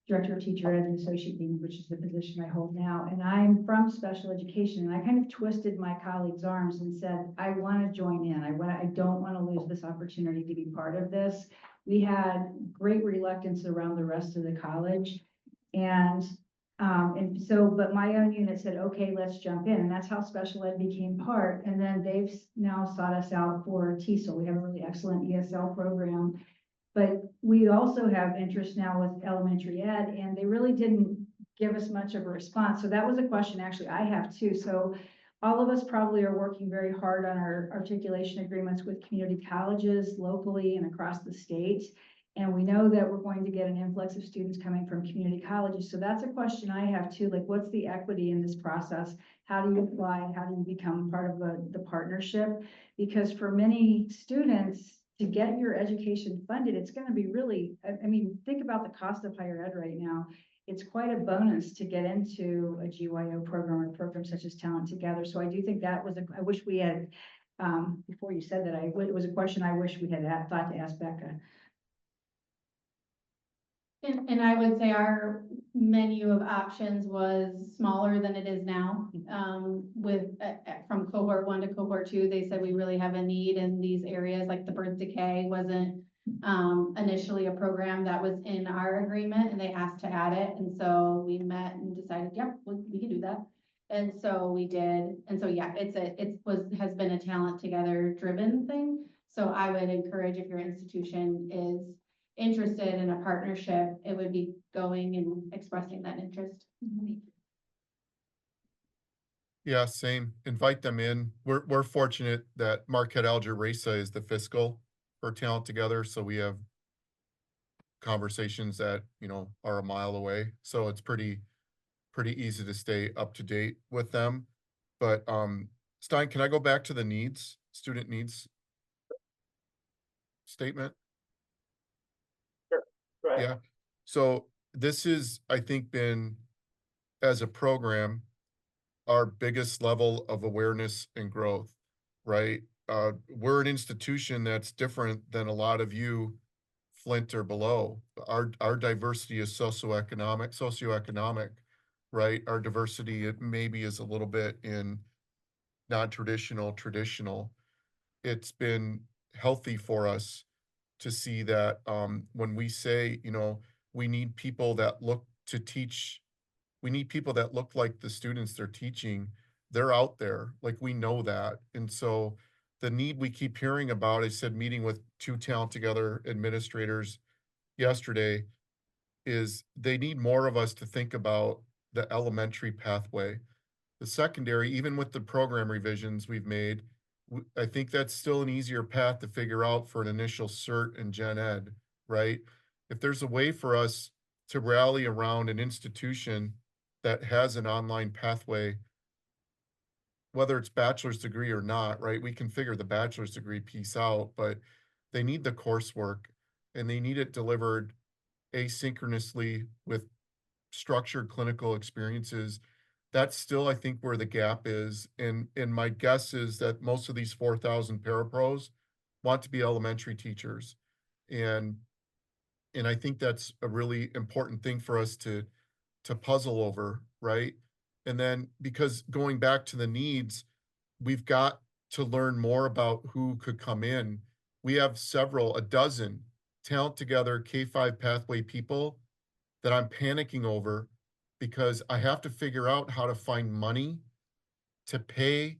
director of teacher ed and associate dean, which is the position I hold now. And I'm from special education, and I kind of twisted my colleagues' arms and said, I want to join in. I don't want to lose this opportunity to be part of this. We had great reluctance around the rest of the college. And so, but my own unit said, okay, let's jump in. And that's how special ed became part. And then they've now sought us out for TESOL. We have a really excellent ESL program, but we also have interest now with elementary ed, and they really didn't give us much of a response. So that was a question actually I have too. So all of us probably are working very hard on our articulation agreements with community colleges locally and across the state. And we know that we're going to get an influx of students coming from community colleges. So that's a question I have too, like what's the equity in this process? How do you apply? How do you become part of the partnership? Because for many students, to get your education funded, it's going to be really, I mean, think about the cost of higher ed right now. It's quite a bonus to get into a GYO program or program such as Talent Together. So I do think that was I wish we had, before you said that, it was a question I wish we had thought to ask Becca. And I would say our menu of options was smaller than it is now. From cohort 1 to cohort 2, they said we really have a need in these areas, like the birth decay wasn't initially a program that was in our agreement, and they asked to add it. And so we met and decided, yep, we can do that. And so we did. And so, yeah, has been a Talent Together driven thing. So I would encourage, if your institution is interested in a partnership, it would be going and expressing that interest. Yeah, same. Invite them in. We're fortunate that Marquette Alger Resa is the fiscal for Talent Together, so we have conversations that, are a mile away. So it's pretty easy to stay up to date with them. But Stein, can I go back to the student needs statement? Right. Yeah. So this is, I think, been, as a program, our biggest level of awareness and growth, right? We're an institution that's different than a lot of you, Flint or below. Our diversity is socioeconomic, right? Our diversity, it maybe is a little bit in non-traditional, traditional. It's been healthy for us to see that, when we say, you know, we need people that look to teach, we need people that look like the students they're teaching, they're out there, like, we know that. And so the need we keep hearing about, I said, meeting with 2 Talent Together administrators yesterday, is they need more of us to think about the elementary pathway. The secondary, even with the program revisions we've made, I think that's still an easier path to figure out for an initial cert and gen ed, right? If there's a way for us to rally around an institution that has an online pathway, whether it's bachelor's degree or not, right? We can figure the bachelor's degree piece out, but they need the coursework and they need it delivered asynchronously with structured clinical experiences. That's still, I think, where the gap is. And my guess is that most of these 4,000 parapros want to be elementary teachers. And I think that's a really important thing for us to puzzle over, right? And then, because going back to the needs, we've got to learn more about who could come in. We have a dozen Talent Together K-5 pathway people that I'm panicking over, because I have to figure out how to find money to pay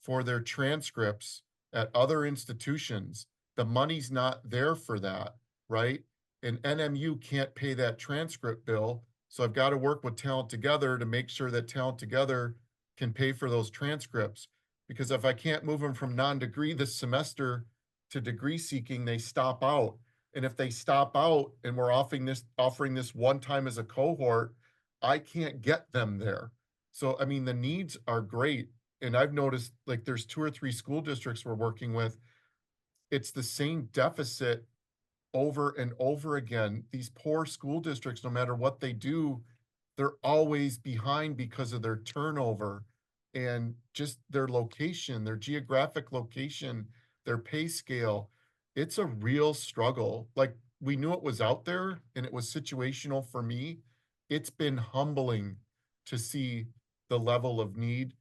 for their transcripts at other institutions. The money's not there for that, right? And NMU can't pay that transcript bill. So I've got to work with Talent Together to make sure that Talent Together can pay for those transcripts. Because if I can't move them from non-degree this semester to degree seeking, they stop out. And if they stop out and we're offering this one time as a cohort, I can't get them there. So, I mean, the needs are great. And I've noticed, like, there's 2 or 3 school districts we're working with. It's the same deficit over and over again. These poor school districts, no matter what they do, they're always behind because of their turnover and just their location, their geographic location, their pay scale. It's a real struggle. Like, we knew it was out there and it was situational for me. It's been humbling to see the level of need,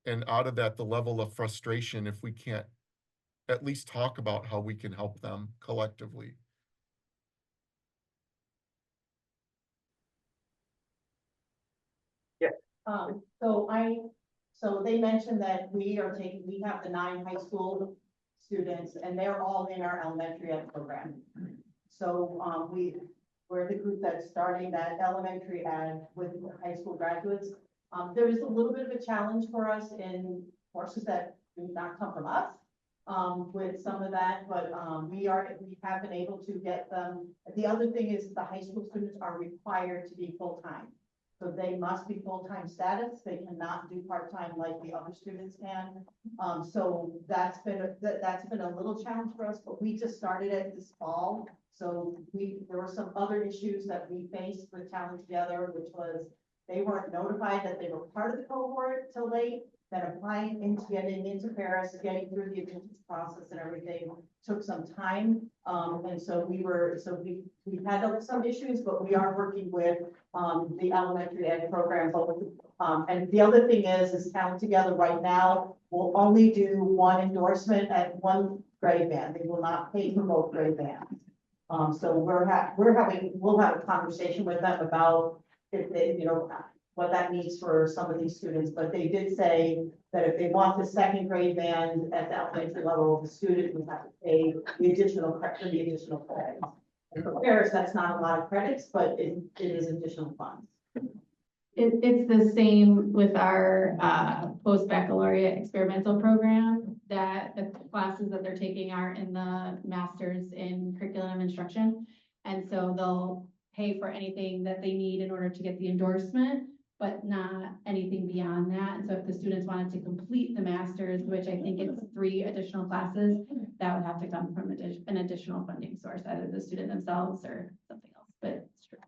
and out of that, the level of frustration if we can't at least talk about how we can help them collectively. So they mentioned that we have the 9 high school students and they're all in our elementary ed program. So, we're the group that's starting that elementary ed with high school graduates. There is a little bit of a challenge for us in courses that do not come from us, with some of that, but, we have been able to get them. The other thing is the high school students are required to be full-time. So they must be full-time status. They cannot do part-time like the other students can. So that's been a little challenge for us, but we just started it this fall. So there were some other issues that we faced with Talent Together, which was they weren't notified that they were part of the cohort till late, that applying into getting into Paris, getting through the admissions process and everything took some time. And so we had some issues, but we are working with the elementary ed program. And the other thing is Talent Together right now will only do 1 endorsement at 1 grade band. They will not pay for both grade bands. So we'll have a conversation with them about if they, what that means for some of these students. But they did say that if they want the 2nd grade band at the elementary level, the student would have to pay the additional credits. And for Paris, that's not a lot of credits, but it is additional funds. It's the same with our post-baccalaureate experimental program, that the classes that they're taking are in the master's in curriculum instruction. And so they'll pay for anything that they need in order to get the endorsement, but not anything beyond that. And so if the students wanted to complete the master's, which I think it's 3 additional classes, that would have to come from an additional funding source, either the student themselves or something else, but it's true.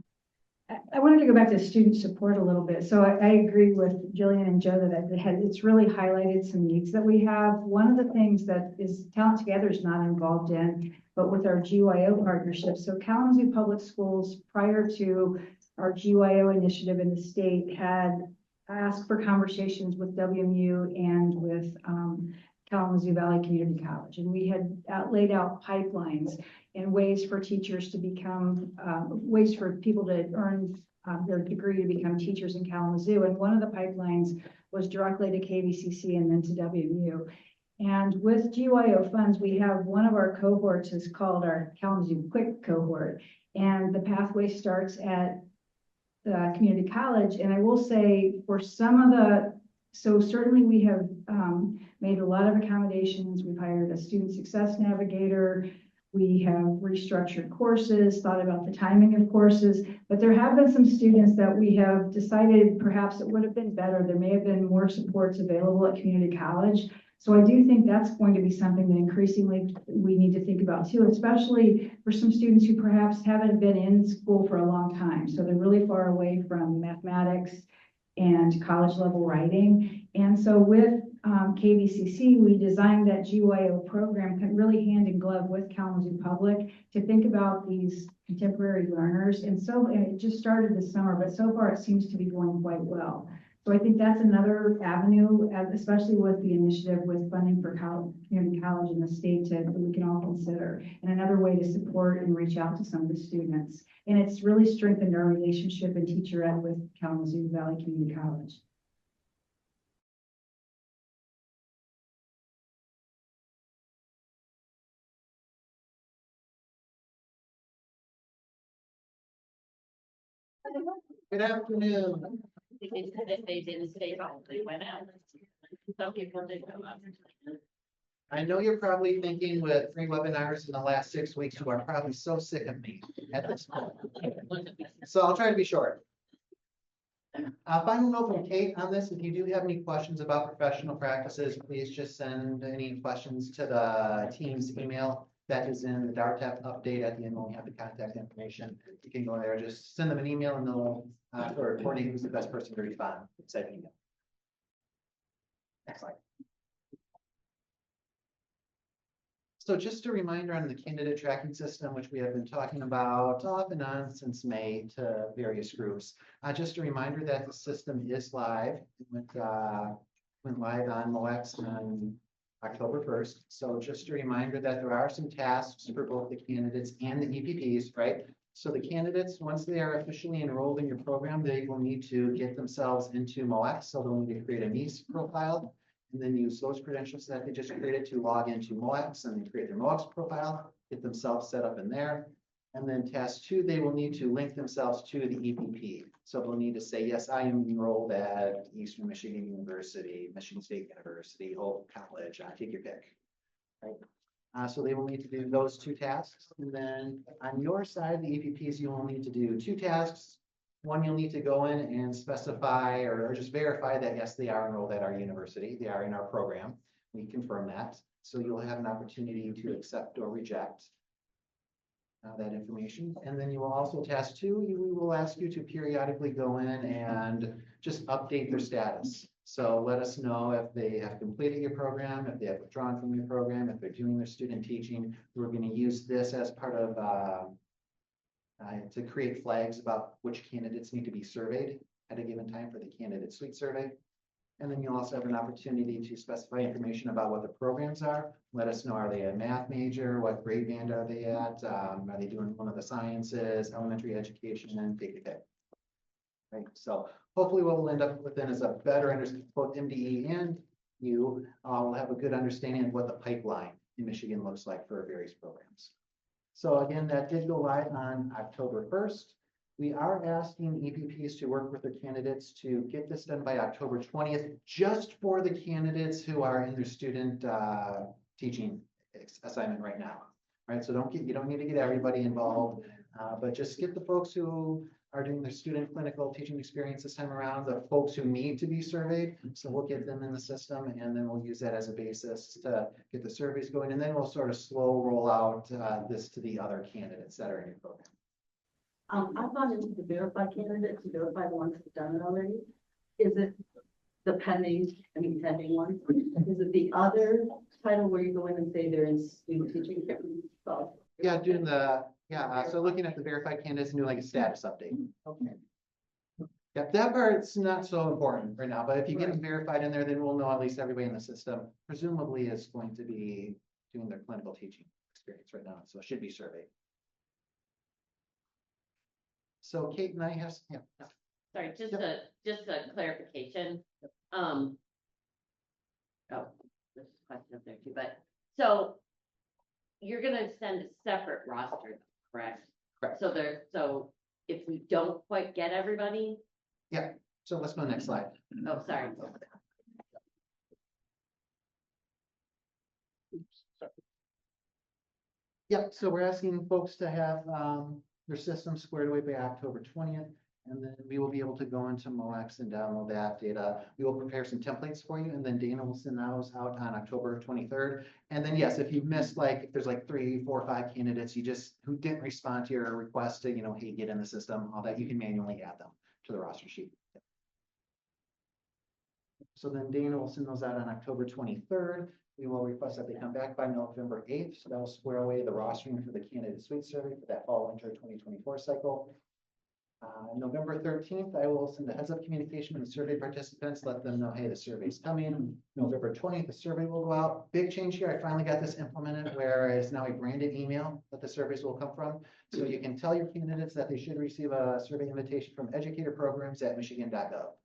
I wanted to go back to student support a little bit. So I agree with Jillian and Joe that it's really highlighted some needs that we have. One of the things that is Talent Together is not involved in, but with our GYO partnership. So Kalamazoo Public Schools, prior to our GYO initiative in the state, had asked for conversations with WMU and with Kalamazoo Valley Community College. And we had laid out pipelines and ways for teachers to become, ways for people to earn their degree to become teachers in Kalamazoo. And one of the pipelines was directly to KVCC and then to WMU. And with GYO funds, we have one of our cohorts is called our Kalamazoo Quick cohort. And the pathway starts at the community college. And I will say for some of the, so certainly we have made a lot of accommodations. We've hired a student success navigator. We have restructured courses, thought about the timing of courses, but there have been some students that we have decided perhaps it would have been better. There may have been more supports available at community college. So I do think that's going to be something that increasingly we need to think about too, especially for some students who perhaps haven't been in school for a long time. So they're really far away from mathematics and college level writing. And so with KVCC, we designed that GYO program really hand in glove with Kalamazoo Public to think about these contemporary learners. And it just started this summer, but so far it seems to be going quite well. So I think that's another avenue, especially with the initiative with funding for community college in the state that we can all consider, and another way to support and reach out to some of the students. And it's really strengthened our relationship and teacher ed with Kalamazoo Valley Community College. Good afternoon. They didn't stay home, they went out. Some people did come up. I know you're probably thinking with 3 webinars in the last 6 weeks, you are probably so sick of me at this point. So I'll try to be short. Final note from Kate on this, if you do have any questions about professional practices, please just send any questions to the team's email. That is in the DARTEP update at the end when we have the contact information. You can go there, just send them an email and they'll, or coordinate who's the best person to respond, said email. Next slide. So just a reminder on the candidate tracking system, which we have been talking about off and on since May to various groups. Just a reminder that the system is live. It went live on MOEX on October 1st. So just a reminder that there are some tasks for both the candidates and the EPPs, right? So the candidates, once they are officially enrolled in your program, they will need to get themselves into MOEX. So they'll need to create a NICE profile and then use those credentials that they just created to log into MOEX and then create their MOEX profile, get themselves set up in there. And then task 2, they will need to link themselves to the EPP. So they'll need to say, yes, I am enrolled at Eastern Michigan University, Michigan State University, Hope College, take your pick. Right? So they will need to do those 2 tasks. And then on your side, the EPPs, you will need to do 2 tasks. One, you'll need to go in and specify or just verify that, yes, they are enrolled at our university. They are in our program. We confirm that. So you'll have an opportunity to accept or reject that information. And then you will also task 2, we will ask you to periodically go in and just update their status. So let us know if they have completed your program, if they have withdrawn from your program, if they're doing their student teaching. We're going to use this as part of to create flags about which candidates need to be surveyed at a given time for the candidate suite survey. And then you'll also have an opportunity to specify information about what the programs are. Let us know, are they a math major? What grade band are they at? Are they doing one of the sciences, elementary education, and take your pick? Right. So hopefully what we'll end up with then is a better understanding, both MDE and you will have a good understanding of what the pipeline in Michigan looks like for various programs. So again, that did go live on October 1st. We are asking EPPs to work with their candidates to get this done by October 20th, just for the candidates who are in their student teaching assignment right now. Right, so you don't need to get everybody involved, but just get the folks who are doing their student clinical teaching experience this time around, the folks who need to be surveyed. So we'll get them in the system, and then we'll use that as a basis to get the surveys going, and then we'll sort of slow roll out this to the other candidates that are in your program. I've gone into the verify candidates to verify the ones who've done it already. Is it the pending ones? Is it the other title where you go in and say they're in student teaching? Yeah, doing the, so looking at the verified candidates and doing like a status update. Okay. Yep, that part's not so important right now, but if you get them verified in there, then we'll know at least everybody in the system presumably is going to be doing their clinical teaching experience right now, so it should be surveyed. So Kate and I have, yeah. Sorry, just Yep. a clarification. Oh, this is a question up there too, but, so you're gonna send a separate roster, correct? Correct. So if we don't quite get everybody, Yeah, so let's go next slide. oh, sorry. Yep, so we're asking folks to have their system squared away by October 20th. And then we will be able to go into MOAX and download that data. We will prepare some templates for you, and then Dana will send those out on October 23rd. And then, yes, if you've missed, like, if there's like 3, 4, 5 candidates who didn't respond to your request to, hey, get in the system, all that, you can manually add them to the roster sheet. So then Dana will send those out on October 23rd. We will request that they come back by November 8th. So that will square away the rostering for the candidate suite survey for that fall winter 2024 cycle. November 13th, I will send a heads up communication to the survey participants, let them know, hey, the survey's coming. November 20th, the survey will go out. Big change here. I finally got this implemented where it's now a branded email that the surveys will come from. So you can tell your candidates that they should receive a survey invitation from educatorprograms@michigan.gov.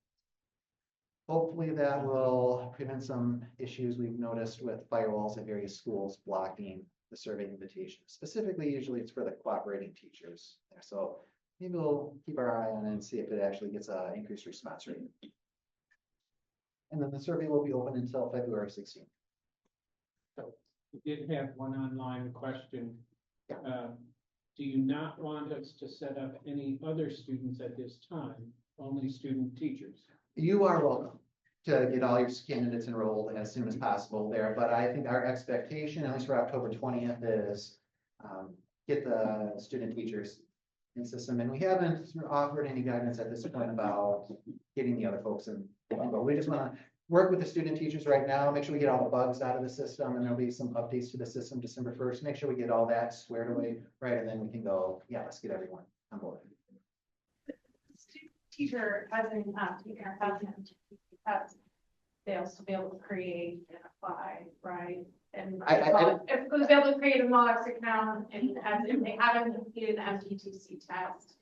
Hopefully that will prevent some issues we've noticed with firewalls at various schools blocking the survey invitation. Specifically, usually it's for the cooperating teachers. So maybe we'll keep our eye on it and see if it actually gets an increased response rate. And then the survey will be open until February 16th. So we did have one online question. Do you not want us to set up any other students at this time, only student teachers? You are welcome to get all your candidates enrolled as soon as possible there, but I think our expectation, at least for October 20th, is get the student teachers in system, and we haven't offered any guidance at this point about getting the other folks in. But we just want to work with the student teachers right now, make sure we get all the bugs out of the system, and there'll be some updates to the system December 1st. Make sure we get all that squared away, right, and then we can go, yeah, let's get everyone on board. Teacher hasn't fails to be able to create and apply, right? And if it was able to create a MOX account and if they haven't completed the MTTC test,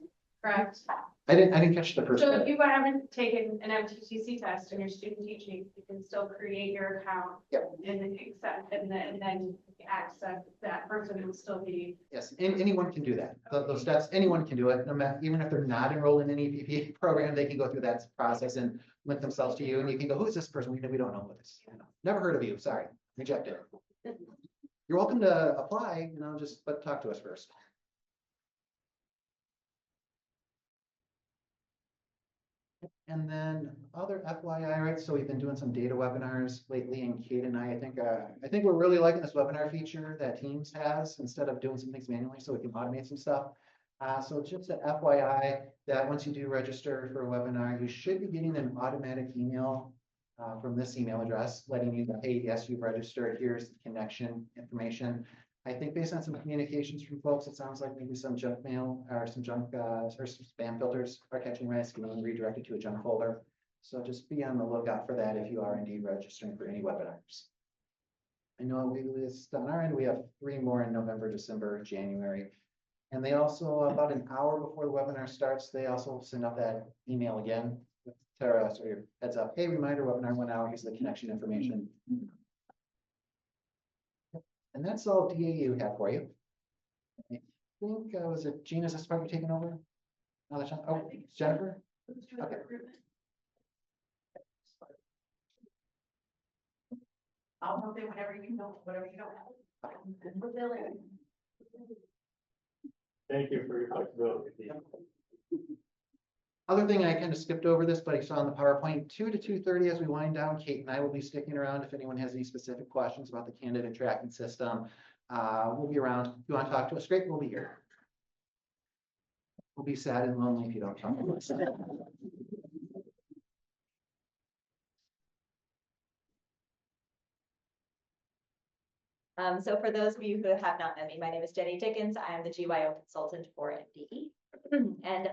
correct? I didn't catch the first So part. if you haven't taken an MTTC test and you're student teaching, you can still create your account. Yep. And then accept, and then access, that person will still be. Yes, anyone can do that. Those steps, anyone can do it, no matter, even if they're not enrolled in an EPP program, they can go through that process and link themselves to you, and you can go, who is this person? We don't know who this is. Never heard of you, sorry, rejected. You're welcome to apply, but talk to us first. And then other FYI, right? So we've been doing some data webinars lately, and Kate and I think we're really liking this webinar feature that Teams has instead of doing some things manually, so we can automate some stuff. So just an FYI that once you do register for a webinar, you should be getting an automatic email from this email address, letting you know, hey, yes, you've registered. Here's the connection information. I think based on some communications from folks, it sounds like maybe some junk mail or some junk or some spam filters are catching risk and being redirected to a junk folder. So just be on the lookout for that if you are indeed registering for any webinars. I know we list on our end, we have 3 more in November, December, January. And they also, about an hour before the webinar starts, they also send out that email again with Tara, so your heads up, hey, reminder, webinar 1 hour, here's the connection information. And that's all DAU have for you. I think, was it Gina, is this part you're taking over? Oh, Jennifer? Okay. I'll help you whenever you know, whatever you don't have. Thank you for your flexibility. Other thing, I kind of skipped over this, but I saw on the PowerPoint, 2 to 2:30 as we wind down. Kate and I will be sticking around if anyone has any specific questions about the candidate tracking system. We'll be around. If you want to talk to us, great, we'll be here. We'll be sad and lonely if you don't talk to us. So for those of you who have not met me, my name is Jenny Dickens. I am the GYO consultant for MDE. And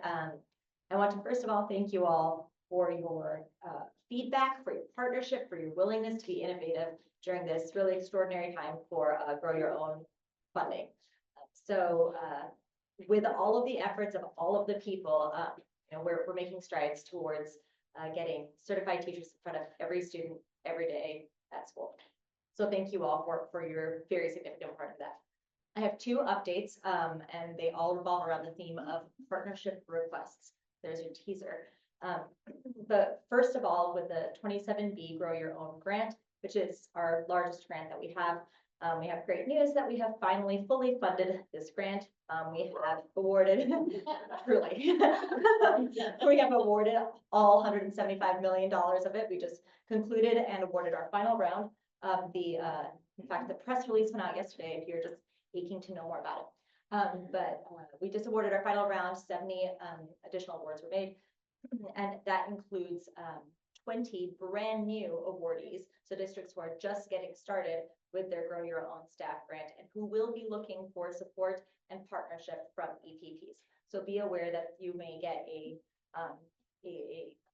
I want to first of all thank you all for your feedback, for your partnership, for your willingness to be innovative during this really extraordinary time for Grow Your Own funding. So with all of the efforts of all of the people, you know, we're making strides towards getting certified teachers in front of every student every day at school. So thank you all for your very significant part of that. I have two updates, and they all revolve around the theme of partnership requests. There's your teaser. But first of all, with the 27B Grow Your Own grant, which is our largest grant that we have great news that we have finally fully funded this grant. We have awarded, truly, we have awarded all $175 million of it. We just concluded and awarded our final round of in fact, the press release went out yesterday if you're just aching to know more about it. But we just awarded our final round, 70 additional awards were made. And that includes 20 brand new awardees. So districts who are just getting started with their Grow Your Own staff grant and who will be looking for support and partnership from EPPs. So be aware that you may get a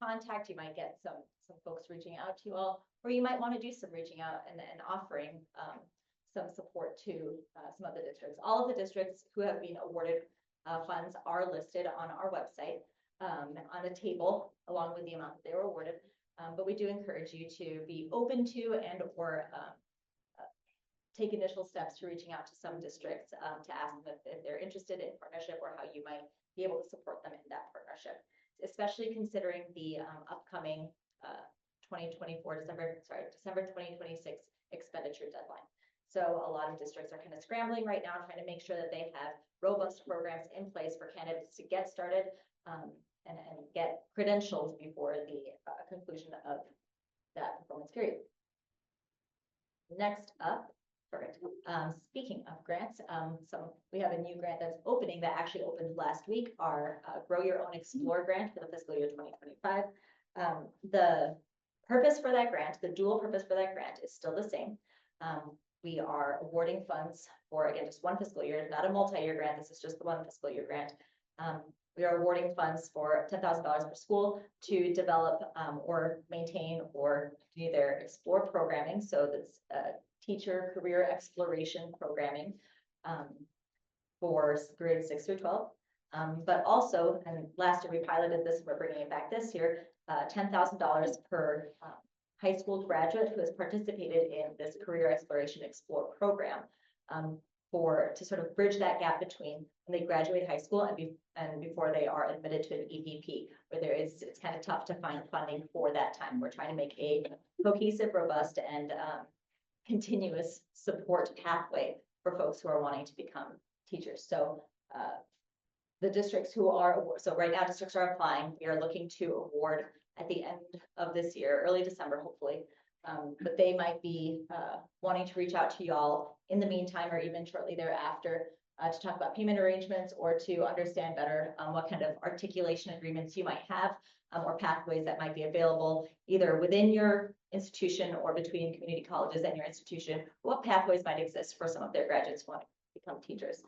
contact, you might get some folks reaching out to you all, or you might want to do some reaching out and offering some support to some of the districts. All of the districts who have been awarded funds are listed on our website on a table along with the amount that they were awarded. But we do encourage you to be open to and or take initial steps to reaching out to some districts to ask them if they're interested in partnership or how you might be able to support them in that partnership, especially considering the upcoming December 2026 expenditure deadline. So a lot of districts are kind of scrambling right now, trying to make sure that they have robust programs in place for candidates to get started and get credentials before the conclusion of that performance period. Next up, perfect. Speaking of grants, we have a new grant that's opening that actually opened last week, our Grow Your Own Explore grant for the fiscal year 2025. The purpose for that grant, the dual purpose for that grant is still the same. We are awarding funds for, again, just one fiscal year, not a multi-year grant. This is just the one fiscal year grant. We are awarding funds for $10,000 per school to develop or maintain or do their explore programming. So that's teacher career exploration programming for grades 6 through 12. But also, and last year we piloted this, we're bringing it back this year, $10,000 per high school graduate who has participated in this career exploration explore program to sort of bridge that gap between when they graduate high school and before they are admitted to an EPP, where it's kind of tough to find funding for that time. We're trying to make a cohesive, robust, and continuous support pathway for folks who are wanting to become teachers. So the districts who are, so right now districts are applying. We are looking to award at the end of this year, early December, hopefully. But they might be wanting to reach out to y'all in the meantime or even shortly thereafter to talk about payment arrangements or to understand better what kind of articulation agreements you might have or pathways that might be available either within your institution or between community colleges and your institution, what pathways might exist for some of their graduates who want to become teachers.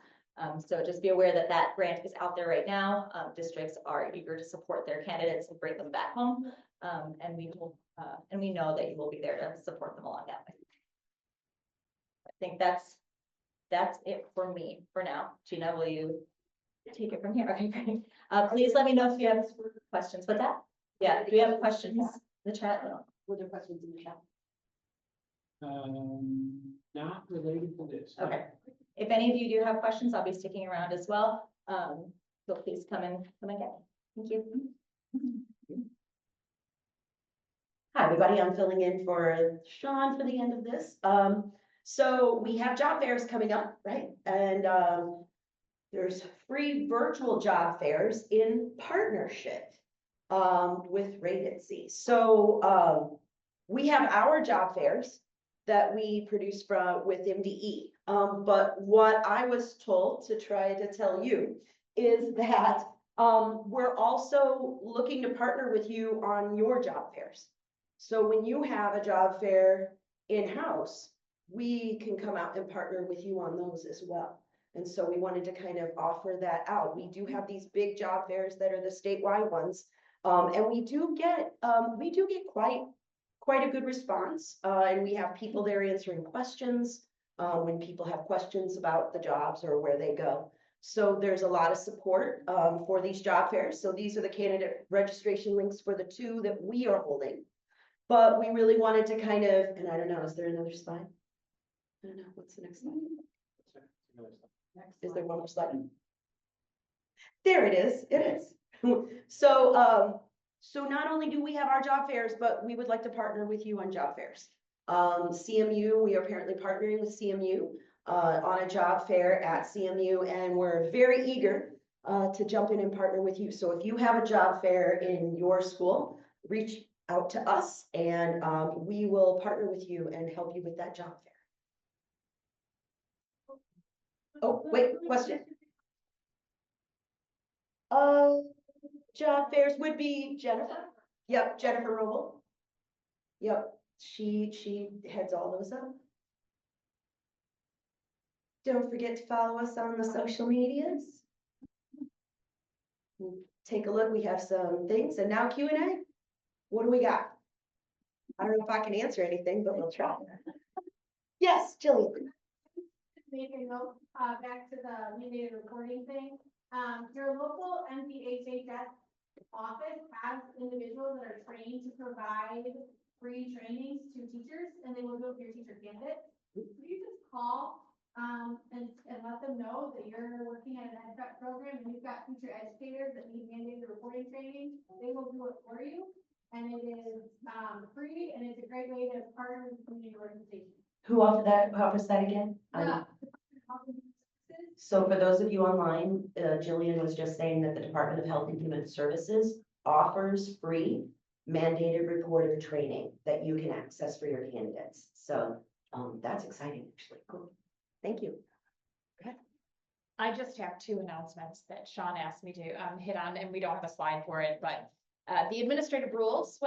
So just be aware that that grant is out there right now. Districts are eager to support their candidates and bring them back home. And we know that you will be there to support them along that way. I think that's it for me for now. Gina, will you take it from here? Okay, great. Please let me know if you have questions. What's that? Yeah, do we have questions in the chat? Were there questions in the chat? Not related to this. Okay. If any of you do have questions, I'll be sticking around as well. So please come and get me. Thank you. Hi, everybody. I'm filling in for Sean for the end of this. So we have job fairs coming up, right? And there's free virtual job fairs in partnership with Ravency. So we have our job fairs that we produce with MDE. But what I was told to try to tell you is that we're also looking to partner with you on your job fairs. So when you have a job fair in-house, we can come out and partner with you on those as well. And so we wanted to kind of offer that out. We do have these big job fairs that are the statewide ones. And we do get quite a good response. And we have people there answering questions, when people have questions about the jobs or where they go. So there's a lot of support, for these job fairs. So these are the candidate registration links for the 2 that we are holding. But we really wanted to kind of, and I don't know, is there another slide? I don't know, what's the next slide? Is there one more slide? There it is. So, so not only do we have our job fairs, but we would like to partner with you on job fairs. CMU, we are apparently partnering with CMU on a job fair at CMU, and we're very eager to jump in and partner with you. So if you have a job fair in your school, reach out to us, and we will partner with you and help you with that job fair. Oh, wait, question? Job fairs would be Jennifer. Yep, Jennifer Roble. Yep, she heads all those up. Don't forget to follow us on the social medias. Take a look, we have some things, and now Q&A. What do we got? I don't know if I can answer anything, but we'll try. Yes, Jillian. Make a note, back to the mandated reporting thing. Your local NPHHS office has individuals that are trained to provide free trainings to teachers, and they will do it for your teacher candidates. Could you just call, and let them know that you're working at an ed prep program and you've got future educators that need mandated reporting training? They will do it for you, and it is, free, and it's a great way to partner with community organizations. Who offers that again? So for those of you online, Jillian was just saying that the Department of Health and Human Services offers free mandated reporter training that you can access for your candidates. So that's exciting, actually. Cool. Thank you. Okay. I just have 2 announcements that Sean asked me to hit on, and we don't have a slide for it, but the administrative rules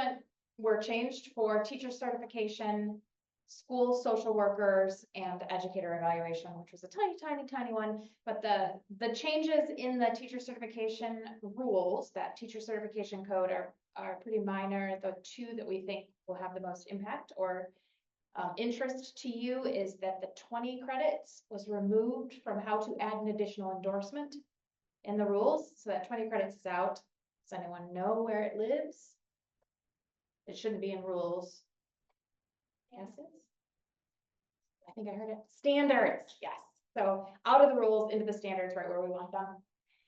were changed for teacher certification, school social workers, and educator evaluation, which was a tiny one. But the changes in the teacher certification rules, that teacher certification code, are pretty minor. The 2 that we think will have the most impact or interest to you is that the 20 credits was removed from how to add an additional endorsement in the rules. So that 20 credits is out. Does anyone know where it lives? It shouldn't be in rules. Guesses? I think I heard it. Standards, yes. So out of the rules into the standards, right where we want them.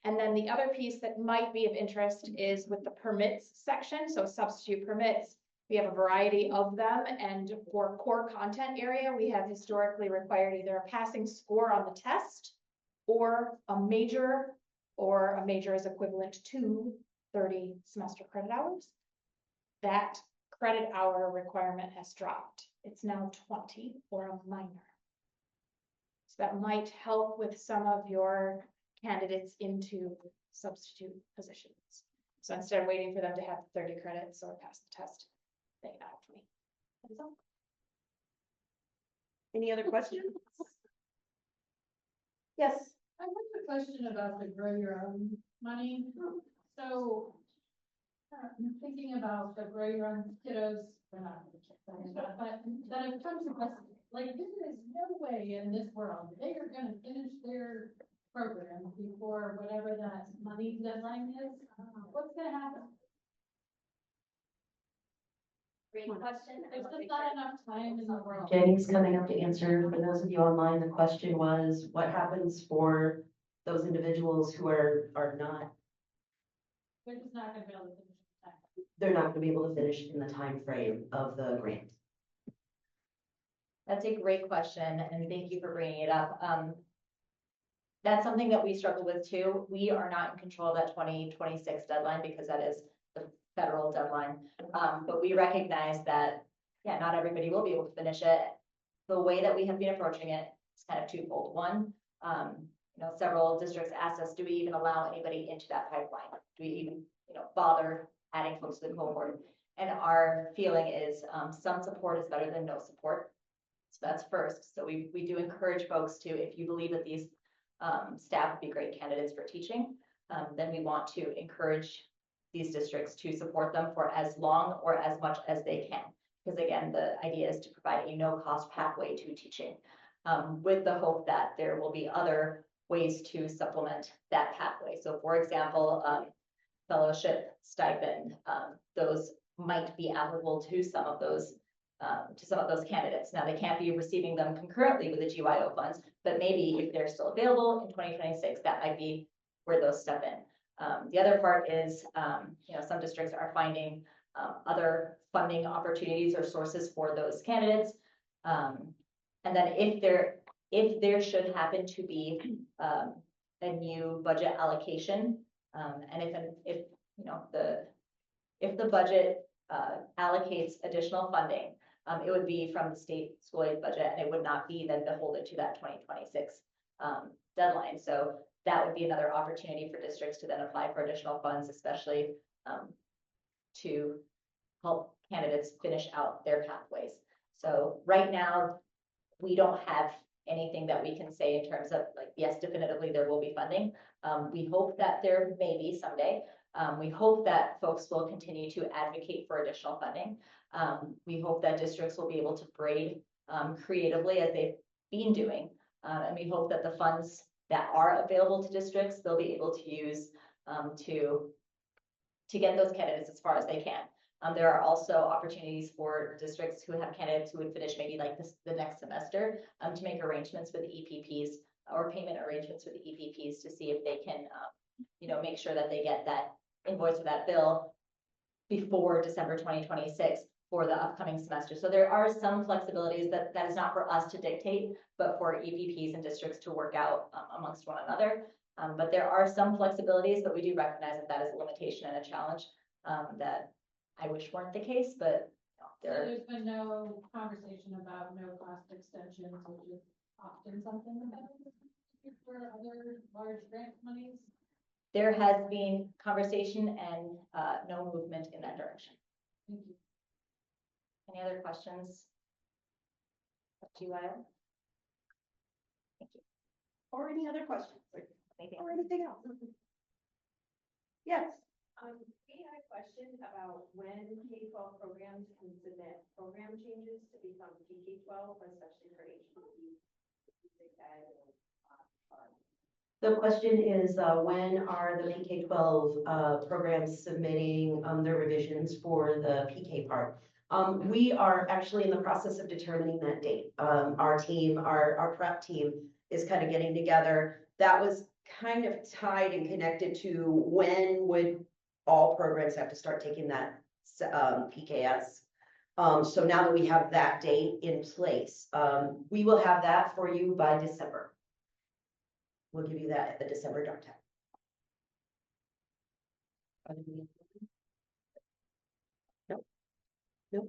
And then the other piece that might be of interest is with the permits section. So substitute permits, we have a variety of them. And for core content area, we have historically required either a passing score on the test or a major is equivalent to 30 semester credit hours. That credit hour requirement has dropped. It's now 20 or a minor. So that might help with some of your candidates into substitute positions. So instead of waiting for them to have 30 credits or pass the test, they can ask me. That is all. Any other questions? Yes. I have a question about the grow your own money. So I'm thinking about the grow your own kiddos. We're not going to check that, but then it comes to question, like, there is no way in this world they are going to finish their program before whatever that money deadline is. What's going to happen? Great question. There's just not enough time in the world. Jenny's coming up to answer. For those of you online, the question was, what happens for those individuals who are not, They're just not going to be able to finish the time. they're not gonna be able to finish in the time frame of the grant? That's a great question, and thank you for bringing it up. That's something that we struggle with too. We are not in control of that 2026 deadline because that is the federal deadline. But we recognize that, yeah, not everybody will be able to finish it. The way that we have been approaching it is kind of twofold. One, several districts asked us, do we even allow anybody into that pipeline? Do we even, bother adding folks to the cohort? And our feeling is some support is better than no support. So that's first. So we do encourage folks to, if you believe that these staff would be great candidates for teaching, then we want to encourage these districts to support them for as long or as much as they can. Because again, the idea is to provide a no-cost pathway to teaching, with the hope that there will be other ways to supplement that pathway. So for example, fellowship stipend, those might be applicable to some of those candidates. Now, they can't be receiving them concurrently with the GYO funds, but maybe if they're still available in 2026, that might be where those step in. The other part is, some districts are finding other funding opportunities or sources for those candidates. And then if there should happen to be a new budget allocation, and if the budget allocates additional funding, it would be from the state school aid budget, and it would not be then beholden to that 2026 deadline. So that would be another opportunity for districts to then apply for additional funds, especially to help candidates finish out their pathways. So right now, we don't have anything that we can say in terms of like, yes, definitively there will be funding. We hope that there may be someday. We hope that folks will continue to advocate for additional funding. We hope that districts will be able to grade creatively as they've been doing. And we hope that the funds that are available to districts, they'll be able to use to get those candidates as far as they can. There are also opportunities for districts who have candidates who would finish maybe like the next semester to make arrangements with the EPPs or payment arrangements with the EPPs to see if they can, make sure that they get that invoice or that bill before December 2026 for the upcoming semester. So there are some flexibilities that is not for us to dictate, but for EPPs and districts to work out amongst one another. But there are some flexibilities, but we do recognize that that is a limitation and a challenge that I wish weren't the case, but There's been no conversation about no cost extensions, which is often something about for other large grant monies. There has been conversation and no movement in that direction. Thank you. Any other questions? GYO? Thank you. Or any other questions, Anything? or anything else? Yes. We had a question about when K-12 programs can submit program changes to become PK-12, especially for HPE, music ed, The question is, when are the K-12 programs submitting their revisions for the PK part? We are actually in the process of determining that date. Our team, our prep team is kind of getting together. That was kind of tied and connected to when would all programs have to start taking that PKS. So now that we have that date in place, we will have that for you by December. We'll give you that at the December DARTEP. Nope. Nope.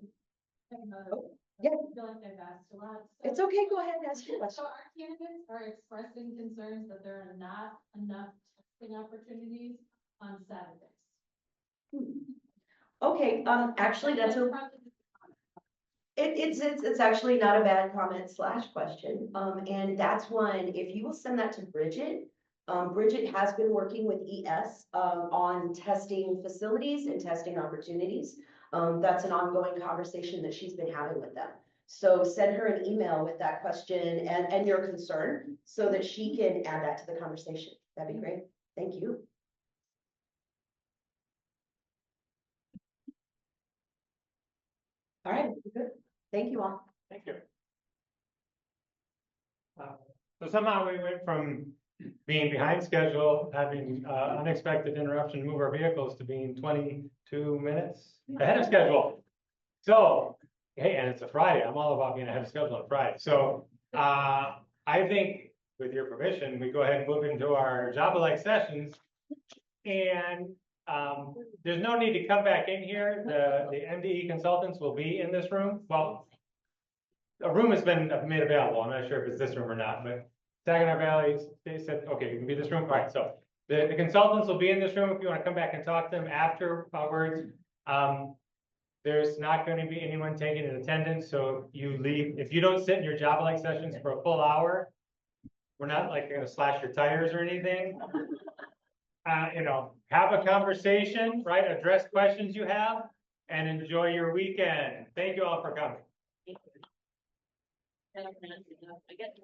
Oh, yeah. I feel like I've asked a lot. It's okay, go ahead and ask your question. So our candidates are expressing concerns that there are not enough testing opportunities on Saturdays. Okay, actually, that's it's actually not a bad comment / question. And that's one, if you will send that to Bridget. Bridget has been working with ES on testing facilities and testing opportunities. That's an ongoing conversation that she's been having with them. So send her an email with that question and your concern so that she can add that to the conversation. That'd be great. Thank you. All right, good. Thank you all. Thank you. So somehow we went from being behind schedule, having unexpected interruption, move our vehicles, to being 22 minutes ahead of schedule. So, hey, and it's a Friday. I'm all about being ahead of schedule on Friday. So I think with your permission, we go ahead and move into our Java-like sessions. And there's no need to come back in here. The MDE consultants will be in this room. Well, a room has been made available. I'm not sure if it's this room or not, but Saginaw Valley, they said, okay, you can be this room. All right, so the consultants will be in this room if you want to come back and talk to them afterwards. There's not going to be anyone taking an attendance, so you leave. If you don't sit in your Java-like sessions for a full hour, We're not like gonna slash your tires or anything. You know, have a conversation, right? Address questions you have and enjoy your weekend. Thank you all for coming. I get